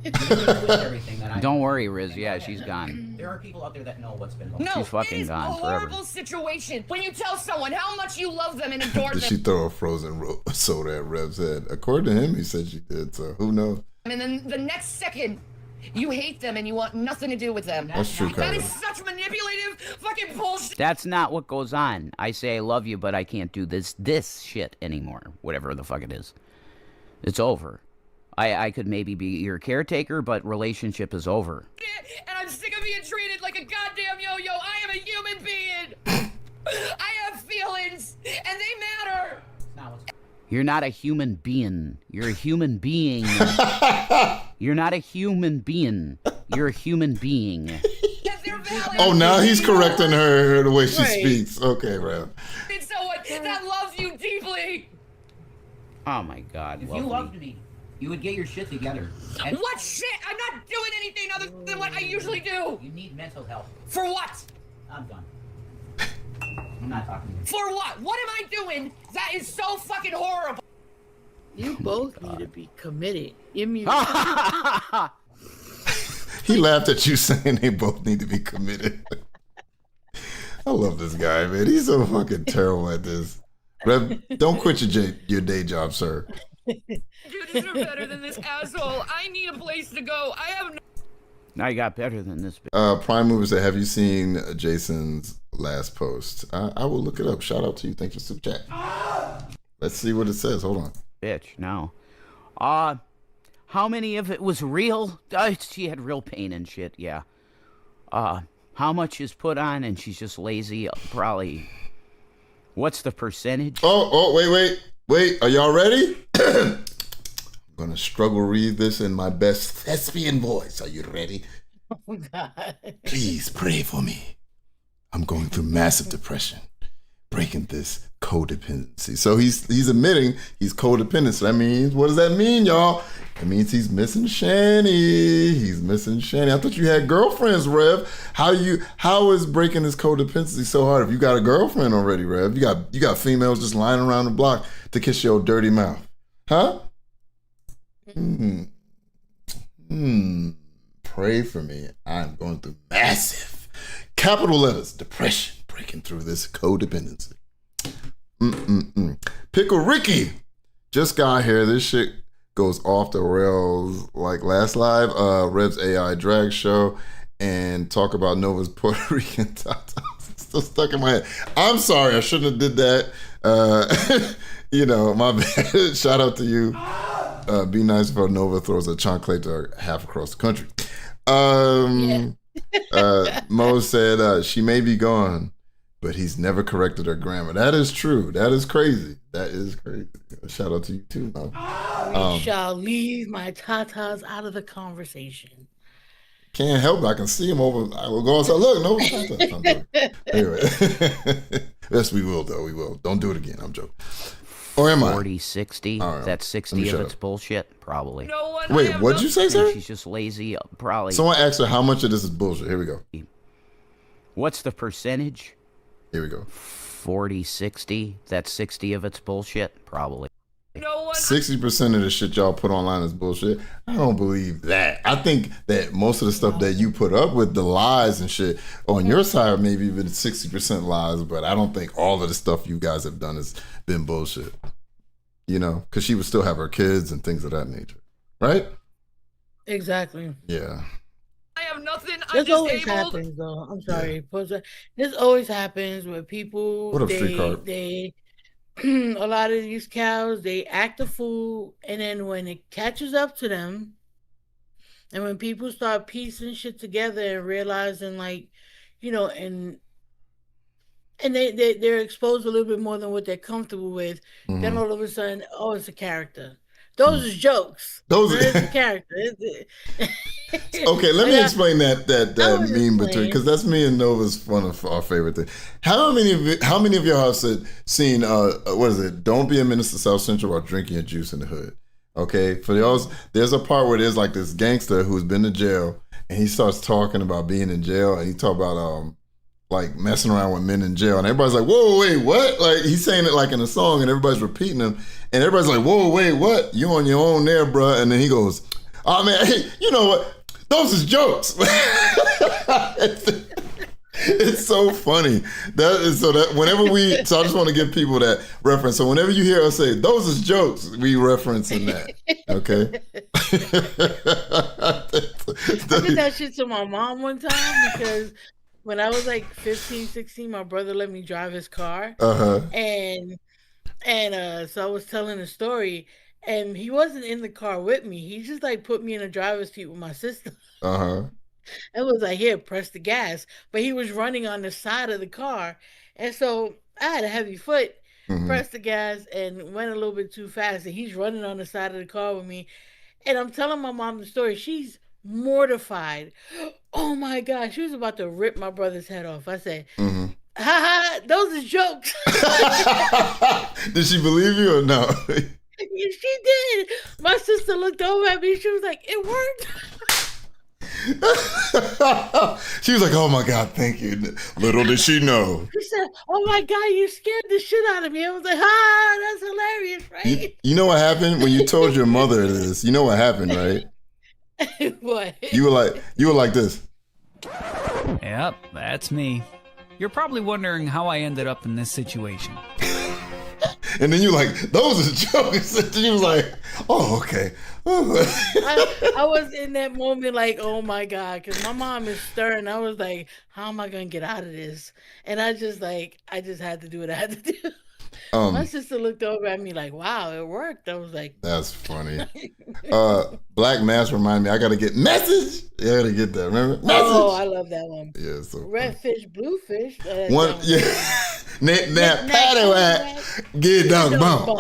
Everything that Don't worry, Riz. Yeah, she's gone. There are people out there that know what's been going No, She's fucking it is gone a horrible situation when you tell someone how much you love them and adore Did them. she throw a frozen soda at Rev's head? According to him, he said she did, so who knows? And then the next second, you hate them and you want nothing to do with them. That's true, That Carrie. is such manipulative fucking bullshit. That's not what goes on. I say I love you, but I can't do this shit anymore. Whatever the fuck it is. It's over. I could maybe be your caretaker, but relationship is over. And I'm sick of being treated like a goddamn yo-yo. I am a human being. I have feelings, and they matter. You're not a human being. You're a human being. You're not a human being. You're a human being. They're valid. Oh, now he's correcting her the way she Right. speaks. Okay, Rev. It's someone that loves you deeply. Oh my God. If you loved me, you would get your shit together. And What shit? I'm not doing anything other than what I usually do. you need mental health. For what? I'm done. I'm not talking to you. For what? What am I doing that is so fucking horrible? You both need to be committed. He laughed at you saying they both need to be committed. I love this guy, man. He's so fucking terrible at this. Rev, don't quit your day job, sir. You deserve better than this asshole. I need a place to go. I have no. Now you got better than this. Prime Mover said, have you seen Jason's last post? I will look it up. Shout out to you. Thanks for super chat. Let's see what it says. Hold on. Bitch, no. How many of it was real? She had real pain and shit, yeah. How much is put on and she's just lazy? Probably. What's the percentage? Oh, wait. Are y'all ready? I'm gonna struggle read this in my best thespian voice. Are you ready? Oh, God. Please pray for me. I'm going through massive depression, breaking this codependency. So he's admitting he's codependent. So that means, what does that mean, y'all? It means he's missing Shanny. He's missing Shanny. I thought you had girlfriends, Rev. How is breaking this codependency so hard? If you got a girlfriend already, Rev, you got females just lying around the block to kiss your dirty mouth, huh? Pray for me. I'm going through massive, capital letters, depression, breaking through this codependency. Pickle Ricky just got here. This shit goes off the rails like last live. Rev's AI drag show and talk about Nova's Puerto Rican tatas. Still stuck in my head. I'm sorry, I shouldn't have did that. My bad. Shout out to you. Be nice if Nova throws a chancleta half across the country. Mo said she may be gone, but he's never corrected her grammar. That is true. That is crazy. That is crazy. Shout out to you too, Mo. We shall leave my tatas out of the conversation. Can't help it. I can see him over. I will go outside. Look, no tatas. Anyway. Yes, we will, though. We will. Don't do it again. I'm joking. Or am I? 40, 60. Right. That's 60 of it's bullshit? Probably. No one. Wait, what'd you say, sir? She's just lazy? Probably. Someone asked her how much of this is bullshit. Here we go. What's the percentage? Here we go. 40, 60. That's 60 of it's bullshit? Probably. No one. 60% of the shit y'all put online is bullshit. I don't believe that. I think that most of the stuff that you put up with, the lies and shit, on your side, maybe even 60% lies, but I don't think all of the stuff you guys have done has been bullshit. Because she would still have her kids and things of that nature. Right? Exactly. Yeah. I have nothing. I'm This always disabled. happens, though. I'm sorry. This always happens where people, What up, Street Card? they a lot of these cows, they act a fool, and then when it catches up to them, and when people start piecing shit together and realizing, and they're exposed a little bit more than what they're comfortable with, then all of a sudden, oh, it's a character. Those are jokes. It's a character. Okay, let me explain that meme between, because that's me and Nova's one of our favorite things. How many of y'all have seen what is it? Don't be a menace to South Central while drinking your juice in the hood. Okay, for y'all, there's a part where there's like this gangster who's been to jail, and he starts talking about being in jail, and he talk about like messing around with men in jail, and everybody's like, whoa, wait, what? Like, he's saying it like in a song, and everybody's repeating him, and everybody's like, whoa, wait, what? You on your own there, bruh. And then he goes, Oh man, hey, you know what? Those is jokes. It's so funny. That whenever so I just want to give people that reference. So whenever you hear us say those is jokes, we referencing that. Okay. I did that shit to my mom one time because when I was like 15, 16, my brother let me drive his car. And so I was telling a story and he wasn't in the car with me. He just like put me in the driver's seat with my sister. It was like, here, press the gas. But he was running on the side of the car. And so I had a heavy foot, pressed the gas, and went a little bit too fast. And he's running on the side of the car with me. And I'm telling my mom the story. She's mortified. Oh, my God. She was about to rip my brother's head off. I said, ha ha, those are jokes. Did she believe you or no? She did. My sister looked over at me. She was like, it worked. She was like, oh my God, thank you. Little did she know. She said, oh my God, you scared the shit out of me. I was like, that's hilarious, right? You know what happened when you told your mother this? You know what happened, right? What? You were like this. Yep, that's me. You're probably wondering how I ended up in this situation. And then you're like, those are jokes. And she was like, oh, okay. I was in that moment like, oh my God, because my mom is stern. I was like, how am I going to get out of this? And I just had to do what I had to do. My sister looked over at me like, wow, it worked. I was like, that's funny. Black Mass reminded me, I got to get message. You got to get that, remember? Message. Oh, I love that one. Yeah, so red fish, blue fish. One, yeah. That patty whack, get down the bone.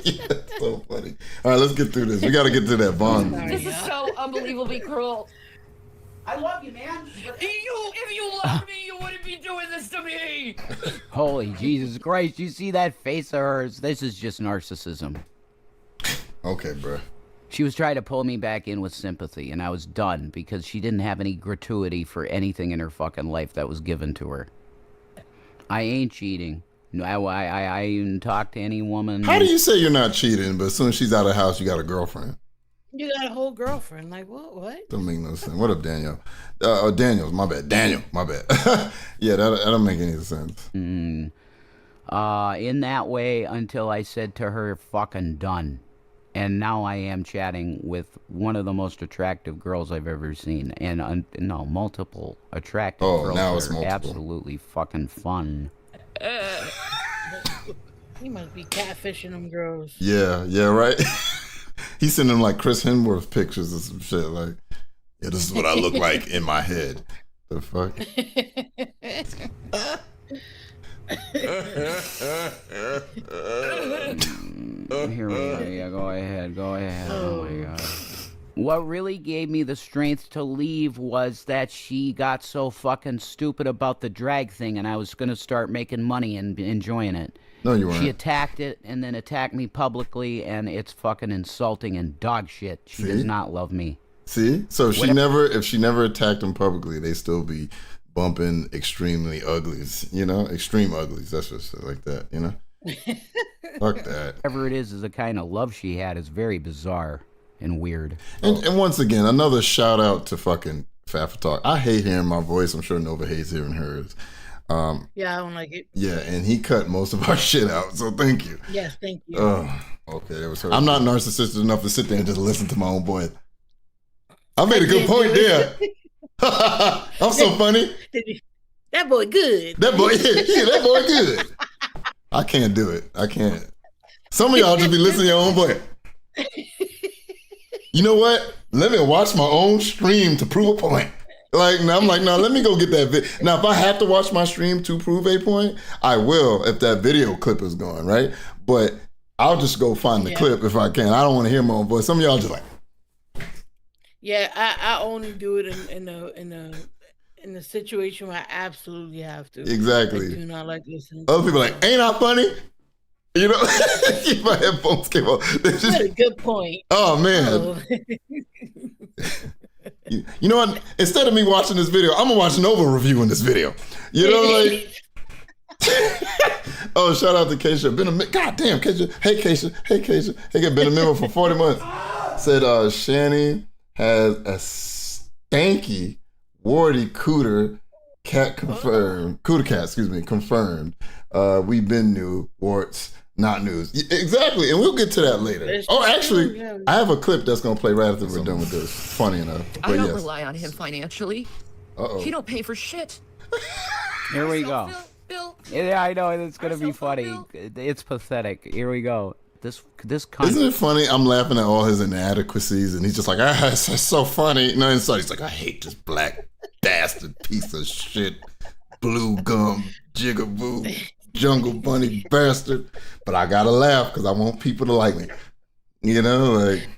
Yeah, so funny. All right, let's get through this. We got to get to that bond. This is so unbelievably cruel. I love you, man. If you loved me, you wouldn't be doing this to me. Holy Jesus Christ, you see that face of hers? This is just narcissism. Okay, bro. She was trying to pull me back in with sympathy, and I was done because she didn't have any gratuity for anything in her fucking life that was given to her. I ain't cheating. No, I even talk to any woman. How do you say you're not cheating, but as soon as she's out of the house, you got a girlfriend? You got a whole girlfriend. Like, what? Don't make no sense. What up, Daniel? Daniel, my bad. Daniel, my bad. Yeah, that don't make any sense. In that way, until I said to her, fucking done. And now I am chatting with one of the most attractive girls I've ever seen. And, multiple attractive girls. Now it's multiple. Absolutely fucking fun. He must be catfishing them girls. Yeah, right? He's sending them like Chris Hemsworth pictures or some shit. Like, yeah, this is what I look like in my head. The fuck? Here we go. Yeah, go ahead. Oh my God. What really gave me the strength to leave was that she got so fucking stupid about the drag thing, and I was going to start making money and enjoying it. No, you weren't. She attacked it and then attacked me publicly, and it's fucking insulting and dog shit. She does not love me. See? So if she never attacked him publicly, they still be bumping extremely uglies, extreme uglies. That's just like that, Fuck that. Whatever it is the kind of love she had is very bizarre and weird. And once again, another shout out to fucking Fafa Talk. I hate hearing my voice. I'm sure Nova hates hearing hers. Yeah, I don't like it. Yeah, and he cut most of our shit out, so thank you. Yes, thank you. Okay, that was her. I'm not narcissistic enough to sit there and just listen to my own voice. I made a good point there. I'm so funny. That boy good. That boy, yeah, that boy good. I can't do it. I can't. Some of y'all just be listening to your own voice. You know what? Let me watch my own stream to prove a point. Like, I'm like, no, let me go get that video. Now, if I have to watch my stream to prove a point, I will if that video clip is going, right? But I'll just go find the clip if I can. I don't want to hear my own voice. Some of y'all just like. Yeah, I only do it in the situation where I absolutely have to. Exactly. I do not like listening. Other people are like, ain't I funny? If my headphones came on. That's a good point. Oh, man. You know what? Instead of me watching this video, I'm going to watch Nova reviewing this video. Oh, shout out to Keisha. God damn, Keisha. Hey, Keisha. Hey, been a member for 40 months. said Shanny has a stanky, warty cooter cat confirmed. Cooter cat, excuse me, confirmed. We been new, warts, not news. Exactly, and we'll get to that later. Oh, actually, I have a clip that's gonna play right after we're done with this. Funny enough. But I don't rely on him financially. Uh-oh. He don't pay for shit. Here we go. Yeah, I know it's gonna be funny. It's pathetic. Here we go. This Isn't it funny? I'm laughing at all his inadequacies, and he's just like, it's so funny. No, inside he's like, I hate this black bastard piece of shit, blue gum, jigaboo, jungle bunny bastard. But I gotta laugh because I want people to like me. You know, like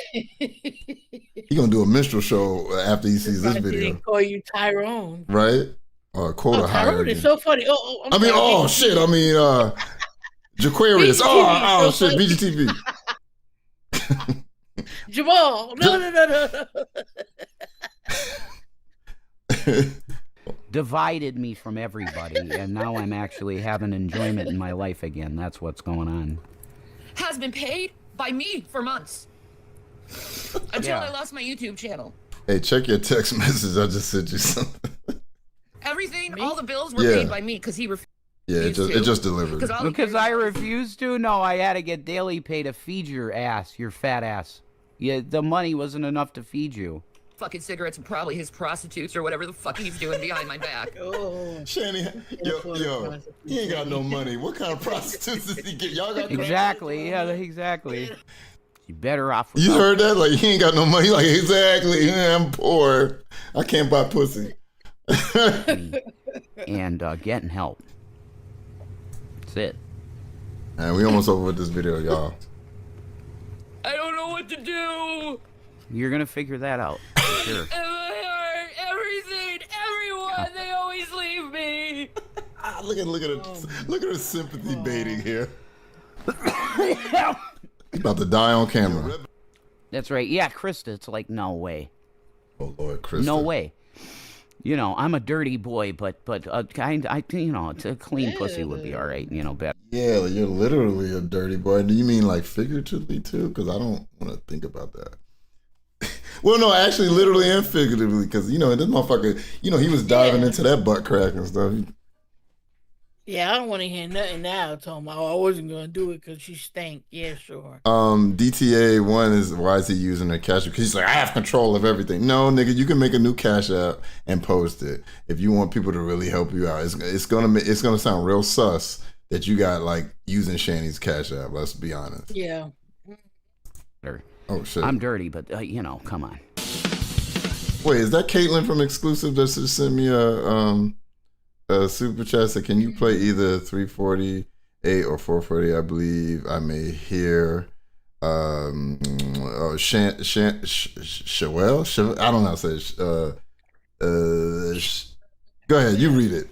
he gonna do a minstrel show after he sees this video. They call you Tyrone, right? Or quota Tyrone is so funny. Shit. I mean, Jaquarius. Oh shit. BGTV. Jamal. No. Divided me from everybody, and now I'm actually having enjoyment in my life again. That's what's going on. Has been paid by me for months. Until I lost my YouTube channel. Hey, check your text message. I just sent you something. Everything, all the bills were paid by me because he refused. Yeah, it just delivered. Because I refused to? No, I had to get daily pay to feed your ass, your fat ass. Yeah, the money wasn't enough to feed you. Fucking cigarettes and probably his prostitutes or whatever the fuck he's doing behind my back. Shanny, yo, he ain't got no money. What kind of prostitutes does he get? Y'all got exactly, exactly. You better off. You heard that? Like, he ain't got no money. Like, exactly. I'm poor. I can't buy pussy. And getting help. That's it. And we almost over with this video, y'all. I don't know what to do. You're gonna figure that out. Sure. Everything, everyone, they always leave me. Look at her sympathy baiting here. He's about to die on camera. That's right. Yeah, Krista. It's like, no way. Oh Lord, Krista. No way. You know, I'm a dirty boy, but a clean pussy would be all right. You know, better. Yeah, you're literally a dirty boy. Do you mean like figuratively too? Because I don't want to think about that. Well, no, actually, literally and figuratively, because this motherfucker, he was diving into that butt crack and stuff. Yeah, I don't want to hear nothing now. Talking about, I wasn't gonna do it because she stank. Yeah, sure. DTA one is, why is he using a cash app? Because he's like, I have control of everything. No, nigga, you can make a new cash app and post it if you want people to really help you out. It's gonna sound real sus that you got like using Shanny's cash app. Let's be honest. Yeah. Oh shit. I'm dirty, but come on. Wait, is that Caitlin from Exclusive that just sent me a super chat? Said, can you play either 348 or 440? I believe I may hear Shawel. I don't know how to say it. Go ahead, you read it.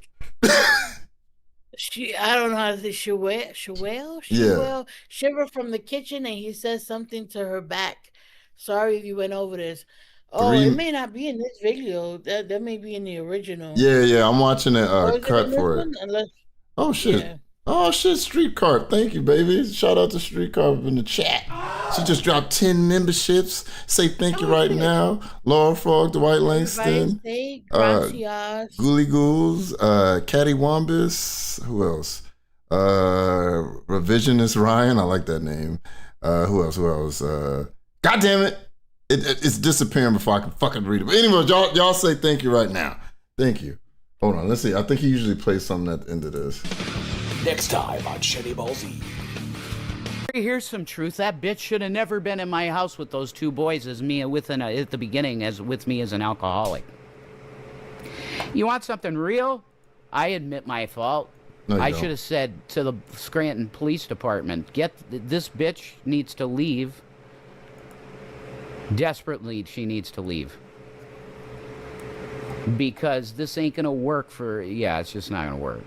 I don't know how to say Shawel. Yeah. Shiver from the kitchen, and he says something to her back. Sorry if you went over this. Oh, it may not be in this video. That may be in the original. Yeah. I'm watching it cut for it. Oh shit. Yeah. Oh shit, Street Card. Thank you, baby. Shout out to Street Card in the chat. She just dropped 10 memberships. Say thank you right now. Laura Frog, Dwight Langston, Ghoulie Ghouls, Caddy Wombus. Who else? Revisionist Ryan. I like that name. Who else? God damn it. It's disappearing before I can fucking read it. But anyway, y'all say thank you right now. Thank you. Hold on, let's see. I think he usually plays something at the end of this. Next time on Shanny Ball Z. Here's some truth. That bitch should have never been in my house with those two boys at the beginning as with me as an alcoholic. You want something real? I admit my fault. No, I should have said to the Scranton Police Department, this bitch needs to leave. Desperately, she needs to leave. Because this ain't gonna work it's just not gonna work.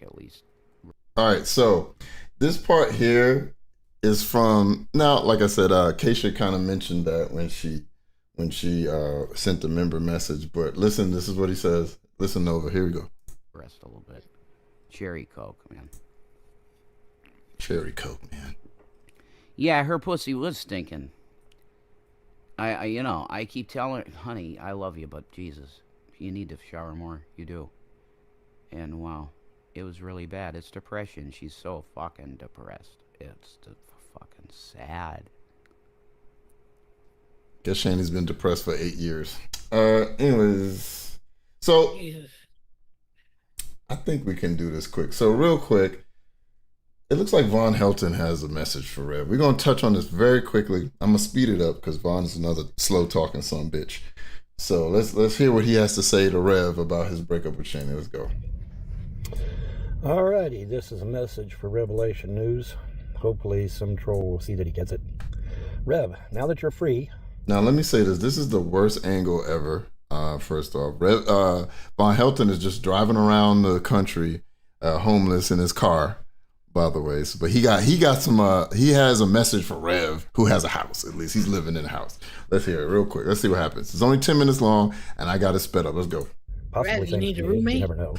At least. All right, so this part here is from, now, like I said, Keisha kind of mentioned that when she sent the member message, but listen, this is what he says. Listen over, here we go. Rest a little bit. Cherry Coke, man. Cherry Coke, man. Yeah, her pussy was stinking. I keep telling her, honey, I love you, but Jesus, you need to shower more. You do. And wow, it was really bad. It's depression. She's so fucking depressed. It's fucking sad. Guess Shanny's been depressed for 8 years. Anyways, so I think we can do this quick. So real quick, it looks like Von Helton has a message for Rev. We're gonna touch on this very quickly. I'm gonna speed it up because Von's another slow talking son bitch. So let's hear what he has to say to Rev about his breakup with Shanny. Let's go. Alrighty, this is a message for Revelation News. Hopefully some troll will see that he gets it. Rev, now that you're free. Now let me say this. This is the worst angle ever. First off, Von Helton is just driving around the country, homeless in his car. By the way, but he got some. He has a message for Rev, who has a house. At least he's living in a house. Let's hear it real quick. Let's see what happens. It's only 10 minutes long, and I got it sped up. Let's go. Possibly Rev, you need a roommate. You never know.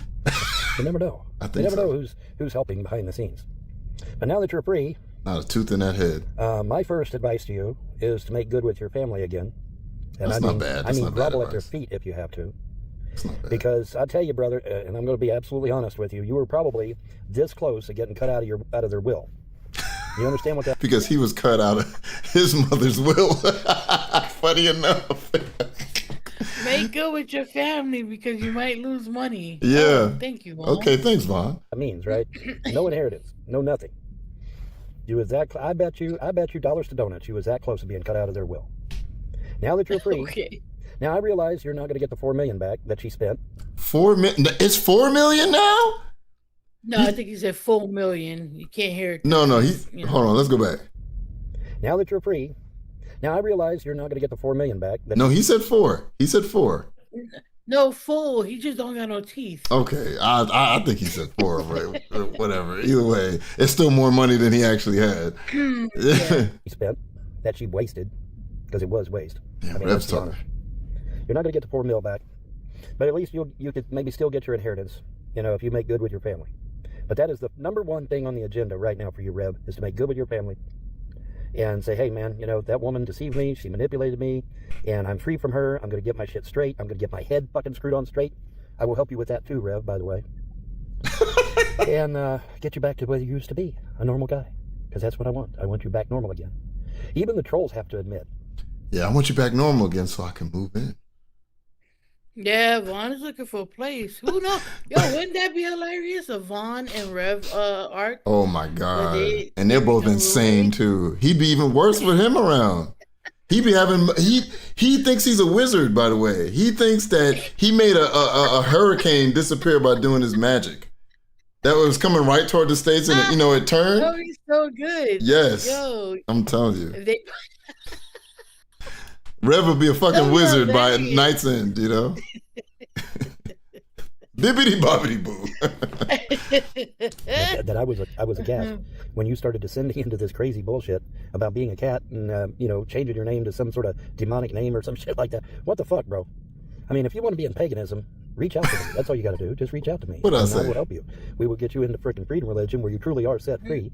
You never know. I think you never so. know who's helping behind the scenes. But now that you're free, not a tooth in that head. My first advice to you is to make good with your family again. And That's not bad. That's not bad grovel at their advice. feet if you have to. It's not bad. Because I tell you, brother, and I'm going to be absolutely honest with you, you were probably this close to getting cut out of their will. You understand what that? Because he was cut out of his mother's will. Funny enough. Make good with your family because you might lose money. Yeah. Oh, thank you, Mom. Okay, thanks, Von. That means, right? No inheritance, no nothing. You was that. I bet you dollars to donuts. You was that close to being cut out of their will. Now that you're free. Okay. Now I realize you're not going to get the $4 million back that she spent. $4 million. It's $4 million now. No, I think he said 4 million. You can't hear it. No. Hold on. Let's go back. Now that you're free. Now I realize you're not going to get the $4 million back. No, he said 4. He said 4. No, 4. He just don't got no teeth. Okay, I think he said 4, right? Whatever. Either way, it's still more money than he actually had. Yeah. He spent that she wasted because it was waste. Yeah, let's Rev's be talking. honest. You're not going to get the $4 million back, but at least you could maybe still get your inheritance. If you make good with your family. But that is the number one thing on the agenda right now for you, Rev, is to make good with your family. And say, hey, man, that woman deceived me. She manipulated me. And I'm free from her. I'm going to get my shit straight. I'm going to get my head fucking screwed on straight. I will help you with that too, Rev, by the way. And get you back to where you used to be, a normal guy. Because that's what I want. I want you back normal again. Even the trolls have to admit. Yeah, I want you back normal again so I can move in. Yeah, Vaughn is looking for a place. Who knows? Yo, wouldn't that be hilarious? A Vaughn and Rev arc. Oh my God. And they're both insane too. He'd be even worse with him around. He'd be having, he thinks he's a wizard, by the way. He thinks that he made a hurricane disappear by doing his magic. That was coming right toward the States and it turned. Oh, he's so good. Yes. Yo, I'm telling you. Rev would be a fucking wizard by night's end, Bibbidi bobbidi boo. that I was aghast when you started descending into this crazy bullshit about being a cat and changing your name to some sort of demonic name or some shit like that. What the fuck, bro? I mean, if you want to be in paganism, reach out to me. That's all you got to do. Just reach out to me. What I I say? will help you. We will get you into freaking freedom religion where you truly are set free,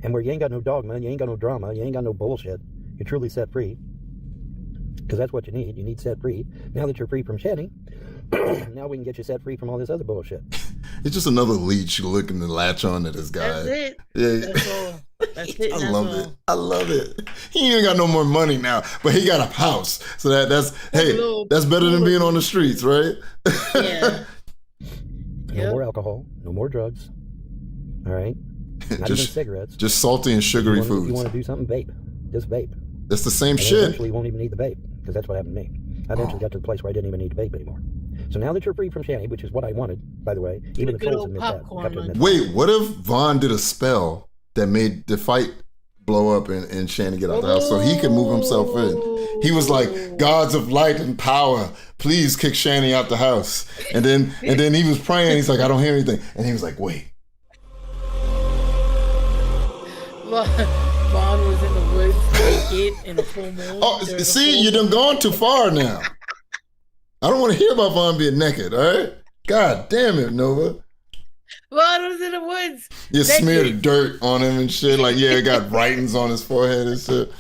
and where you ain't got no dogma, you ain't got no drama, you ain't got no bullshit. You're truly set free. Because that's what you need. You need set free. Now that you're free from Shanny, now we can get you set free from all this other bullshit. It's just another leech looking to latch on to this guy. That's it. Yeah. That's all. That's it. I love it. I love it. He ain't got no more money now, but he got a house. So that's better than being on the streets, right? Yeah. No more alcohol. No more drugs. All right. Not even cigarettes. Just salty and sugary foods. You want to do something? Vape. Just vape. That's the same and shit. Eventually, you won't even need the vape because that's what happened to me. I eventually got to the place where I didn't even need to vape anymore. So now that you're free from Shanny, which is what I wanted, by the way, even the trolls admit that. Wait, what if Vaughn did a spell that made the fight blow up and Shanny get out the house so he could move himself in? He was like, gods of light and power, please kick Shanny out the house. And then he was praying. He's like, I don't hear anything. And he was like, wait. Vaughn was in the woods naked in a full moon. Oh, see, you done gone too far now. I don't want to hear about Vaughn being naked, all right? God damn it, Nova. Vaughn was in the woods. You smeared dirt on him and shit. Like, yeah, it got writings on his forehead and shit.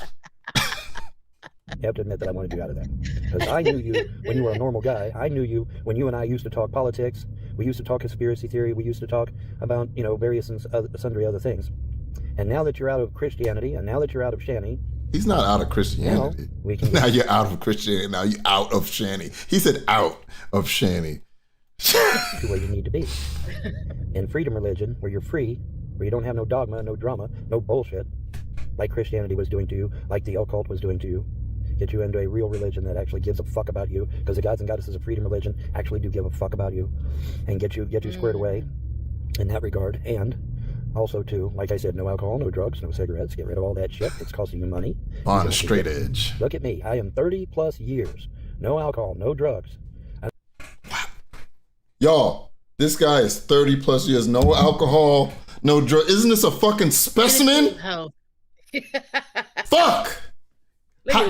You have to admit that I wanted you out of that. Because I knew you when you were a normal guy. I knew you when you and I used to talk politics. We used to talk conspiracy theory. We used to talk about, various and sundry other things. And now that you're out of Christianity, and now that you're out of Shanny, he's not out of Christianity. Now you're out of Christianity. Now you're out of Shanny. He said out of Shanny. to where you need to be. In freedom religion, where you're free, where you don't have no dogma, no drama, no bullshit, like Christianity was doing to you, like the occult was doing to you. Get you into a real religion that actually gives a fuck about you, because the gods and goddesses of freedom religion actually do give a fuck about you, and get you squared away in that regard. And also, too, like I said, no alcohol, no drugs, no cigarettes. Get rid of all that shit that's costing you money. On a straight edge. Look at me. I am 30 plus years. No alcohol, no drugs. Y'all, this guy is 30 plus years. No alcohol, no drug. Isn't this a fucking specimen? Fuck!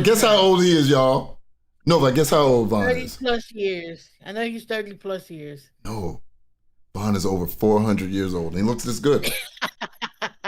Guess how old he is, y'all. No, but guess how old Vaughn 30 is. plus years. I know he's 30 plus years. No. Vaughn is over 400 years old. And he looks this good.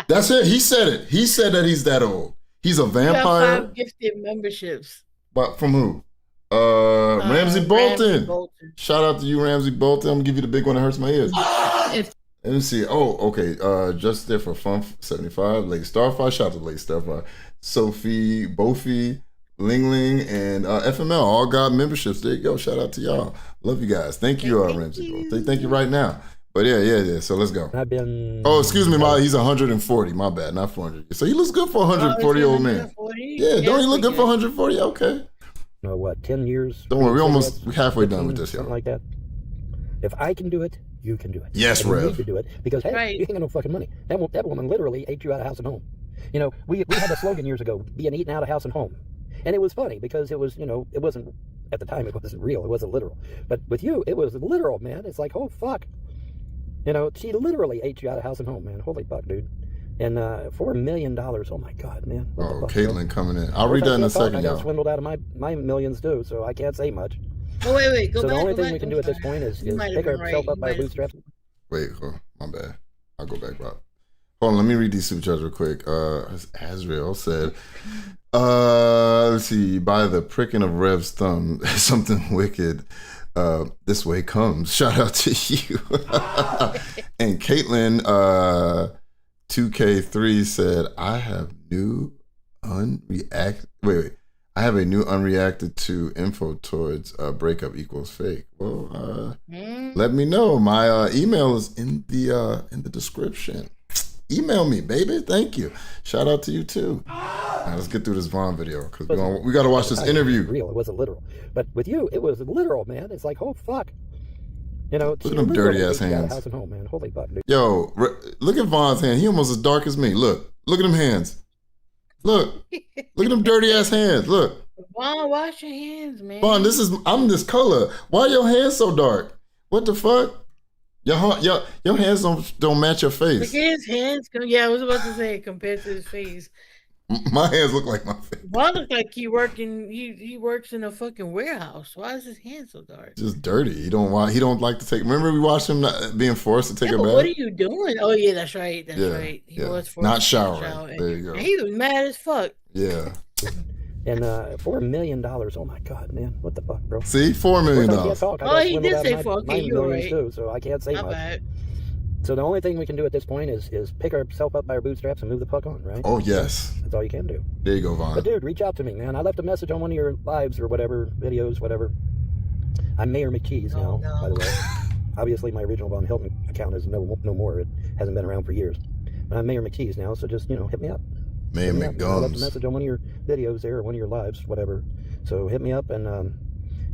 That's it. He said it. He said that he's that old. He's a vampire. You have 5 gifted memberships. But from who? Ramsey Bolton. Ramsey Bolton. Shout out to you, Ramsey Bolton. I'm gonna give you the big one that hurts my ears. Let me see. Oh, okay. Just there for fun. 75. Lady Starfire. Shout out to Lady Starfire. Sophie, Bofi, Ling Ling, and FML all got memberships. There you go. Shout out to y'all. Love you guys. Thank you, Ramsey Bolton. Thank you right now. But yeah. So let's go. I've been. Oh, excuse me, he's 140. My bad, not 400. So he looks good for a 140 old man. Yeah, don't he look good for 140? Okay. No, what? 10 years? Don't worry, we're halfway done with this, y'all. Something like that. If I can do it, you can do it. Yes, and Rev. You need to do it because hey, you ain't got no fucking money. That woman literally ate you out of house and home. We had a slogan years ago, being eaten out of house and home, and it was funny because it was it wasn't at the time, it wasn't real, it wasn't literal. But with you, it was literal, man. It's like, oh fuck, she literally ate you out of house and home, man. Holy fuck, dude. And $4 million, oh my god, man. Oh, Caitlin coming in. I'll read that in a second, I y'all. got swindled out of my millions too, so I can't say much. Oh, wait, go so back. The only thing we can do at this point is pick ourselves up by our bootstraps. Wait, my bad. I'll go back, Rob. Hold on, let me read these super chats real quick. Azrael said, let's see, by the pricking of Rev's thumb, something wicked this way comes. Shout out to you. And Caitlin, 2K3 said, I have a new unreacted to info towards breakup equals fake. Well, let me know. My email is in the description. Email me, baby. Thank you. Shout out to you too. All right, let's get through this Vaughn video because we got to watch this interview. Real, it wasn't literal. But with you, it was literal, man. It's like, oh fuck. Look at them dirty ass hands. House and home, man. Holy fuck, dude. Yo, look at Vaughn's hand. He almost as dark as me. Look at them hands. Look at them dirty ass hands. Look. Vaughn, wash your hands, man. Vaughn, I'm this color. Why are your hands so dark? What the fuck? Your hands don't match your face. Look at his hands. Yeah, I was about to say compared to his face. My hands look like my face. Vaughn looks like he works in a fucking warehouse. Why is his hand so dark? Just dirty. He don't like to take. Remember we watched him being forced to take a bath. What are you doing? Oh yeah, that's right. That's right. He was forced not to showering. There you go. And he was mad as fuck. Yeah. And $4 million. Oh my god, man! What the fuck, bro? See, $4 million. Oh, he did say fuck. You're right. Too, so I can't say Not much. bad. So the only thing we can do at this point is pick ourselves up by our bootstraps and move the fuck on, right? Oh yes. That's all you can do. There you go, Vaughn. But dude, reach out to me, man. I left a message on one of your lives or whatever, videos, whatever. I'm Mayor McKees now, by the way. Obviously, my original Von Hilton account is no more. It hasn't been around for years. But I'm Mayor McKees now, so just hit me up. Mayor McGuns. I left a message on one of your videos there or one of your lives, whatever. So hit me up and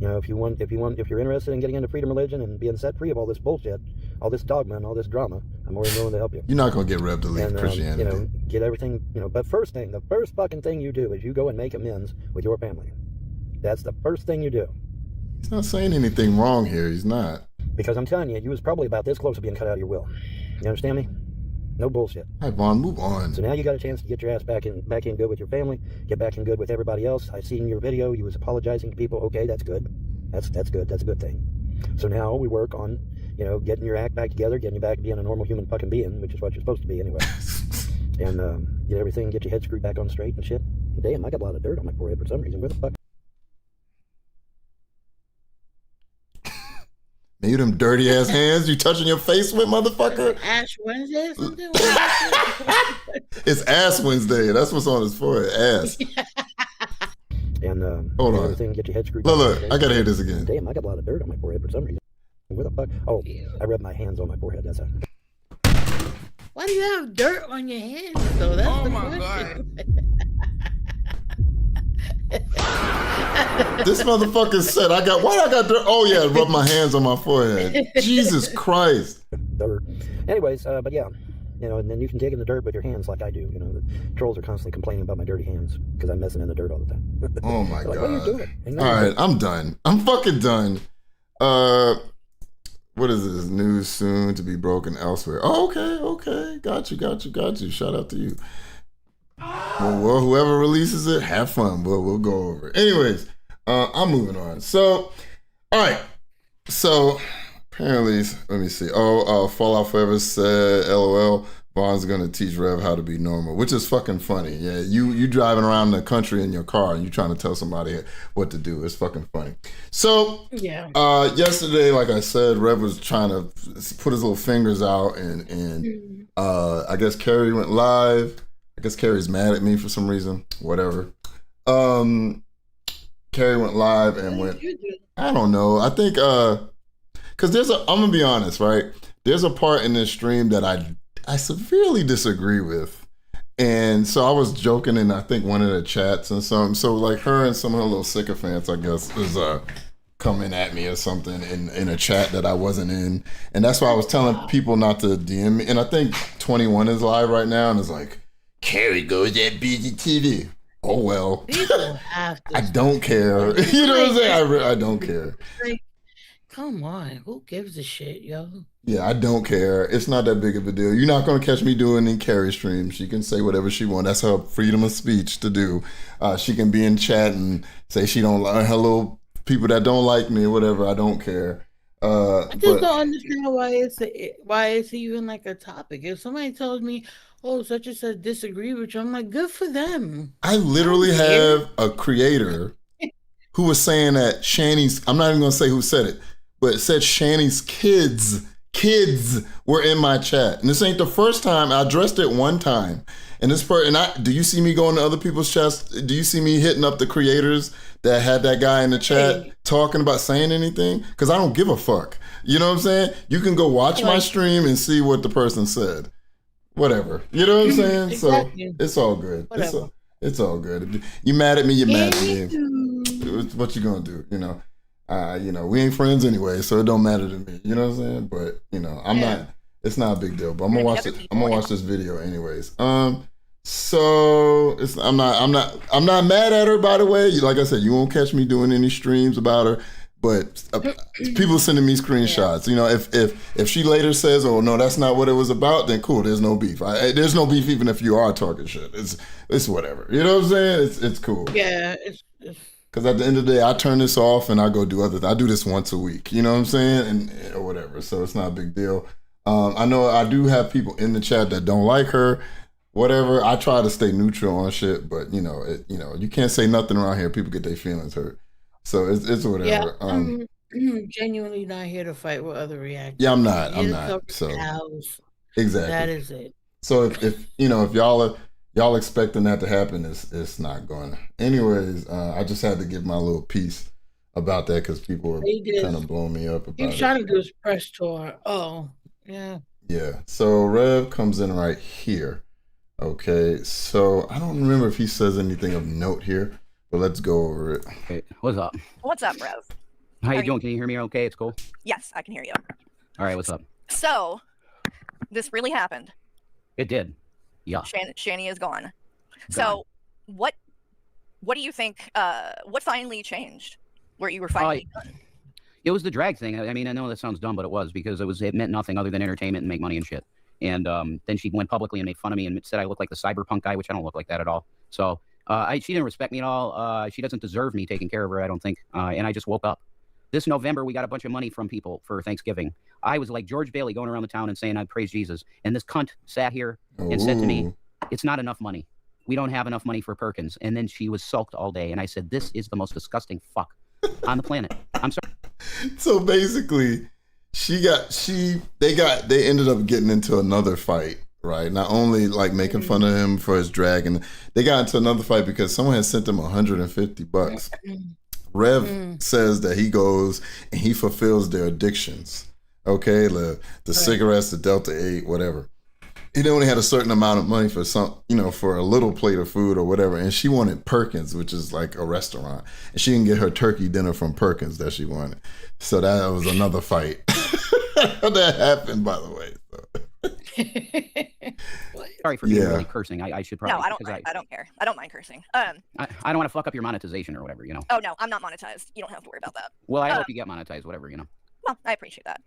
if you're interested in getting into freedom religion and being set free of all this bullshit, all this dogma and all this drama, I'm more than willing to help you. You're not gonna get Rev to leave Christianity. Get everything, but the first fucking thing you do is you go and make amends with your family. That's the first thing you do. He's not saying anything wrong here. He's not. Because I'm telling you was probably about this close to being cut out of your will. You understand me? No bullshit. All right, Vaughn, move on. So now you got a chance to get your ass back in good with your family, get back in good with everybody else. I seen your video, you was apologizing to people. Okay, that's good. That's good. That's a good thing. So now we work on, getting your act back together, getting you back to being a normal human fucking being, which is what you're supposed to be anyway. And get your head screwed back on straight and shit. Damn, I got a lot of dirt on my forehead for some reason. Where the fuck? You them dirty ass hands you touching your face with, motherfucker. Ash Wednesday or something? It's Ass Wednesday. That's what's on his forehead. Ass. And hold on. everything, get your head screwed. Look, I gotta hear this again. Damn, I got a lot of dirt on my forehead for some reason. Where the fuck? Oh, I rubbed my hands on my forehead. That's it. Why do you have dirt on your hands, though? That's the question. This motherfucker said, why I got dirt? Oh, yeah, rub my hands on my forehead. Jesus Christ. Anyways, but yeah. You know, and then you can dig in the dirt with your hands like I do. You know, the trolls are constantly complaining about my dirty hands because I'm messing in the dirt all the time. Oh, my like, God. what are you doing? All right, I'm done. I'm fucking done. What is this? News soon to be broken elsewhere. Oh, okay. Got you. Shout out to you. Well, whoever releases it, have fun. We'll go over it. Anyways, I'm moving on. So, all right. So, apparently, let me see. Fallout Forever said, LOL, Vaughn's gonna teach Rev how to be normal, which is fucking funny. Yeah, you driving around the country in your car and you trying to tell somebody what to do. It's fucking funny. So, yeah. Yesterday, like I said, Rev was trying to put his little fingers out, and I guess Carrie went live. I guess Carrie's mad at me for some reason. Whatever. Carrie went live and went. I don't know. I think because I'm gonna be honest, right? There's a part in this stream that I severely disagree with. And so I was joking in, I think, one of the chats and something. So like her and some of her little sycophants, I guess, is coming at me or something in a chat that I wasn't in. And that's why I was telling people not to DM me. And I think 21 is live right now and it's like, Carrie goes at BGTV. Oh, well. I don't care. You know what I'm saying? I don't care. Like, come on. Who gives a shit, yo? Yeah, I don't care. It's not that big of a deal. You're not going to catch me doing in Carrie stream. She can say whatever she wants. That's her freedom of speech to do. She can be in chat and say she don't like her little people that don't like me or whatever. I don't care. I just don't understand why it's even like a topic. If somebody tells me, oh, such and such disagree with you, I'm like, good for them. I literally have a creator who was saying that Shanny's, I'm not even going to say who said it, but it said Shanny's kids were in my chat. And this ain't the first time. I addressed it one time. And this part, do you see me going to other people's chats? Do you see me hitting up the creators that had that guy in the chat talking about saying anything? Because I don't give a fuck. You know what I'm saying? You can go watch my stream and see what the person said. Whatever. You know what I'm saying? Exactly. So it's all good. It's all good. You mad at me, you're mad at me. What you gonna do? You know, we ain't friends anyway, so it don't matter to me. You know what I'm saying? But I'm not. It's not a big deal. But I'm gonna watch it. I'm gonna watch this video anyways. So I'm not mad at her. By the way, like I said, you won't catch me doing any streams about her. But people sending me screenshots. You know, if she later says, "Oh no, that's not what it was about," then cool. There's no beef. There's no beef even if you are talking shit. It's whatever. You know what I'm saying? It's cool. Yeah. Because at the end of the day, I turn this off and I go do other things. I do this once a week. You know what I'm saying? Or whatever. So it's not a big deal. I know I do have people in the chat that don't like her. Whatever. I try to stay neutral on shit, but you can't say nothing around here. People get their feelings hurt. So it's whatever. Yeah, I'm genuinely not here to fight with other reactors. Yeah, I'm not. So exactly. That is it. So if y'all expecting that to happen, it's not going. Anyways, I just had to give my little piece about that because people were kind of blowing me up about it. He's trying to do his press tour. Oh, yeah. Yeah. So Rev comes in right here. Okay. So I don't remember if he says anything of note here. But let's go over it. Hey, what's up? What's up, Rev? How you doing? Can you hear me okay? It's cool? Yes, I can hear you. All right, what's up? So, this really happened. It did. Yeah. Shanny is gone. So, what do you think, what finally changed? Where you were finally done? It was the drag thing. I mean, I know that sounds dumb, but it was because it meant nothing other than entertainment and make money and shit. And then she went publicly and made fun of me and said I look like the cyberpunk guy, which I don't look like that at all. So, she didn't respect me at all. She doesn't deserve me taking care of her, I don't think. And I just woke up. This November, we got a bunch of money from people for Thanksgiving. I was like George Bailey going around the town and saying, I praise Jesus. And this cunt sat here and said to me, it's not enough money. We don't have enough money for Perkins. And then she was sulked all day. And I said, this is the most disgusting fuck on the planet. I'm sorry. So basically, they ended up getting into another fight, right? Not only like making fun of him for his drag, and they got into another fight because someone had sent him $150. Rev says that he goes and he fulfills their addictions. Okay, the cigarettes, the Delta 8, whatever. He only had a certain amount of money for for a little plate of food or whatever. And she wanted Perkins, which is like a restaurant. And she didn't get her turkey dinner from Perkins that she wanted. So that was another fight that happened, by the way. Sorry for being really cursing. I should probably. No, I don't care. I don't mind cursing. I don't want to fuck up your monetization or whatever, Oh no, I'm not monetized. You don't have to worry about that. Well, I hope you get monetized, whatever, Well, I appreciate that.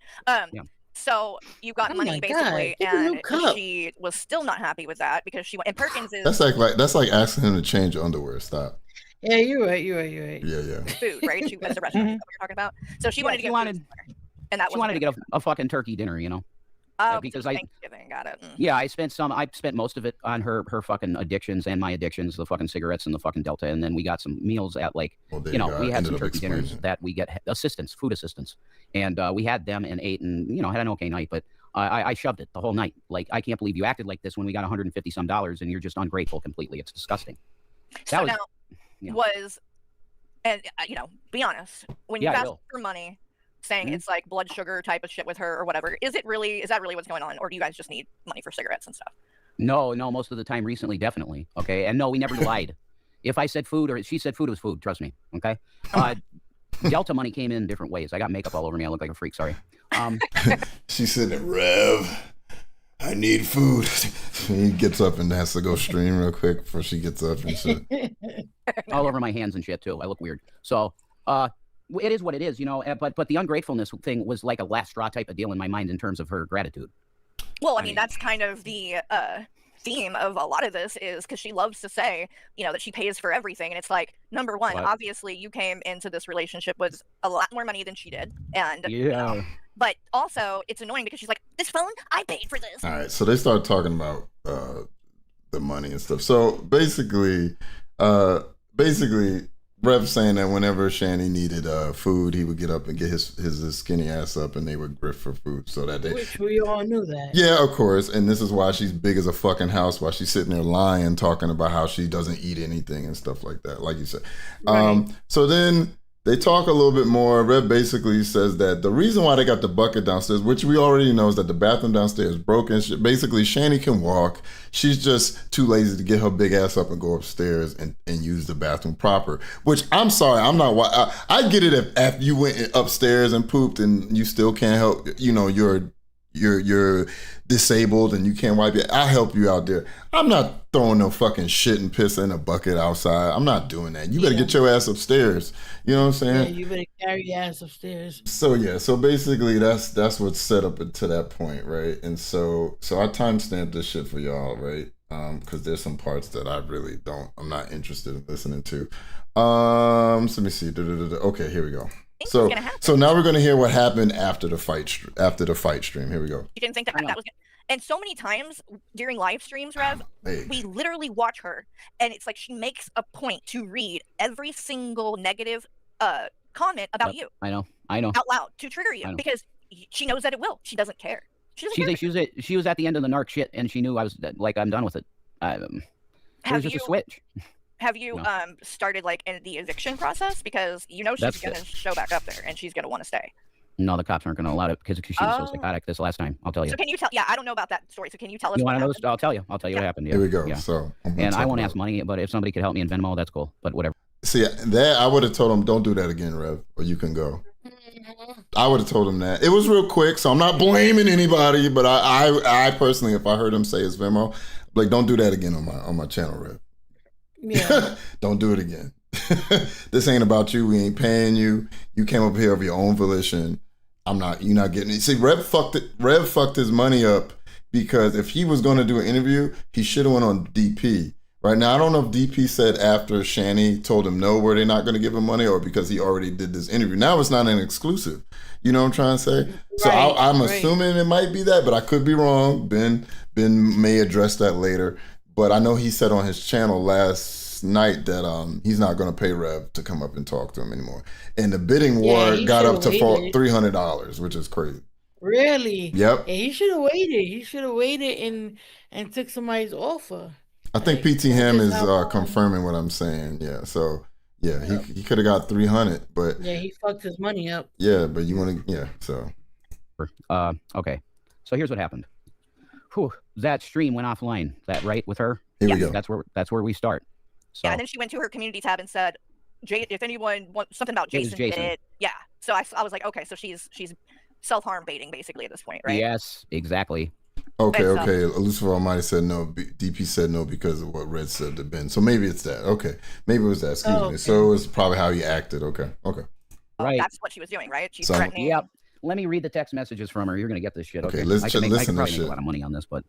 So you got money basically, and she was still not happy with that because she went. And Perkins is that's like asking him to change your underwear. Stop. Yeah, you're right. Yeah. Food, right? She went to the restaurant. Is that what you're talking about? So she wanted to get food, and that she wanted to get a fucking turkey dinner, because Thanksgiving, got it. Yeah, I spent most of it on her fucking addictions and my addictions, the fucking cigarettes and the fucking Delta, and then we got some meals at we had some turkey dinners that we get food assistance, and we had them and ate and had an okay night, but I shoved it the whole night. Like, I can't believe you acted like this when we got $150 some and you're just ungrateful completely. It's disgusting. Be honest, when you ask for money, saying it's like blood sugar type of shit with her or whatever, is that really what's going on, or do you guys just need money for cigarettes and stuff? No, most of the time recently, definitely. Okay, and no, we never lied. If I said food or she said food, it was food. Trust me. Okay. Delta money came in different ways. I got makeup all over me. I look like a freak. Sorry. She said, Rev, I need food. He gets up and has to go stream real quick before she gets up and shit. All over my hands and shit too. I look weird. So, it is what it is, but the ungratefulness thing was like a last straw type of deal in my mind in terms of her gratitude. Well, I mean, that's kind of the theme of a lot of this, is because she loves to say, that she pays for everything. And it's like, number one, obviously you came into this relationship with a lot more money than she did. And but also it's annoying because she's like, this phone, I paid for this. All right. So they start talking about the money and stuff. So basically, Rev saying that whenever Shanny needed food, he would get up and get his skinny ass up, and they would grift for food. So that which we all knew that. Yeah, of course. And this is why she's big as a fucking house, while she's sitting there lying, talking about how she doesn't eat anything and stuff like that, like you said. Right. So then they talk a little bit more. Rev basically says that the reason why they got the bucket downstairs, which we already know, is that the bathroom downstairs is broken. Basically, Shanny can walk. She's just too lazy to get her big ass up and go upstairs and use the bathroom proper. Which, I'm sorry, I'm not. I get it if you went upstairs and pooped and you still can't help. You're disabled and you can't wipe it. I'll help you out there. I'm not throwing no fucking shit and piss in a bucket outside. I'm not doing that. You better get your ass upstairs. You know what I'm saying? Yeah, you better carry your ass upstairs. So basically that's what's set up to that point, right? And so I timestamped this shit for y'all, right? Because there's some parts that I'm not interested in listening to. So let me see. Okay, here we go. So now we're going to hear what happened after the fight stream. Here we go. You didn't think that was gonna... And so many times during live streams, Rev, we literally watch her, and it's like she makes a point to read every single negative comment about you. I know. Out loud to trigger you, because she knows that it will. She doesn't care. She was at the end of the narc shit, and she knew I was like, I'm done with it. It was just a switch. Have you started in the eviction process? Because she's going to show back up there and she's going to want to stay. No, the cops aren't going to allow it because she was so psychotic this last time. I'll tell you. So can you tell? Yeah, I don't know about that story. So can you tell us? You want to know? I'll tell you. I'll tell you what happened. Yeah. Here we go. Yeah. So and I won't ask money, but if somebody could help me in Venmo, that's cool. But whatever. See, that I would have told him, don't do that again, Rev, or you can go. I would have told him that. It was real quick, so I'm not blaming anybody. But I personally, if I heard him say his Venmo, like, don't do that again on my channel, Rev. Yeah. Don't do it again. This ain't about you. We ain't paying you. You came up here of your own volition. You're not getting it. See, Rev fucked his money up, because if he was going to do an interview, he should have went on DP. Right now, I don't know if DP said after Shanny told him no, were they not going to give him money, or because he already did this interview. Now it's not an exclusive. You know what I'm trying to say? So I'm assuming it might be that, but I could be wrong. Ben may address that later. But I know he said on his channel last night that he's not going to pay Rev to come up and talk to him anymore. And the bidding war got up to $300, which is crazy. Really? Yep. Yeah, he should have waited. He should have waited and took somebody's offer. I think Like, PT Ham just is how come- confirming what I'm saying. Yeah. So yeah, he could have got 300, but Yeah, he fucked his money up. yeah, but you want to so. Okay. So here's what happened. Whew, that stream went offline. Is that right with her? Here we go. That's where we start. So, Yeah, and then she went to her community tab and said, if anyone wants something about It was Jason, Jason. did it. Yeah. So I was like, okay, so she's self-harm baiting basically at this point, right? Yes, exactly. Okay, And so- okay. Lucifer Almighty said no. DP said no because of what Red said to Ben. So maybe it's that. Okay, maybe it was that. Excuse me. So it was probably how he acted. Okay, okay. Right. That's what she was doing, right? She's So- threatening. Yep. Let me read the text messages from her. You're gonna get this shit. Okay. let's I can listen to probably make shit. a lot of money on this, but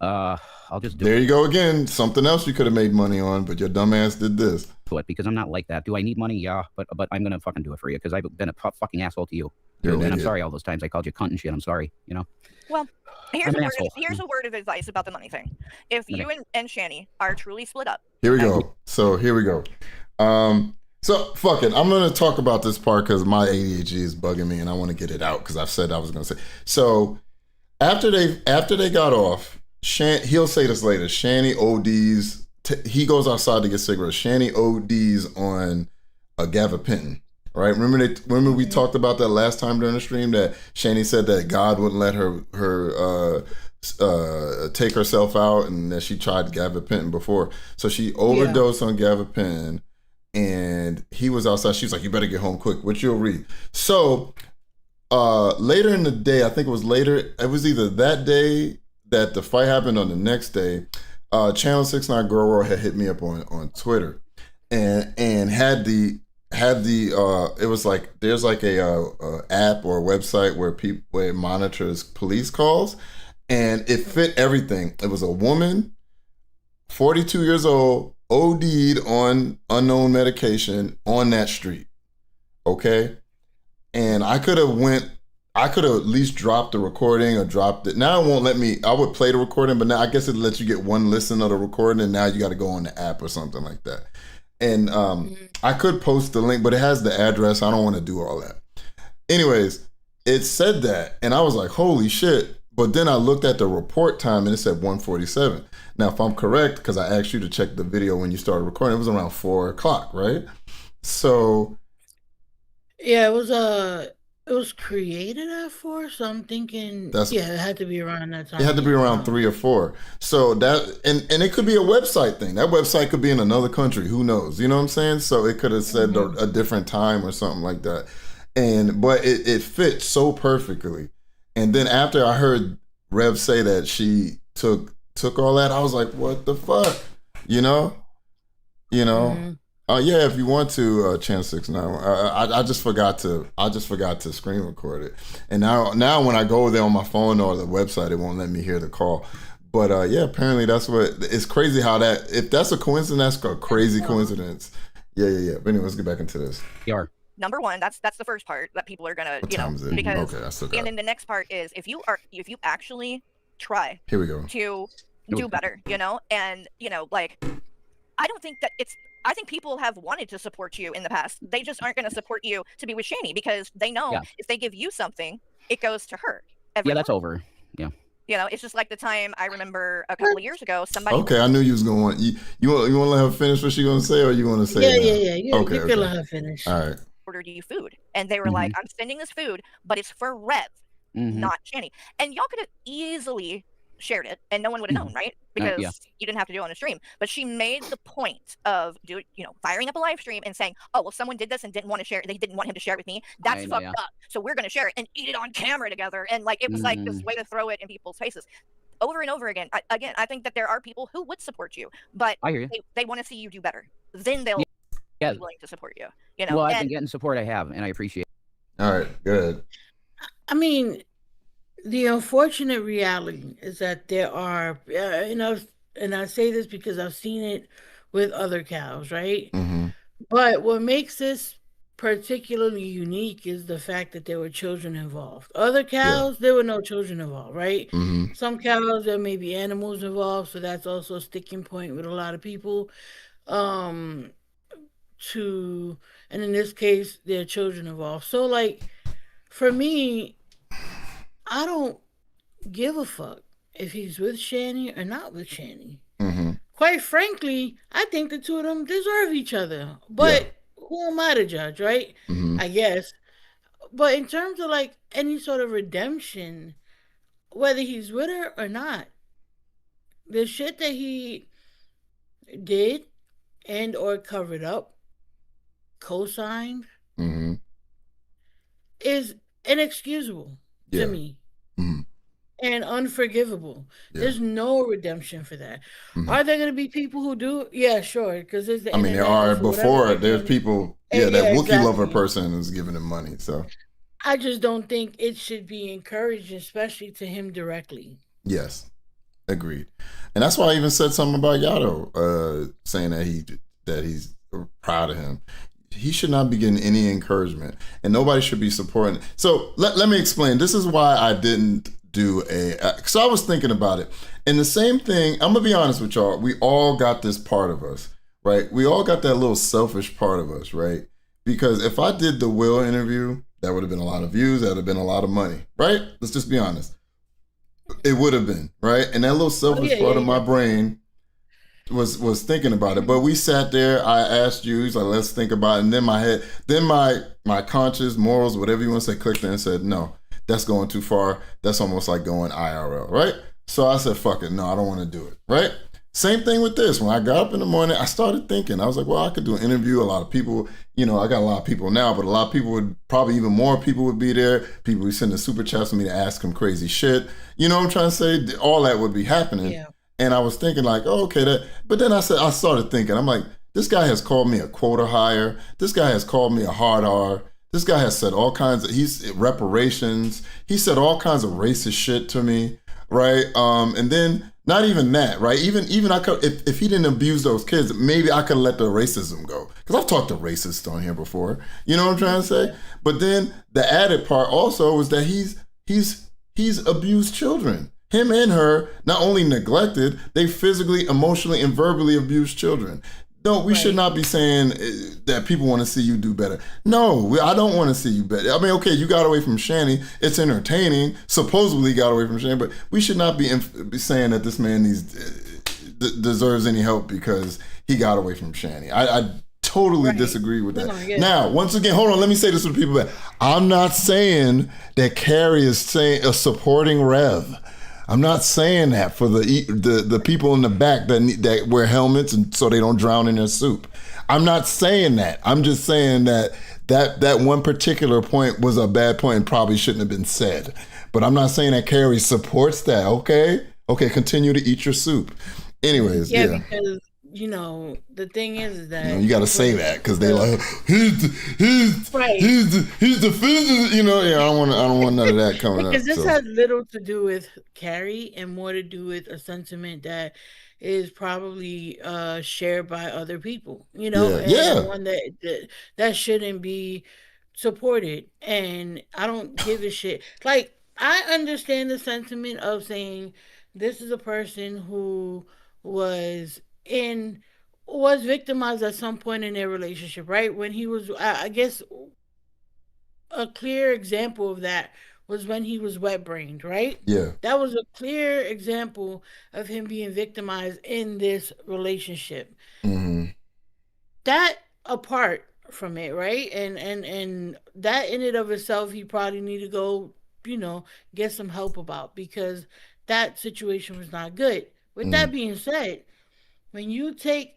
I'll just do There you go again. Something else you could have made money on, but your dumbass did this. it because I'm not like that. Do I need money? Yeah, but I'm gonna fucking do it for you because I've been a fucking asshole to you. You're an And I'm idiot. sorry all those times I called you cunt and shit. I'm sorry. You know. Well, I'm an asshole. here's a word of advice about the money thing. If you and Shanny are truly split up, Here we go. So here we go. So fuck it. I'm gonna talk about this part because my ADHD is bugging me, and I want to get it out because I've said I was gonna say. So after they got off, he'll say this later. Shanny ODs. He goes outside to get cigarettes. Shanny ODs on a gabapentin. Right? Remember we talked about that last time during the stream that Shanny said that God wouldn't let her take herself out and that she tried gabapentin before. So she overdosed on gabapentin. And he was outside. She was like, you better get home quick, which you'll read. So later in the day, I think it was either that day that the fight happened or the next day, Channel 69 Girl World had hit me up on Twitter and had the it was like there's like a app or a website where it monitors police calls, and it fit everything. It was a woman, 42 years old, OD'd on unknown medication on that street. Okay? And I could have at least dropped the recording or dropped it. Now it won't let me, I would play the recording, but now I guess it lets you get one listen of the recording and now you got to go on the app or something like that. And I could post the link, but it has the address. I don't want to do all that. Anyways, it said that and I was like, holy shit. But then I looked at the report time and it said 1:47. Now, if I'm correct, because I asked you to check the video when you started recording, it was around 4:00, right? So, yeah, it was created at 4, so I'm thinking, it had to be around that time. It had to be around 3 or 4. So that and it could be a website thing. That website could be in another country. Who knows? You know what I'm saying? So it could have said a different time or something like that. But it fit so perfectly. And then after I heard Rev say that she took all that, I was like, what the fuck? You know? Yeah, if you want to, Channel 69. I just forgot to screen record it. And now when I go there on my phone or the website, it won't let me hear the call. But yeah, apparently that's it's crazy how if that's a coincidence, that's a crazy coincidence. Yeah. But anyway, let's get back into this. Number one, that's the first part that people are gonna, because okay, I still got and then the next part is if you actually try here we go to do better, and like I don't think that I think people have wanted to support you in the past. They just aren't going to support you to be with Shanny because they know if they give you something, it goes to her. That's over. Yeah. It's just like the time I remember a couple of years ago, somebody. Okay, I knew you was going to you want to let her finish what she going to say, or you want to say? Yeah. You can let her finish. All right. Ordered you food, and they were like, "I'm sending this food, but it's for Rev, not Shanny." And y'all could have easily shared it, and no one would have known, right? Because you didn't have to do it on a stream. But she made the point of firing up a live stream and saying, "Oh, well, someone did this and didn't want to share it. They didn't want him to share it with me. That's fucked up. So we're gonna share it and eat it on camera together." And like it was like this way to throw it in people's faces. Over and over again. I think that there are people who would support you, but I hear you. They want to see you do better. Then they'll be willing to support you. Well, I've been getting support. I have, and I appreciate it. All right, good. I mean, the unfortunate reality is that there are, and I say this because I've seen it with other cows, right? Mm-hmm. But what makes this particularly unique is the fact that there were children involved. Other cows, there were no children involved, right? Mm-hmm. Some cows, there may be animals involved, so that's also a sticking point with a lot of people. And in this case, there are children involved. So, like, for me, I don't give a fuck if he's with Shanny or not with Shanny. Mm-hmm. Quite frankly, I think the two of them deserve each other. Yeah. But who am I to judge, right? Mm-hmm. I guess. But in terms of like any sort of redemption, whether he's with her or not, the shit that he did and or covered up, co-signed, Mm-hmm. is inexcusable Yeah. to me. Mm-hmm. And unforgivable. Yeah. There's no redemption for that. Mm-hmm. Are there going to be people who do? Yeah, sure. Because there's the I mean, there internet are and for whatever before. reason- There's people. And Yeah, that yeah, Wookiee lover exactly. person is giving him money. So I just don't think it should be encouraged, especially to him directly. yes, agreed. And that's why I even said something about Yato, saying that he's proud of him. He should not be getting any encouragement, and nobody should be supporting. So let me explain. This is why I didn't do because I was thinking about it. And the same thing, I'm gonna be honest with y'all, we all got this part of us, right? We all got that little selfish part of us, right? Because if I did the Will interview, that would have been a lot of views, that would have been a lot of money, right? Let's just be honest. It would have been, right? And that little selfish part of my brain was thinking about it. But we sat there, I asked you, he's like, let's think about it. And then my head, then my conscience, morals, whatever you want to say, clicked in and said, no, that's going too far. That's almost like going IRL, right? So I said, fuck it. No, I don't want to do it, right? Same thing with this. When I got up in the morning, I started thinking. I was like, well, I could do an interview. A lot of people, I got a lot of people now, but a lot of people would, probably even more people would be there. People would send the super chats for me to ask them crazy shit. You know what I'm trying to say? All that would be happening. Yeah. And I was thinking like, oh, okay, but then I started thinking, I'm like, this guy has called me a quota hire. This guy has called me a hard R. This guy has said all kinds of, reparations. He said all kinds of racist shit to me, right? And then not even that, right? Even I could, if he didn't abuse those kids, maybe I could let the racism go. Because I've talked to racists on here before. You know what I'm trying to say? But then the added part also was that he's abused children. Him and her not only neglected, they physically, emotionally, and verbally abused children. No, we should not be saying that people want to see you do better. No, I don't want to see you better. I mean, okay, you got away from Shanny. It's entertaining. Supposedly got away from Shanny, but we should not be saying that this man deserves any help because he got away from Shanny. I totally disagree with that. Now, once again, hold on. Let me say this to the people. I'm not saying that Carrie is supporting Rev. I'm not saying that for the people in the back that wear helmets and so they don't drown in their soup. I'm not saying that. I'm just saying that one particular point was a bad point and probably shouldn't have been said. But I'm not saying that Carrie supports that. Okay, continue to eat your soup. Anyways, yeah. Because the thing is that you got to say that because they like he's defending. I don't want none of that coming up. Because this has little to do with Carrie and more to do with a sentiment that is probably shared by other people. And one that shouldn't be supported. And I don't give a shit. Like, I understand the sentiment of saying this is a person who was victimized at some point in their relationship, right? When he was, I guess, a clear example of that was when he was wet-brained, right? Yeah. That was a clear example of him being victimized in this relationship. Mm-hmm. That apart from it, right? And that in and of itself, he probably need to go, get some help about because that situation was not good. With that being said, when you take,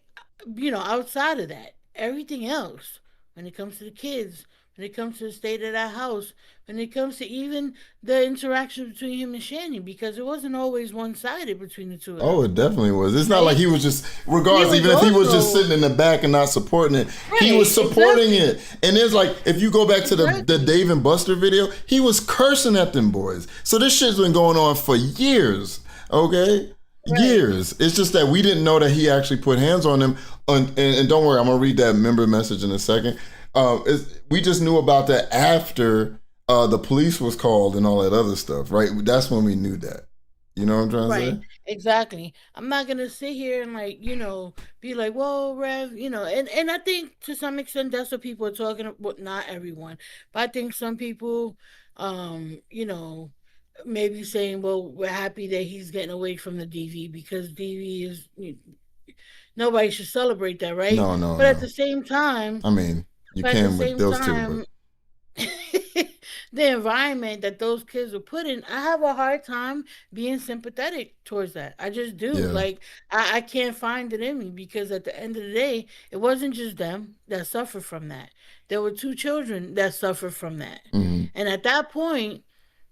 outside of that, everything else, when it comes to the kids, when it comes to the state of that house, when it comes to even the interaction between him and Shanny, because it wasn't always one-sided between the two of them. Oh, it definitely was. It's not like he was just, regardless, even if he was just sitting in the back and not supporting it, he was supporting it. And there's like, if you go back to the Dave and Buster video, he was cursing at them boys. So this shit's been going on for years, okay? Years. It's just that we didn't know that he actually put hands on them. And don't worry, I'm going to read that member message in a second. We just knew about that after the police was called and all that other stuff, right? That's when we knew that. You know what I'm trying to say? Exactly. I'm not going to sit here and be like, well, Rev, and I think to some extent that's what people are talking about. Not everyone, but I think some people, maybe saying, well, we're happy that he's getting away from the DV because DV is, nobody should celebrate that, right? No, no, But at no. the same time, I mean, you but at the can with same those two, but time, the environment that those kids were put in, I have a hard time being sympathetic towards that. I just do. yeah. Like, I can't find it in me because at the end of the day, it wasn't just them that suffered from that. There were 2 children that suffered from that. Mhm. And at that point,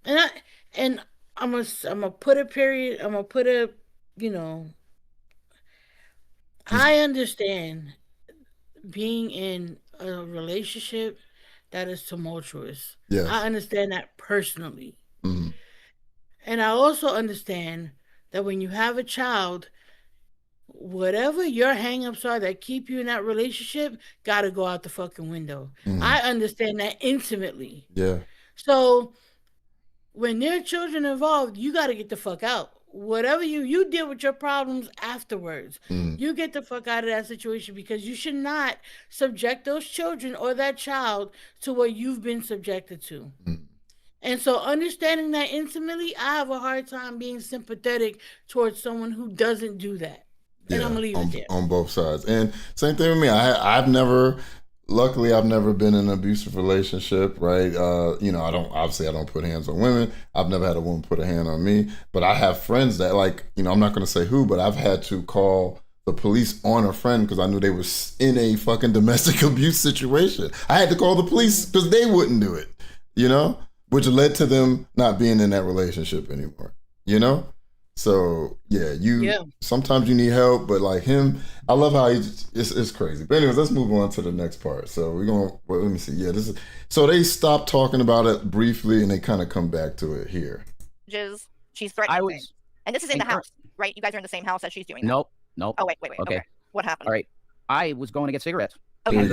and I and I'm gonna put a period. I'm gonna put a, you know, I understand being in a relationship that is tumultuous. Yes. I understand that personally. Mhm. And I also understand that when you have a child, whatever your hangups are that keep you in that relationship gotta go out the fucking window. Mhm. I understand that intimately. Yeah. So when there are children involved, you gotta get the fuck out. Whatever you deal with your problems afterwards. Mhm. You get the fuck out of that situation because you should not subject those children or that child to what you've been subjected to. Mhm. And so understanding that intimately, I have a hard time being sympathetic towards someone who doesn't do that. And I'm gonna leave it there. On both sides. And same thing with me. I've never, luckily, I've never been in an abusive relationship, right? You know, I don't put hands on women. I've never had a woman put a hand on me, but I have friends that, like, you know, I'm not going to say who, but I've had to call the police on a friend because I knew they was in a fucking domestic abuse situation. I had to call the police because they wouldn't do it, you know, which led to them not being in that relationship anymore, you know? So yeah, sometimes you need help, but like him, I love how it's crazy. But anyways, let's move on to the next part. So we're gonna let me see. Yeah, this is so they stopped talking about it briefly and they kind of come back to it here. She's threatening things. And this is in the house, right? You guys are in the same house as she's doing that. Nope. Oh wait. Okay. What happened? All right. I was going to get cigarettes. Okay.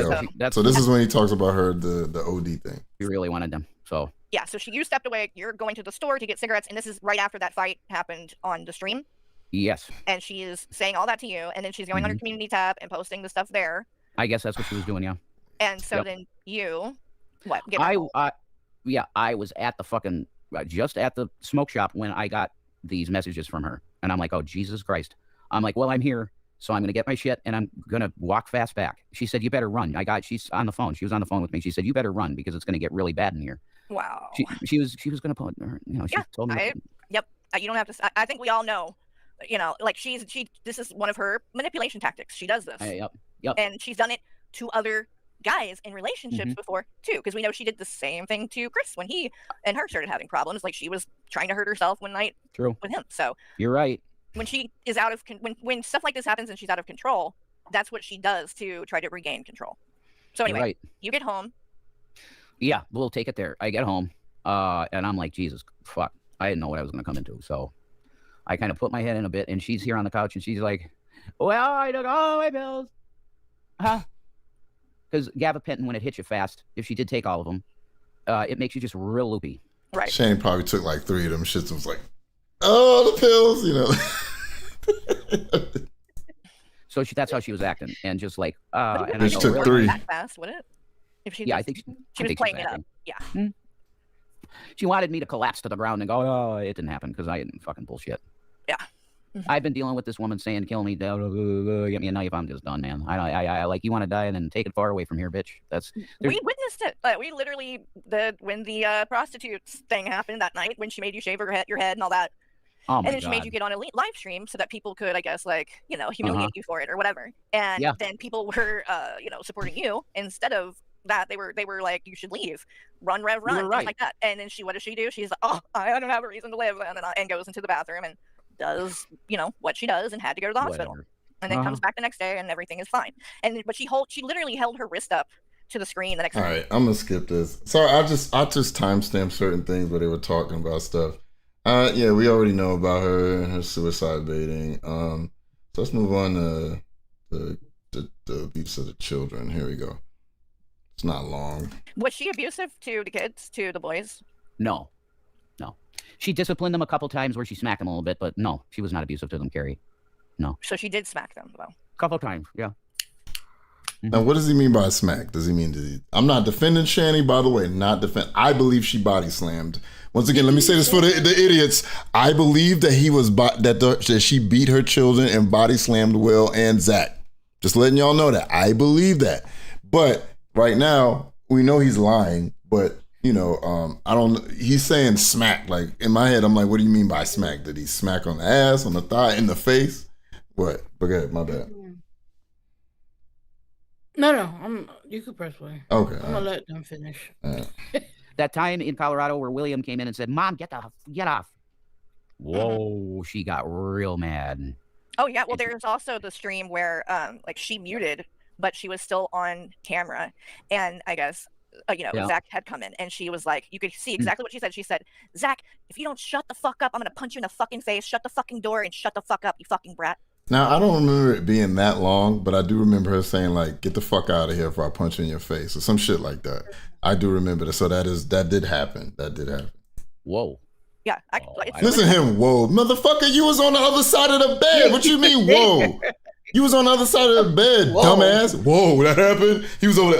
So this is when he talks about her the OD thing. We really wanted them. So yeah, so you stepped away, you're going to the store to get cigarettes, and this is right after that fight happened on the stream. Yes. And she is saying all that to you, and then she's going on her community tab and posting the stuff there. I guess that's what she was doing, yeah. And so then you, what? I was at the fucking, just at the smoke shop when I got these messages from her. And I'm like, oh, Jesus Christ. I'm like, well, I'm here, so I'm going to get my shit, and I'm going to walk fast back. She said, you better run. She's on the phone. She was on the phone with me. She said, you better run because it's going to get really bad in here. Wow. She was going to put her, you know, she told me. Yep. You don't have to, I think we all know, you know, like this is one of her manipulation tactics. She does this. Yep. And she's done it to other guys in relationships before too, because we know she did the same thing to Chris when he and her started having problems. Like she was trying to hurt herself one night with him. So you're right. When she is out of, when stuff like this happens and she's out of control, that's what she does to try to regain control. So anyway, you get home. Yeah, we'll take it there. I get home, and I'm like, Jesus, fuck. I didn't know what I was going to come into. So I kind of put my head in a bit, and she's here on the couch, and she's like, well, I took all my pills. Huh? Because gabapentin, when it hits you fast, if she did take all of them, it makes you just real loopy. Right. Shane probably took like 3 of them shits and was like, oh, the pills, you know. So that's how she was acting, and just like, and she took 3. That fast, would it? If she I think she was playing it up. Yeah. She wanted me to collapse to the ground and go, oh, it didn't happen because I didn't fucking bullshit. Yeah. I've been dealing with this woman saying, kill me, get me a knife. I'm just done, man. I like, you want to die and then take it far away from here, bitch. We witnessed it. We literally, when the prostitutes thing happened that night, when she made you shave your head and all that. Oh and my then she God. made you get on a live stream so that people could, I guess, like, you know, humiliate you for it or whatever. And then people were, you know, supporting you instead of that. They were like, you should leave, run, things like that. And then what does she do? She's like, oh, I don't have a reason to live, and goes into the bathroom and does, you know, what she does and had to go to the hospital. And then comes back the next day and everything is fine. But she literally held her wrist up to the screen the next All right, I'm gonna skip this. Sorry, I just timestamped certain things where they were talking about stuff. Yeah, we already know about her and her suicide baiting. So let's move on to the abuse of the children. Here we go. It's not long. Was she abusive to the kids, to the boys? No. She disciplined them a couple times where she smacked them a little bit, but no, she was not abusive to them, Carrie. No. So she did smack them, though. Couple times, yeah. Now, what does he mean by smack? Does he mean? I'm not defending Shanny, by the way. I believe she body slammed. Once again, let me say this for the idiots. I believe that that she beat her children and body slammed Will and Zach. Just letting y'all know that I believe that. But right now, we know he's lying. But I don't. He's saying smack. Like in my head, I'm like, what do you mean by smack? Did he smack on the ass, on the thigh, in the face? What? But go ahead, my bad. No. You could press play. Okay. I'm gonna let them finish. That time in Colorado where William came in and said, "Mom, get off." Whoa, she got real mad. Oh yeah, well there's also the stream where like she muted, but she was still on camera, and I guess Zach had come in, and she was like, you could see exactly what she said. She said, "Zach, if you don't shut the fuck up, I'm gonna punch you in the fucking face. Shut the fucking door and shut the fuck up, you fucking brat." Now, I don't remember it being that long, but I do remember her saying, like, get the fuck out of here before I punch you in your face, or some shit like that. I do remember that. So that did happen. Whoa. Yeah. Listen to him, whoa. Motherfucker, you was on the other side of the bed. What you mean, whoa? You was on the other side of the bed, whoa. Dumbass. Whoa, that happened? He was over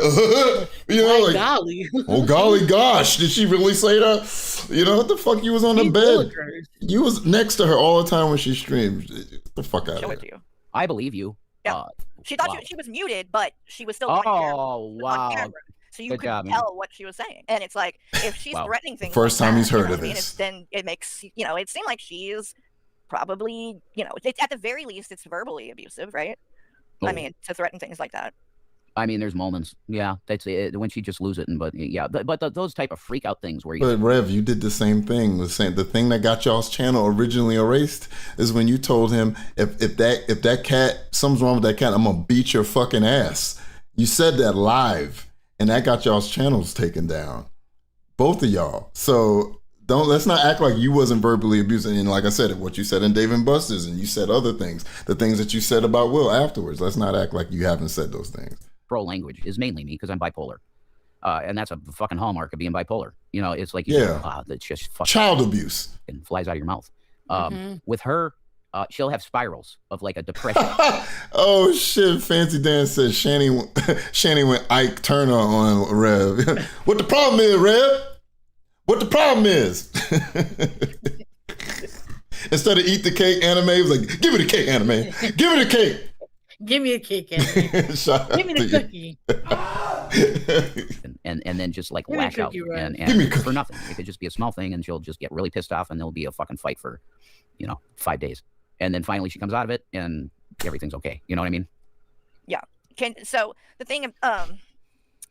there. Golly. Oh, golly gosh. Did she really say that? What the fuck? You was on the bed. You was next to her all the time when she streamed. Get the fuck out of here. I believe you. Yeah. She thought she was muted, but she was still on camera. Oh, wow. So you could tell what she was saying. And it's like, if she's threatening things. First time he's heard of this. Then it makes, it seemed like she's probably, at the very least, it's verbally abusive, right? Oh. I mean, to threaten things like that. I mean, there's moments, that's it, when she just loses it, but those type of freak out things where But Rev, you did the same thing. The thing that got y'all's channel originally erased is when you told him if that cat, something's wrong with that cat, I'm gonna beat your fucking ass. You said that live, and that got y'all's channels taken down, both of y'all. So let's not act like you wasn't verbally abusing. And like I said, what you said in Dave and Buster's, and you said other things, the things that you said about Will afterwards. Let's not act like you haven't said those things. Pro language is mainly me because I'm bipolar, and that's a fucking hallmark of being bipolar. It's like that's just fucking child abuse and flies out of your mouth. With her, she'll have spirals of like a depression. Oh shit! Fancy Dan said Shanny went Ike Turner on Rev. What the problem is, Rev? What the problem is? Instead of eat the cake anime, it was like, give me the cake anime. Give me the cake. Give me a cake anime. Give me the cookie. and then just like lash out and for nothing. It could just be a small thing, and she'll just get really pissed off, and there'll be a fucking fight for 5 days, and then finally she comes out of it and everything's okay. You know what I mean? Yeah. So the thing,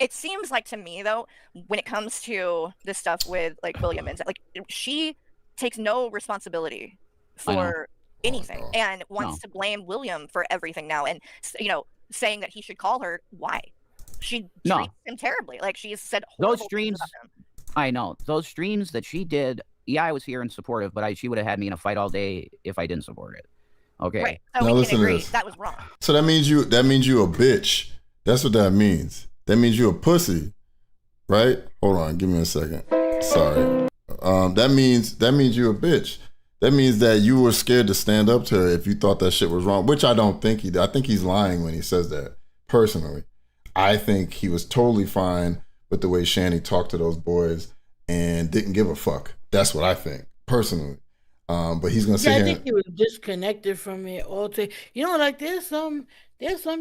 it seems like to me though, when it comes to this stuff with like William and like she takes no responsibility for anything and wants to blame William for everything now, and saying that he should call her. Why? She treats him terribly. Like she's said those streams. I know those streams that she did. Yeah, I was here and supportive, but she would have had me in a fight all day if I didn't support it. Okay. Right. So now we can agree that was wrong. So that means you a bitch. That's what that means. That means you a pussy, right? Hold on, give me a second. Sorry. That means you a bitch. That means that you were scared to stand up to her if you thought that shit was wrong, which I don't think he did. I think he's lying when he says that, personally. I think he was totally fine with the way Shanny talked to those boys and didn't give a fuck. That's what I think, personally. But he's gonna say, I think he was disconnected from it all. Like there's some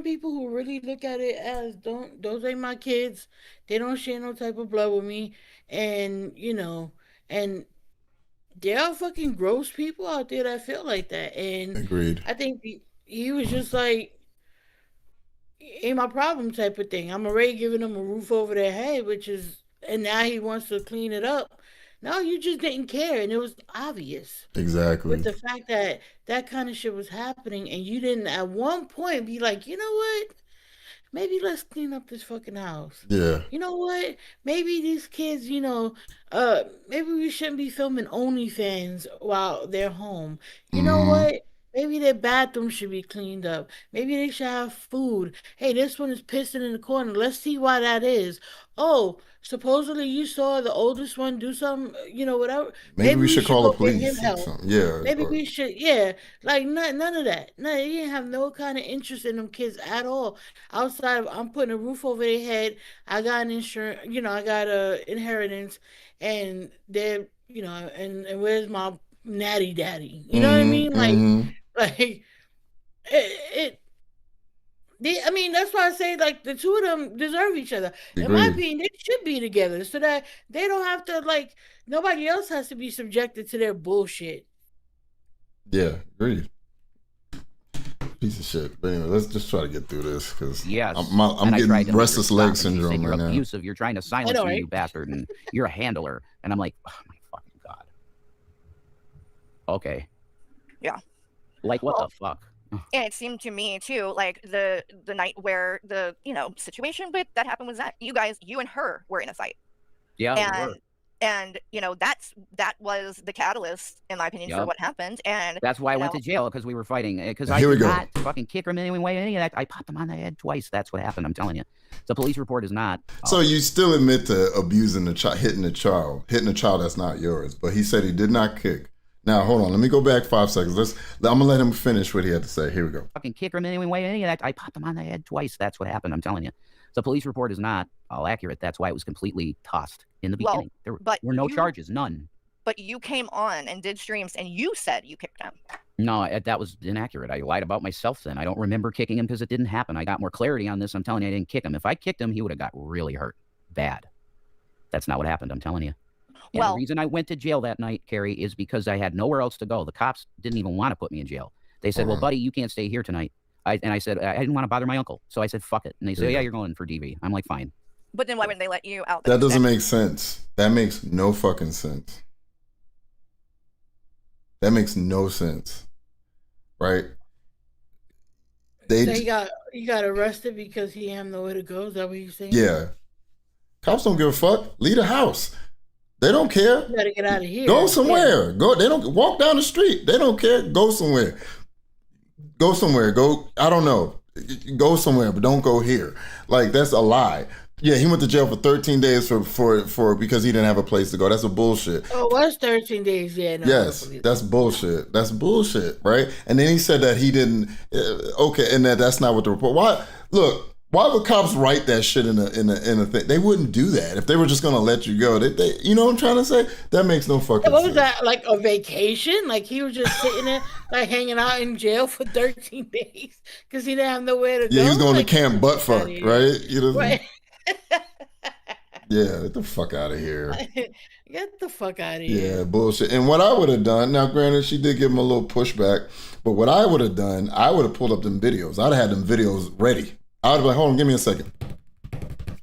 people who really look at it as those ain't my kids. They don't share no type of blood with me, and and there are fucking gross people out there that feel like that. And agreed. I think he was just like, ain't my problem type of thing. I'm already giving them a roof over their head, and now he wants to clean it up. No, you just didn't care, and it was obvious. Exactly. With the fact that that kind of shit was happening, and you didn't at one point be like, you know what? Maybe let's clean up this fucking house. Yeah. You know what? Maybe these kids, maybe we shouldn't be filming OnlyFans while they're home. You know what? Maybe their bathroom should be cleaned up. Maybe they should have food. Hey, this one is pissing in the corner. Let's see why that is. Oh, supposedly you saw the oldest one do something, whatever. Maybe Maybe we we should should call the go get him police or help. something. Yeah. Maybe we should, yeah. Like none of that. No, you didn't have no kind of interest in them kids at all. Outside of I'm putting a roof over their head. I got an insurance, I got a inheritance, and they're, and where's my natty daddy? You know what I mean? Like I mean, that's why I say like the two of them deserve each other. In my opinion, they should be together so that they don't have to like nobody else has to be subjected to their bullshit. Yeah, agreed. Piece of shit. But anyway, let's just try to get through this because I'm getting restless leg syndrome you're right now. Abusive. You're trying to silence me, you bastard, and you're a handler. And I'm like, oh my fucking god. Okay. Yeah. Like what the fuck? And it seemed to me too, like the night where the situation with that happened was that you and her were in a fight. Yeah. And that was the catalyst, in my opinion, for what happened. And that's why I went to jail, because we were fighting. Because I did not fucking kick him any of that. I popped him on the head twice. That's what happened. I'm telling you. The police report is not. So you still admit to abusing the child, hitting a child that's not yours, but he said he did not kick. Now, hold on. Let me go back 5 seconds. I'm going to let him finish what he had to say. Here we go. Fucking kick him any of that. I popped him on the head twice. That's what happened. I'm telling you. The police report is not all accurate. That's why it was completely tossed in the beginning. There were no charges. None. But you came on and did streams and you said you kicked him. No, that was inaccurate. I lied about myself then. I don't remember kicking him because it didn't happen. I got more clarity on this. I'm telling you, I didn't kick him. If I kicked him, he would have got really hurt. Bad. That's not what happened. I'm telling you. And the reason I went to jail that night, Carrie, is because I had nowhere else to go. The cops didn't even want to put me in jail. They said, well, buddy, you can't stay here tonight. I said, I didn't want to bother my uncle. So I said, fuck it. And they said, yeah, you're going for DV. I'm like, fine. But then why wouldn't they let you out? That doesn't make sense. That makes no fucking sense. That makes no sense. Right? So he got arrested because he had nowhere to go? Is that what you're saying? Yeah. Cops don't give a fuck. Leave the house. They don't care. You gotta get out of here. Go somewhere. Go. They don't walk down the street. They don't care. Go somewhere. Go somewhere. Go. I don't know. Go somewhere, but don't go here. Like that's a lie. Yeah, he went to jail for 13 days for because he didn't have a place to go. That's a bullshit. Oh, it was 13 days. Yeah. No, yes, that's bullshit. That's bullshit, right? And then he said that he didn't. Okay, and that's not what the report. Why? Look. Why would cops write that shit in a thing? They wouldn't do that if they were just gonna let you go. They you know what I'm trying to say? That makes no fucking sense. What was that, like a vacation? Like he was just sitting there, like hanging out in jail for 13 days because he didn't have nowhere to go? Yeah, he was going to camp butt fuck, right? You know what I mean? Right. Yeah, get the fuck out of here. Get the fuck out of here. Yeah, bullshit. And what I would have done, now granted, she did give him a little pushback, but what I would have done, I would have pulled up them videos. I'd have had them videos ready. I would be like, hold on, give me a second.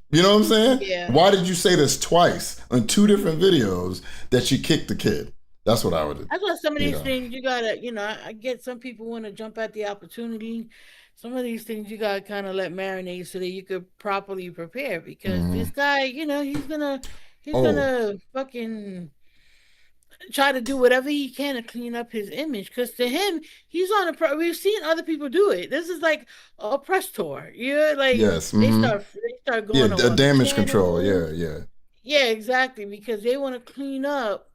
You know what I'm saying? Yeah. Why did you say this twice on 2 different videos that she kicked the kid? That's what I would do. That's why some of these things you gotta, I get some people want to jump at the opportunity. Some of these things you gotta kind of let marinate so that you could properly prepare because this guy, he's gonna fucking try to do whatever he can to clean up his image because to him he's on we've seen other people do it. This is like a press tour, like yes, they start going a damage control, yeah, exactly, because they want to clean up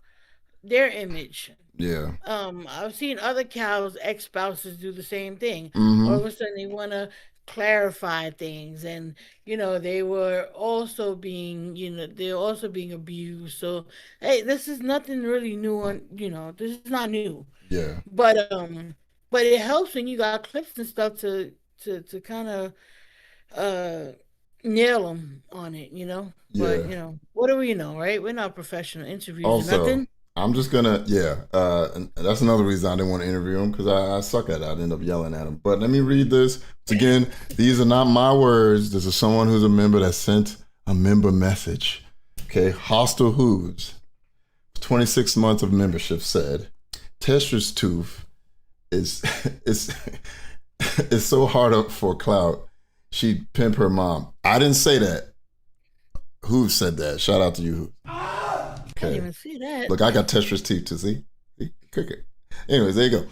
their image. Yeah. I've seen other cows ex-spouses do the same thing. All of a sudden they want to clarify things, and they were also being they're also being abused. So hey, this is nothing really new on this is not new. Yeah, but it helps when you got clips and stuff to kind of nail them on it, but what do we know, right? We're not professional interviewers. Also, nothing. I'm just gonna, and that's another reason I didn't want to interview him because I suck at it. I'd end up yelling at him. But let me read this. Again, these are not my words. This is someone who's a member that sent a member message. Okay, Hostile Hooves, 26 months of membership said, Testra's tooth is so hard up for clout. She'd pimp her mom. I didn't say that. Hooves said that. Shout out to you, Hooves. I didn't even see that. Look, I got Testra's teeth to see. Cricket. Anyways, there you go.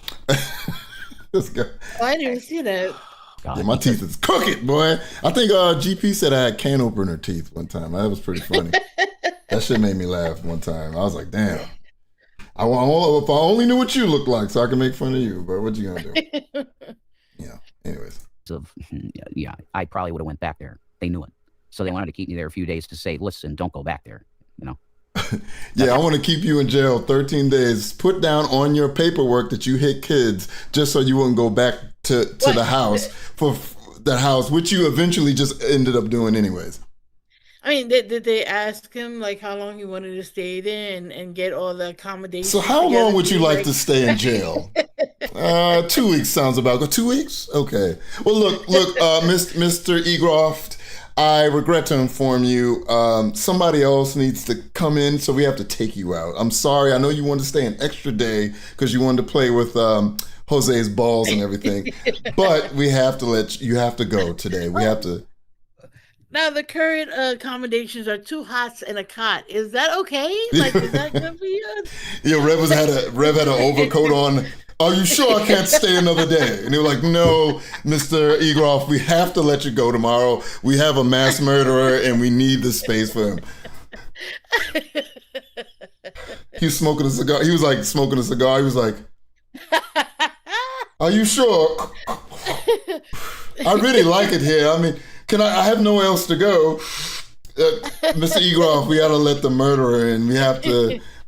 This guy. Oh, I didn't even see that. God, Yeah, my teeth is crooked, boy. I think GP said I had can opener teeth one time. That was pretty funny. That shit made me laugh one time. I was like, damn. If I only knew what you looked like so I could make fun of you, but what you gonna do? Yeah, anyways. Yeah, I probably would have went back there. They knew it. So they wanted to keep me there a few days to say, listen, don't go back there, you know? Yeah, I want to keep you in jail 13 days. Put down on your paperwork that you hit kids just so you wouldn't go back to the house for the house, which you eventually just ended up doing anyways. I mean, did they ask him like how long he wanted to stay there and get all the accommodations? So how long would you like to stay in jail? 2 weeks sounds about good. 2 weeks? Okay. Well, look, Mr. Egroft, I regret to inform you, somebody else needs to come in, so we have to take you out. I'm sorry. I know you wanted to stay an extra day because you wanted to play with Jose's balls and everything, but we have to you have to go today. We have to. Now the current accommodations are 2 hots and a cot. Is that okay? Like, is that good for you? Yeah, Rev had an overcoat on. Are you sure I can't stay another day? And they were like, no, Mr. Egroff, we have to let you go tomorrow. We have a mass murderer and we need the space for him. He was smoking a cigar. He was like smoking a cigar. He was like, are you sure? I really like it here. I mean, I have nowhere else to go. Mr. Egroff, we gotta let the murderer in.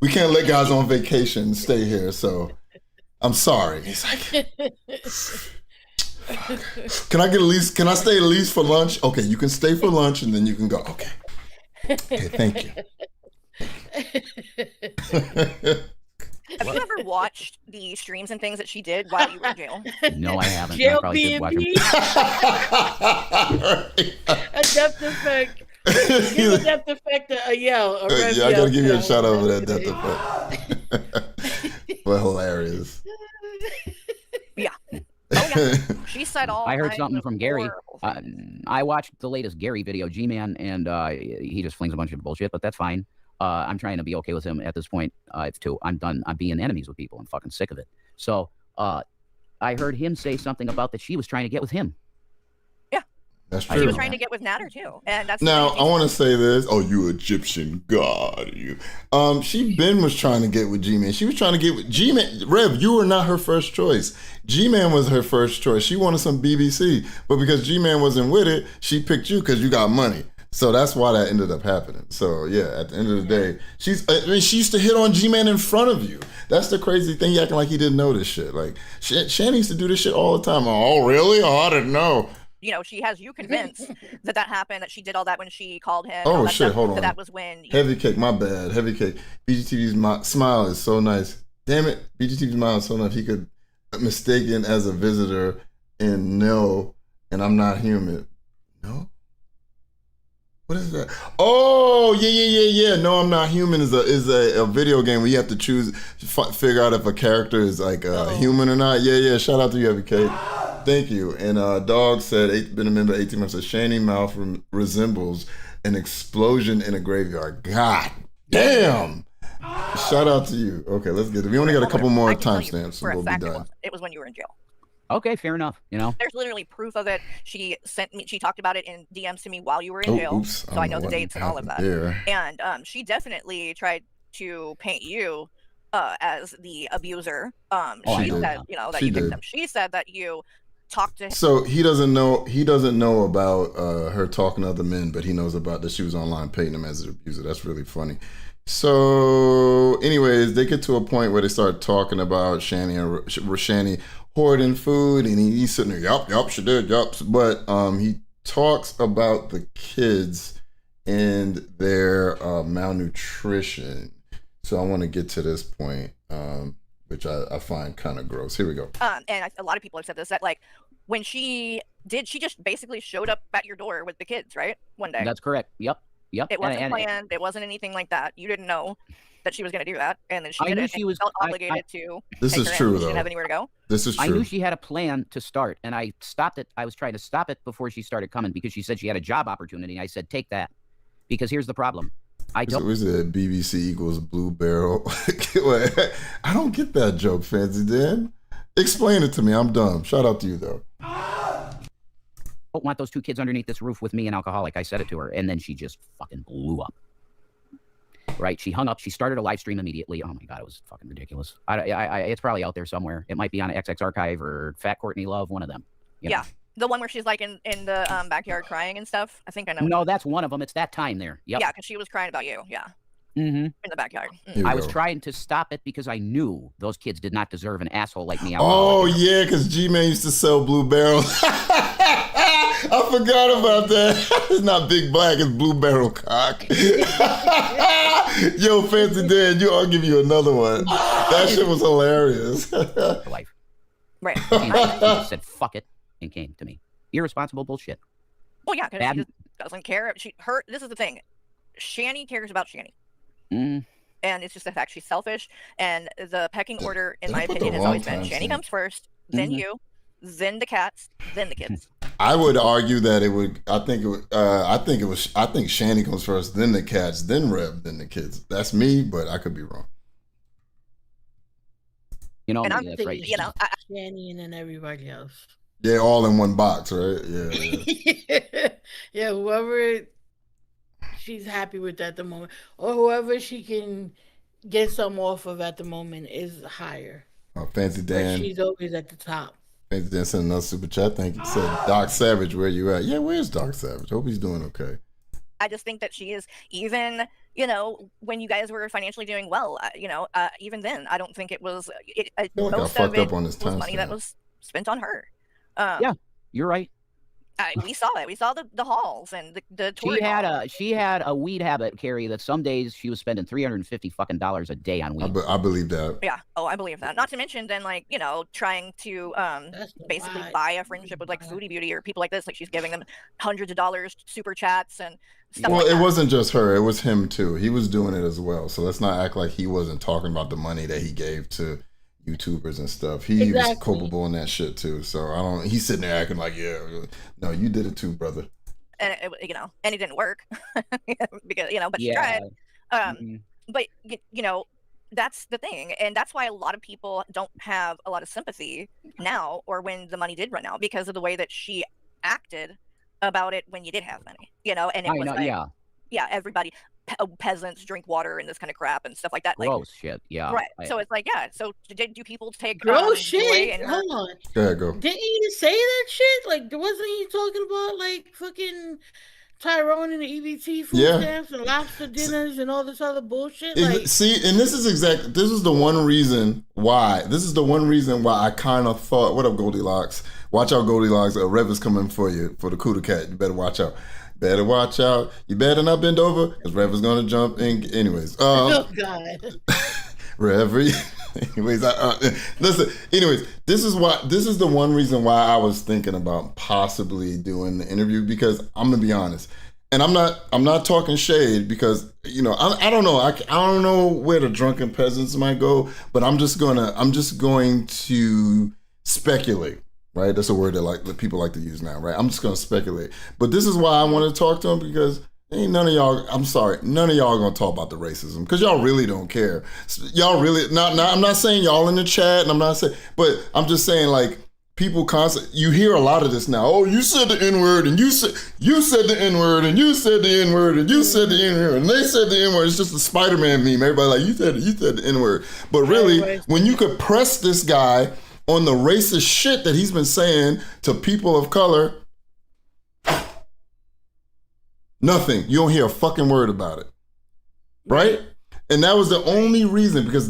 We can't let guys on vacation stay here, so I'm sorry. He's like, can I stay at least for lunch? Okay, you can stay for lunch and then you can go. Okay, thank you. Have you ever watched the streams and things that she did while you were in jail? No, I haven't. Jail I probably should watch them. A depth effect. Give a depth effect a yell. A rev yeah, I gotta yell. give you a shout out for that depth effect. But hilarious. Yeah. Oh yeah. She said all. I heard kinds something of from Gary. horrible I watched the latest Gary video, G-Man, and he just flings a bunch of bullshit, but that's fine. I'm trying to be okay with him at this point. I'm done. I'm being enemies with people. I'm fucking sick of it. So I heard him say something about that she was trying to get with him. Yeah. That's true. She was trying to get with Natter too, and that's now I want to say this. Oh, you Egyptian god, you. Ben was trying to get with G-Man. She was trying to get with G-Man. Rev, you were not her first choice. G-Man was her first choice. She wanted some BBC, but because G-Man wasn't with it, she picked you because you got money. So that's why that ended up happening. So yeah, at the end of the day, she used to hit on G-Man in front of you. That's the crazy thing. He acting like he didn't know this shit. Like Shanny used to do this shit all the time. Oh really? Oh, I didn't know. You know, she has you convinced that happened, that she did all that when she called him. Oh shit, hold on. That was when Heavy Cake, my bad. Heavy Cake. BGTV's smile is so nice. Damn it, BGTV's smile is so nice. He could mistaken as a visitor and no, and I'm not human. No. What is that? Oh, yeah. No, I'm Not Human is a video game where you have to figure out if a character is like human or not. Yeah. Shout out to you, Heavy Cake. Thank you. And Dog said, been a member 18 months. Said Shanny mouth resembles an explosion in a graveyard. God damn. Shout out to you. Okay, let's get it. We only got a couple more timestamps and we'll be done. It was when you were in jail. Okay, fair enough. You know, there's literally proof of it. She talked about it in DMs to me while you were in jail, so I know the dates and all of that. There. And she definitely tried to paint you as the abuser. She said, you know, that you picked them. She said that you talked to him. So he doesn't know about her talking to other men, but he knows about that she was online painting him as an abuser. That's really funny. So, anyways, they get to a point where they start talking about Shanny hoarding food, and he's sitting there, yup, she did, yup. But he talks about the kids and their malnutrition. So I want to get to this point, which I find kind of gross. Here we go. And a lot of people have said this, that like when she just basically showed up at your door with the kids, right? One day. That's correct. Yep. It wasn't planned. It wasn't anything like that. You didn't know that she was going to do that, and then she did it. She felt obligated to. This is true, though. She didn't have anywhere to go. This is true. I knew she had a plan to start, and I stopped it. I was trying to stop it before she started coming because she said she had a job opportunity. I said, take that, because here's the problem. Was it BBC equals Blue Barrel? I don't get that joke, Fancy Dan. Explain it to me. I'm dumb. Shout out to you though. Don't want those 2 kids underneath this roof with me, an alcoholic. I said it to her, and then she just fucking blew up. Right? She hung up. She started a live stream immediately. Oh my God, it was fucking ridiculous. It's probably out there somewhere. It might be on XX Archive or Fat Courtney Love, one of them. Yeah. The one where she's like in the backyard crying and stuff. I think I know. No, that's one of them. It's that time there. Yep. Yeah, because she was crying about you. Yeah. Mm-hmm. In the backyard. I was trying to stop it because I knew those kids did not deserve an asshole like me. Oh, yeah, because G-Man used to sell Blue Barrel. I forgot about that. It's not Big Black, it's Blue Barrel Cock. Yo, Fancy Dan, I'll give you another one. That shit was hilarious. Life. Right. She just said, fuck it, and came to me. Irresponsible bullshit. Well, yeah, because she just doesn't care. This is the thing. Shanny cares about Shanny. Mm. And it's just the fact she's selfish. And the pecking order, in my opinion, has always been Shanny comes first, then you, then the cats, then the kids. I would argue that it would. I think Shanny comes first, then the cats, then Rev, then the kids. That's me, but I could be wrong. You know, and I'm that's thinking, right. you know, Shanny and then everybody else. Yeah, all in one box, right? Yeah. Yeah, whoever she's happy with at the moment, or whoever she can get some off of at the moment is higher. Oh, Fancy Dan. But she's always at the top. Fancy Dan sent another super chat. Thank you. Said Doc Savage, where you at? Yeah, where's Doc Savage? Hope he's doing okay. I just think that she is, even, you know, when you guys were financially doing well, even then, I don't think it was. Most of it was money that was spent on her. Yeah, you're right. We saw it. We saw the hauls and the tour. She had a weed habit, Carrie, that some days she was spending $350 a day on weed. I believe that. Yeah. Oh, I believe that. Not to mention then, like, you know, trying to basically buy a friendship with like Foodie Beauty or people like this. Like, she's giving them hundreds of dollars, super chats and stuff. Well, like that. It wasn't just her. It was him too. He was doing it as well. So let's not act like he wasn't talking about the money that he gave to YouTubers and stuff. He was culpable in that shit too. So he's sitting there acting like, yeah, no, you did it too, brother. And and it didn't work because, but she tried. But that's the thing, and that's why a lot of people don't have a lot of sympathy now, or when the money did run out, because of the way that she acted about it when you did have money. And it was like, everybody. Peasants drink water and this kind of crap and stuff like that. Like, gross shit. Yeah. Right. So it's like, so do people take gross shit? And hold on. Go. Didn't he say that shit? Like, wasn't he talking about like fucking Tyrone and the EBT food stamps and lobster dinners and all this other bullshit? See, and this is the one reason why. This is the one reason why I kind of thought, what up, Goldilocks? Watch out, Goldilocks. Rev is coming for you for the Cuda Cat. You better watch out. Better watch out. You better not bend over, because Rev is going to jump in. Anyways. Oh, God. Rev. Anyways, listen. Anyways, this is the one reason why I was thinking about possibly doing the interview, because I'm going to be honest. And I'm not talking shade, because, I don't know. I don't know where the drunken peasants might go, but I'm just going to speculate. Right, that's a word that people like to use now, right? I'm just gonna speculate, but this is why I want to talk to him, because none of y'all gonna talk about the racism, because y'all really don't care. Y'all really not. I'm not saying y'all in the chat, and I'm not saying, but I'm just saying, like, people constantly. You hear a lot of this now. Oh, you said the N-word, and you said the N-word, and you said the N-word, and you said the N-word, and they said the N-word. It's just a Spider-Man meme. Everybody like, you said the N-word, but really, when you could press this guy on the racist shit that he's been saying to people of color, nothing. You don't hear a fucking word about it. Right? And that was the only reason, because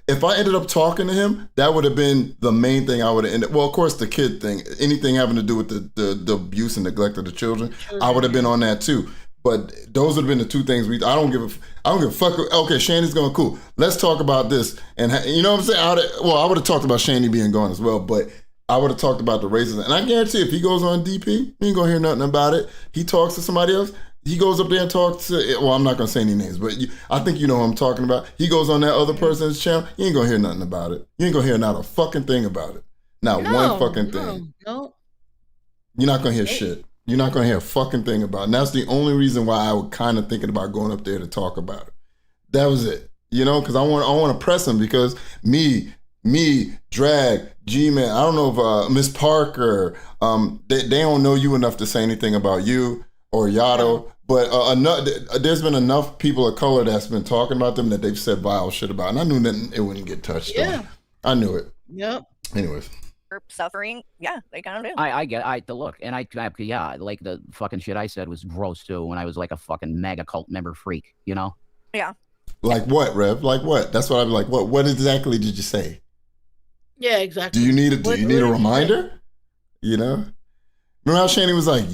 if I ended up talking to him, that would have been the main thing I would have ended. Well, of course, the kid thing, anything having to do with the abuse and neglect of the children, I would have been on that too. But those would have been the two things I don't give a fuck. Okay, Shanny's going, cool. Let's talk about this. And you know what I'm saying? I would have talked about Shanny being gone as well, but I would have talked about the racism. And I guarantee if he goes on DP, you ain't going to hear nothing about it. He talks to somebody else. He goes up there and talks to, well, I'm not going to say any names, but I think you know who I'm talking about. He goes on that other person's channel. You ain't going to hear nothing about it. You ain't going to hear not a fucking thing about it. Not one fucking thing. No. You're not going to hear shit. You're not going to hear a fucking thing about it. And that's the only reason why I was kind of thinking about going up there to talk about it. That was it. Because I want to press him, because me, me, Drag, G-Man, I don't know if Miss Parker, they don't know you enough to say anything about you or Yato, but there's been enough people of color that's been talking about them that they've said vile shit about, and I knew that it wouldn't get touched on. I knew it. Yep. Anyways. Suffering, yeah, they kind of do. Look, and yeah, like the fucking shit I said was gross too when I was like a fucking mega cult member freak, you know? Yeah. Like what, Rev? Like what? That's what I'd be like. What exactly did you say? Yeah, exactly. Do you need a reminder? You know? Remember how Shanny was like,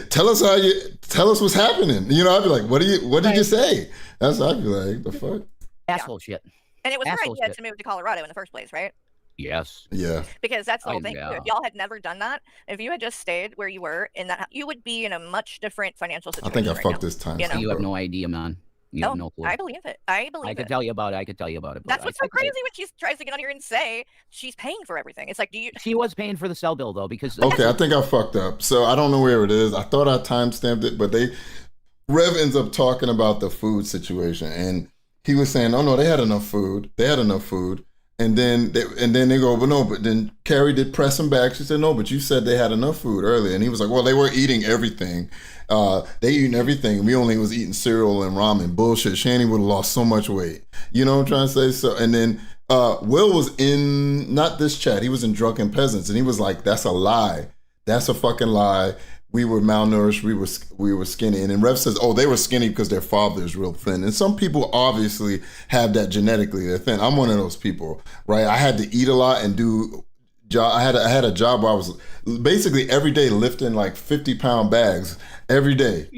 tell us what's happening. You know, I'd be like, what did you say? That's what I'd be like, the fuck? Asshole shit. And it was her Asshole idea shit. to move to Colorado in the first place, right? Yes. Yeah. Because that's the whole thing. Yeah. Too. If y'all had never done that, if you had just stayed where you were in that, you would be in a much different financial situation. I think I fucked this time. You have no idea, man. You have no clue. I believe it. I could tell you about it. That's what's so crazy when she tries to get on here and say she's paying for everything. It's like, She was paying for the cell bill though, because. Okay, I think I fucked up. So I don't know where it is. I thought I timestamped it, but Rev ends up talking about the food situation, and he was saying, "Oh no, they had enough food. And then they go, but then Carrie did press him back. She said, no, but you said they had enough food earlier. And he was like, well, they were eating everything. They eating everything. We only was eating cereal and ramen. Bullshit. Shanny would have lost so much weight. You know what I'm trying to say? So, and then Will was in, not this chat, he was in Drunken Peasants. And he was like, that's a lie. That's a fucking lie. We were malnourished. We were skinny. And then Rev says, oh, they were skinny because their father is real thin. And some people obviously have that genetically. They're thin. I'm one of those people, right? I had to eat a lot and do job. I had a job where I was basically every day lifting like 50-pound bags every day,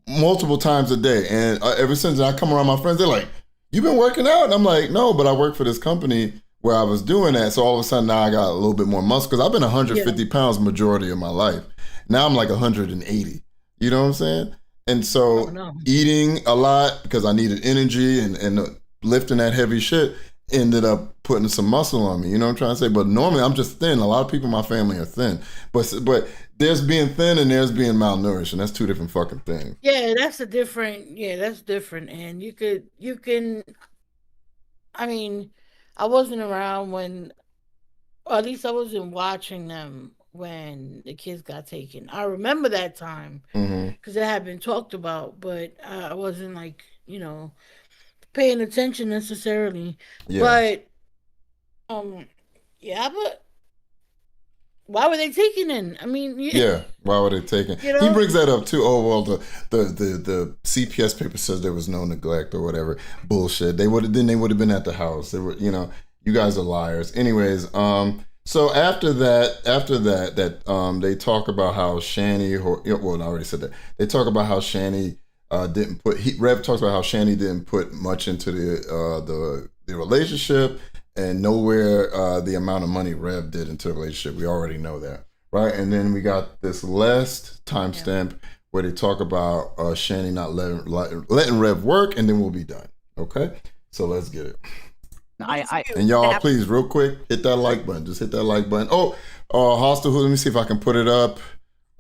multiple times a day. And ever since I come around my friends, they're like, you been working out? And I'm like, no, but I work for this company where I was doing that. So all of a sudden now I got a little bit more muscle because I've been 150 pounds majority of my life. Now I'm like 180. You know what I'm saying? And so eating a lot because I needed energy and lifting that heavy shit ended up putting some muscle on me. You know what I'm trying to say? But normally I'm just thin. A lot of people in my family are thin. But there's being thin and there's being malnourished, and that's two different fucking things. Yeah, that's different. And you can, I mean, I wasn't around when, or at least I wasn't watching them when the kids got taken. I remember that time because it had been talked about, but I wasn't like, paying attention necessarily. Yeah. But, but why were they taken in? I mean, why were they taken? He brings that up too. Oh well, the CPS paper says there was no neglect or whatever bullshit. They would have been at the house. They were, you guys are liars. Anyways, so after that, they talk about how Shanny, well, I already said that. They talk about how Shanny Rev talks about how Shanny didn't put much into the relationship and nowhere the amount of money Rev did into the relationship. We already know that, right? And then we got this last timestamp where they talk about Shanny not letting Rev work, and then we'll be done. Okay, so let's get it. And y'all, please, real quick, hit that like button. Just hit that like button. Hostile Who, let me see if I can put it up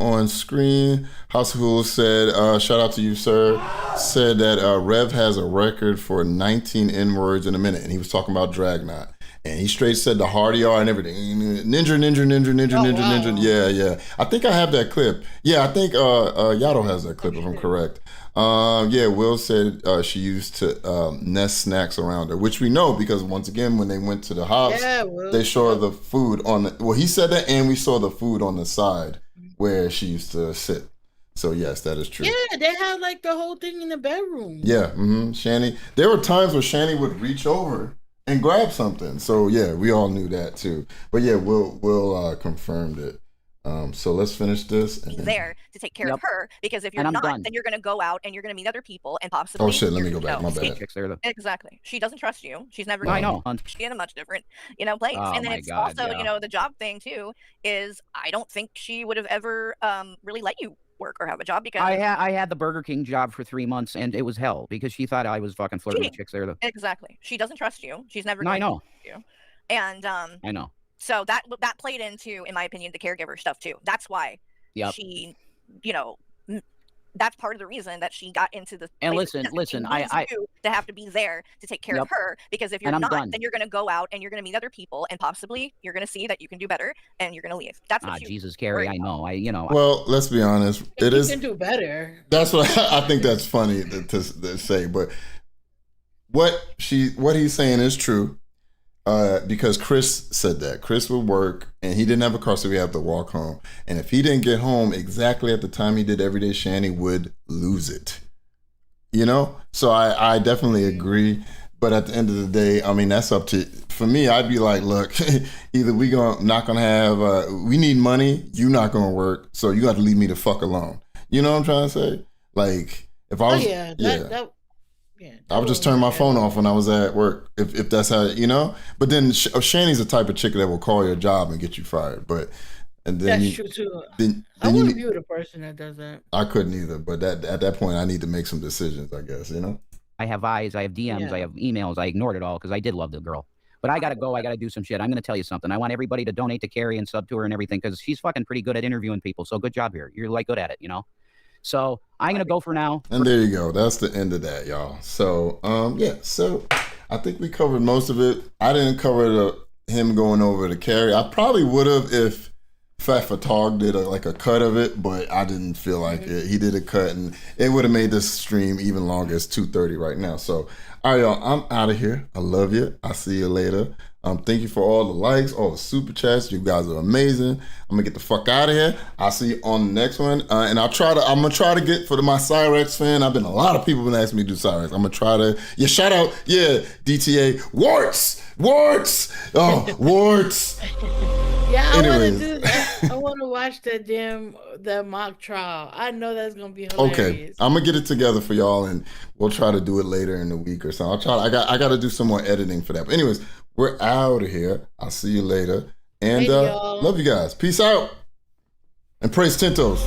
on screen. Hostile Who said, shout out to you, sir, said that Rev has a record for 19 N-words in a minute, and he was talking about Dragnot. And he straight said the hard ER and everything. Ninja. Yeah. I think I have that clip. Yeah, I think Yato has that clip, if I'm correct. Will said she used to nest snacks around her, which we know because once again, when they went to the house, they saw the food he said that, and we saw the food on the side where she used to sit. So yes, that is true. Yeah, they had like the whole thing in the bedroom. Yeah, Shanny. There were times where Shanny would reach over and grab something. So yeah, we all knew that too. But yeah, Will confirmed it. So let's finish this. He's there to take care of her, because if you're not, then you're going to go out and you're going to meet other people and possibly. Oh shit! Let me go back. My bad. Exactly. She doesn't trust you. She's never going to. She's in a much different, place. And then it's also, the job thing too. Is I don't think she would have ever really let you work or have a job because I had the Burger King job for 3 months and it was hell because she thought I was fucking flirting with chicks there. Exactly. She doesn't trust you. She's never. Going to trust you. And I know. So that played into, in my opinion, the caregiver stuff too. That's why she, that's part of the reason that she got into the. And place listen, that she needs you to have to be there to take care of her, because if you're And I'm not, done. then you're going to go out and you're going to meet other people, and possibly you're going to see that you can do better, and you're going to leave. That's what Jesus, Carrie, I know. Well, let's be honest. If It you is. can do better. That's what I think. That's funny to say, but what he's saying is true. Because Chris said that Chris would work and he didn't have a car, so he had to walk home. And if he didn't get home exactly at the time he did every day, Shanny would lose it. You know? So I definitely agree. But at the end of the day, I mean, that's up to, for me, I'd be like, look, either we not gonna have, we need money, you not gonna work, so you got to leave me the fuck alone. You know what I'm trying to say? Like, if I was, I would just turn my phone off when I was at work, if that's how, you know? But then Shanny's the type of chick that will call your job and get you fired. But, and then that's true too. Then I wouldn't be with a person that does that. I couldn't either, but at that point, I need to make some decisions, I guess, you know? I have eyes, I have DMs, I have emails. I ignored it all because I did love the girl. But I got to go. I got to do some shit. I'm going to tell you something. I want everybody to donate to Carrie and sub to her and everything because she's fucking pretty good at interviewing people. So good job here. You're like good at it, you know? So I'm going to go for now. And there you go. That's the end of that, y'all. So, yeah. So I think we covered most of it. I didn't cover him going over to Carrie. I probably would have if Fat Fatog did a cut of it, but I didn't feel like it. He did a cut, and it would have made this stream even longer. It's 2:30 right now. So, all right, y'all. I'm out of here. I love you. I'll see you later. Thank you for all the likes, all the super chats. You guys are amazing. I'm gonna get the fuck out of here. I'll see you on the next one. And I'm gonna try to get for my Cyrex fan. A lot of people been asking me to do Cyrex. I'm gonna try to, shout out, DTA, warts. Oh, warts. Yeah, I want to Anyways. do that. I want to watch that mock trial. I know that's gonna be hilarious. Okay, I'm gonna get it together for y'all, and we'll try to do it later in the week or so. I got to do some more editing for that. But anyways, we're out of here. I'll see you later, and love you guys. Peace out, and praise Tintos.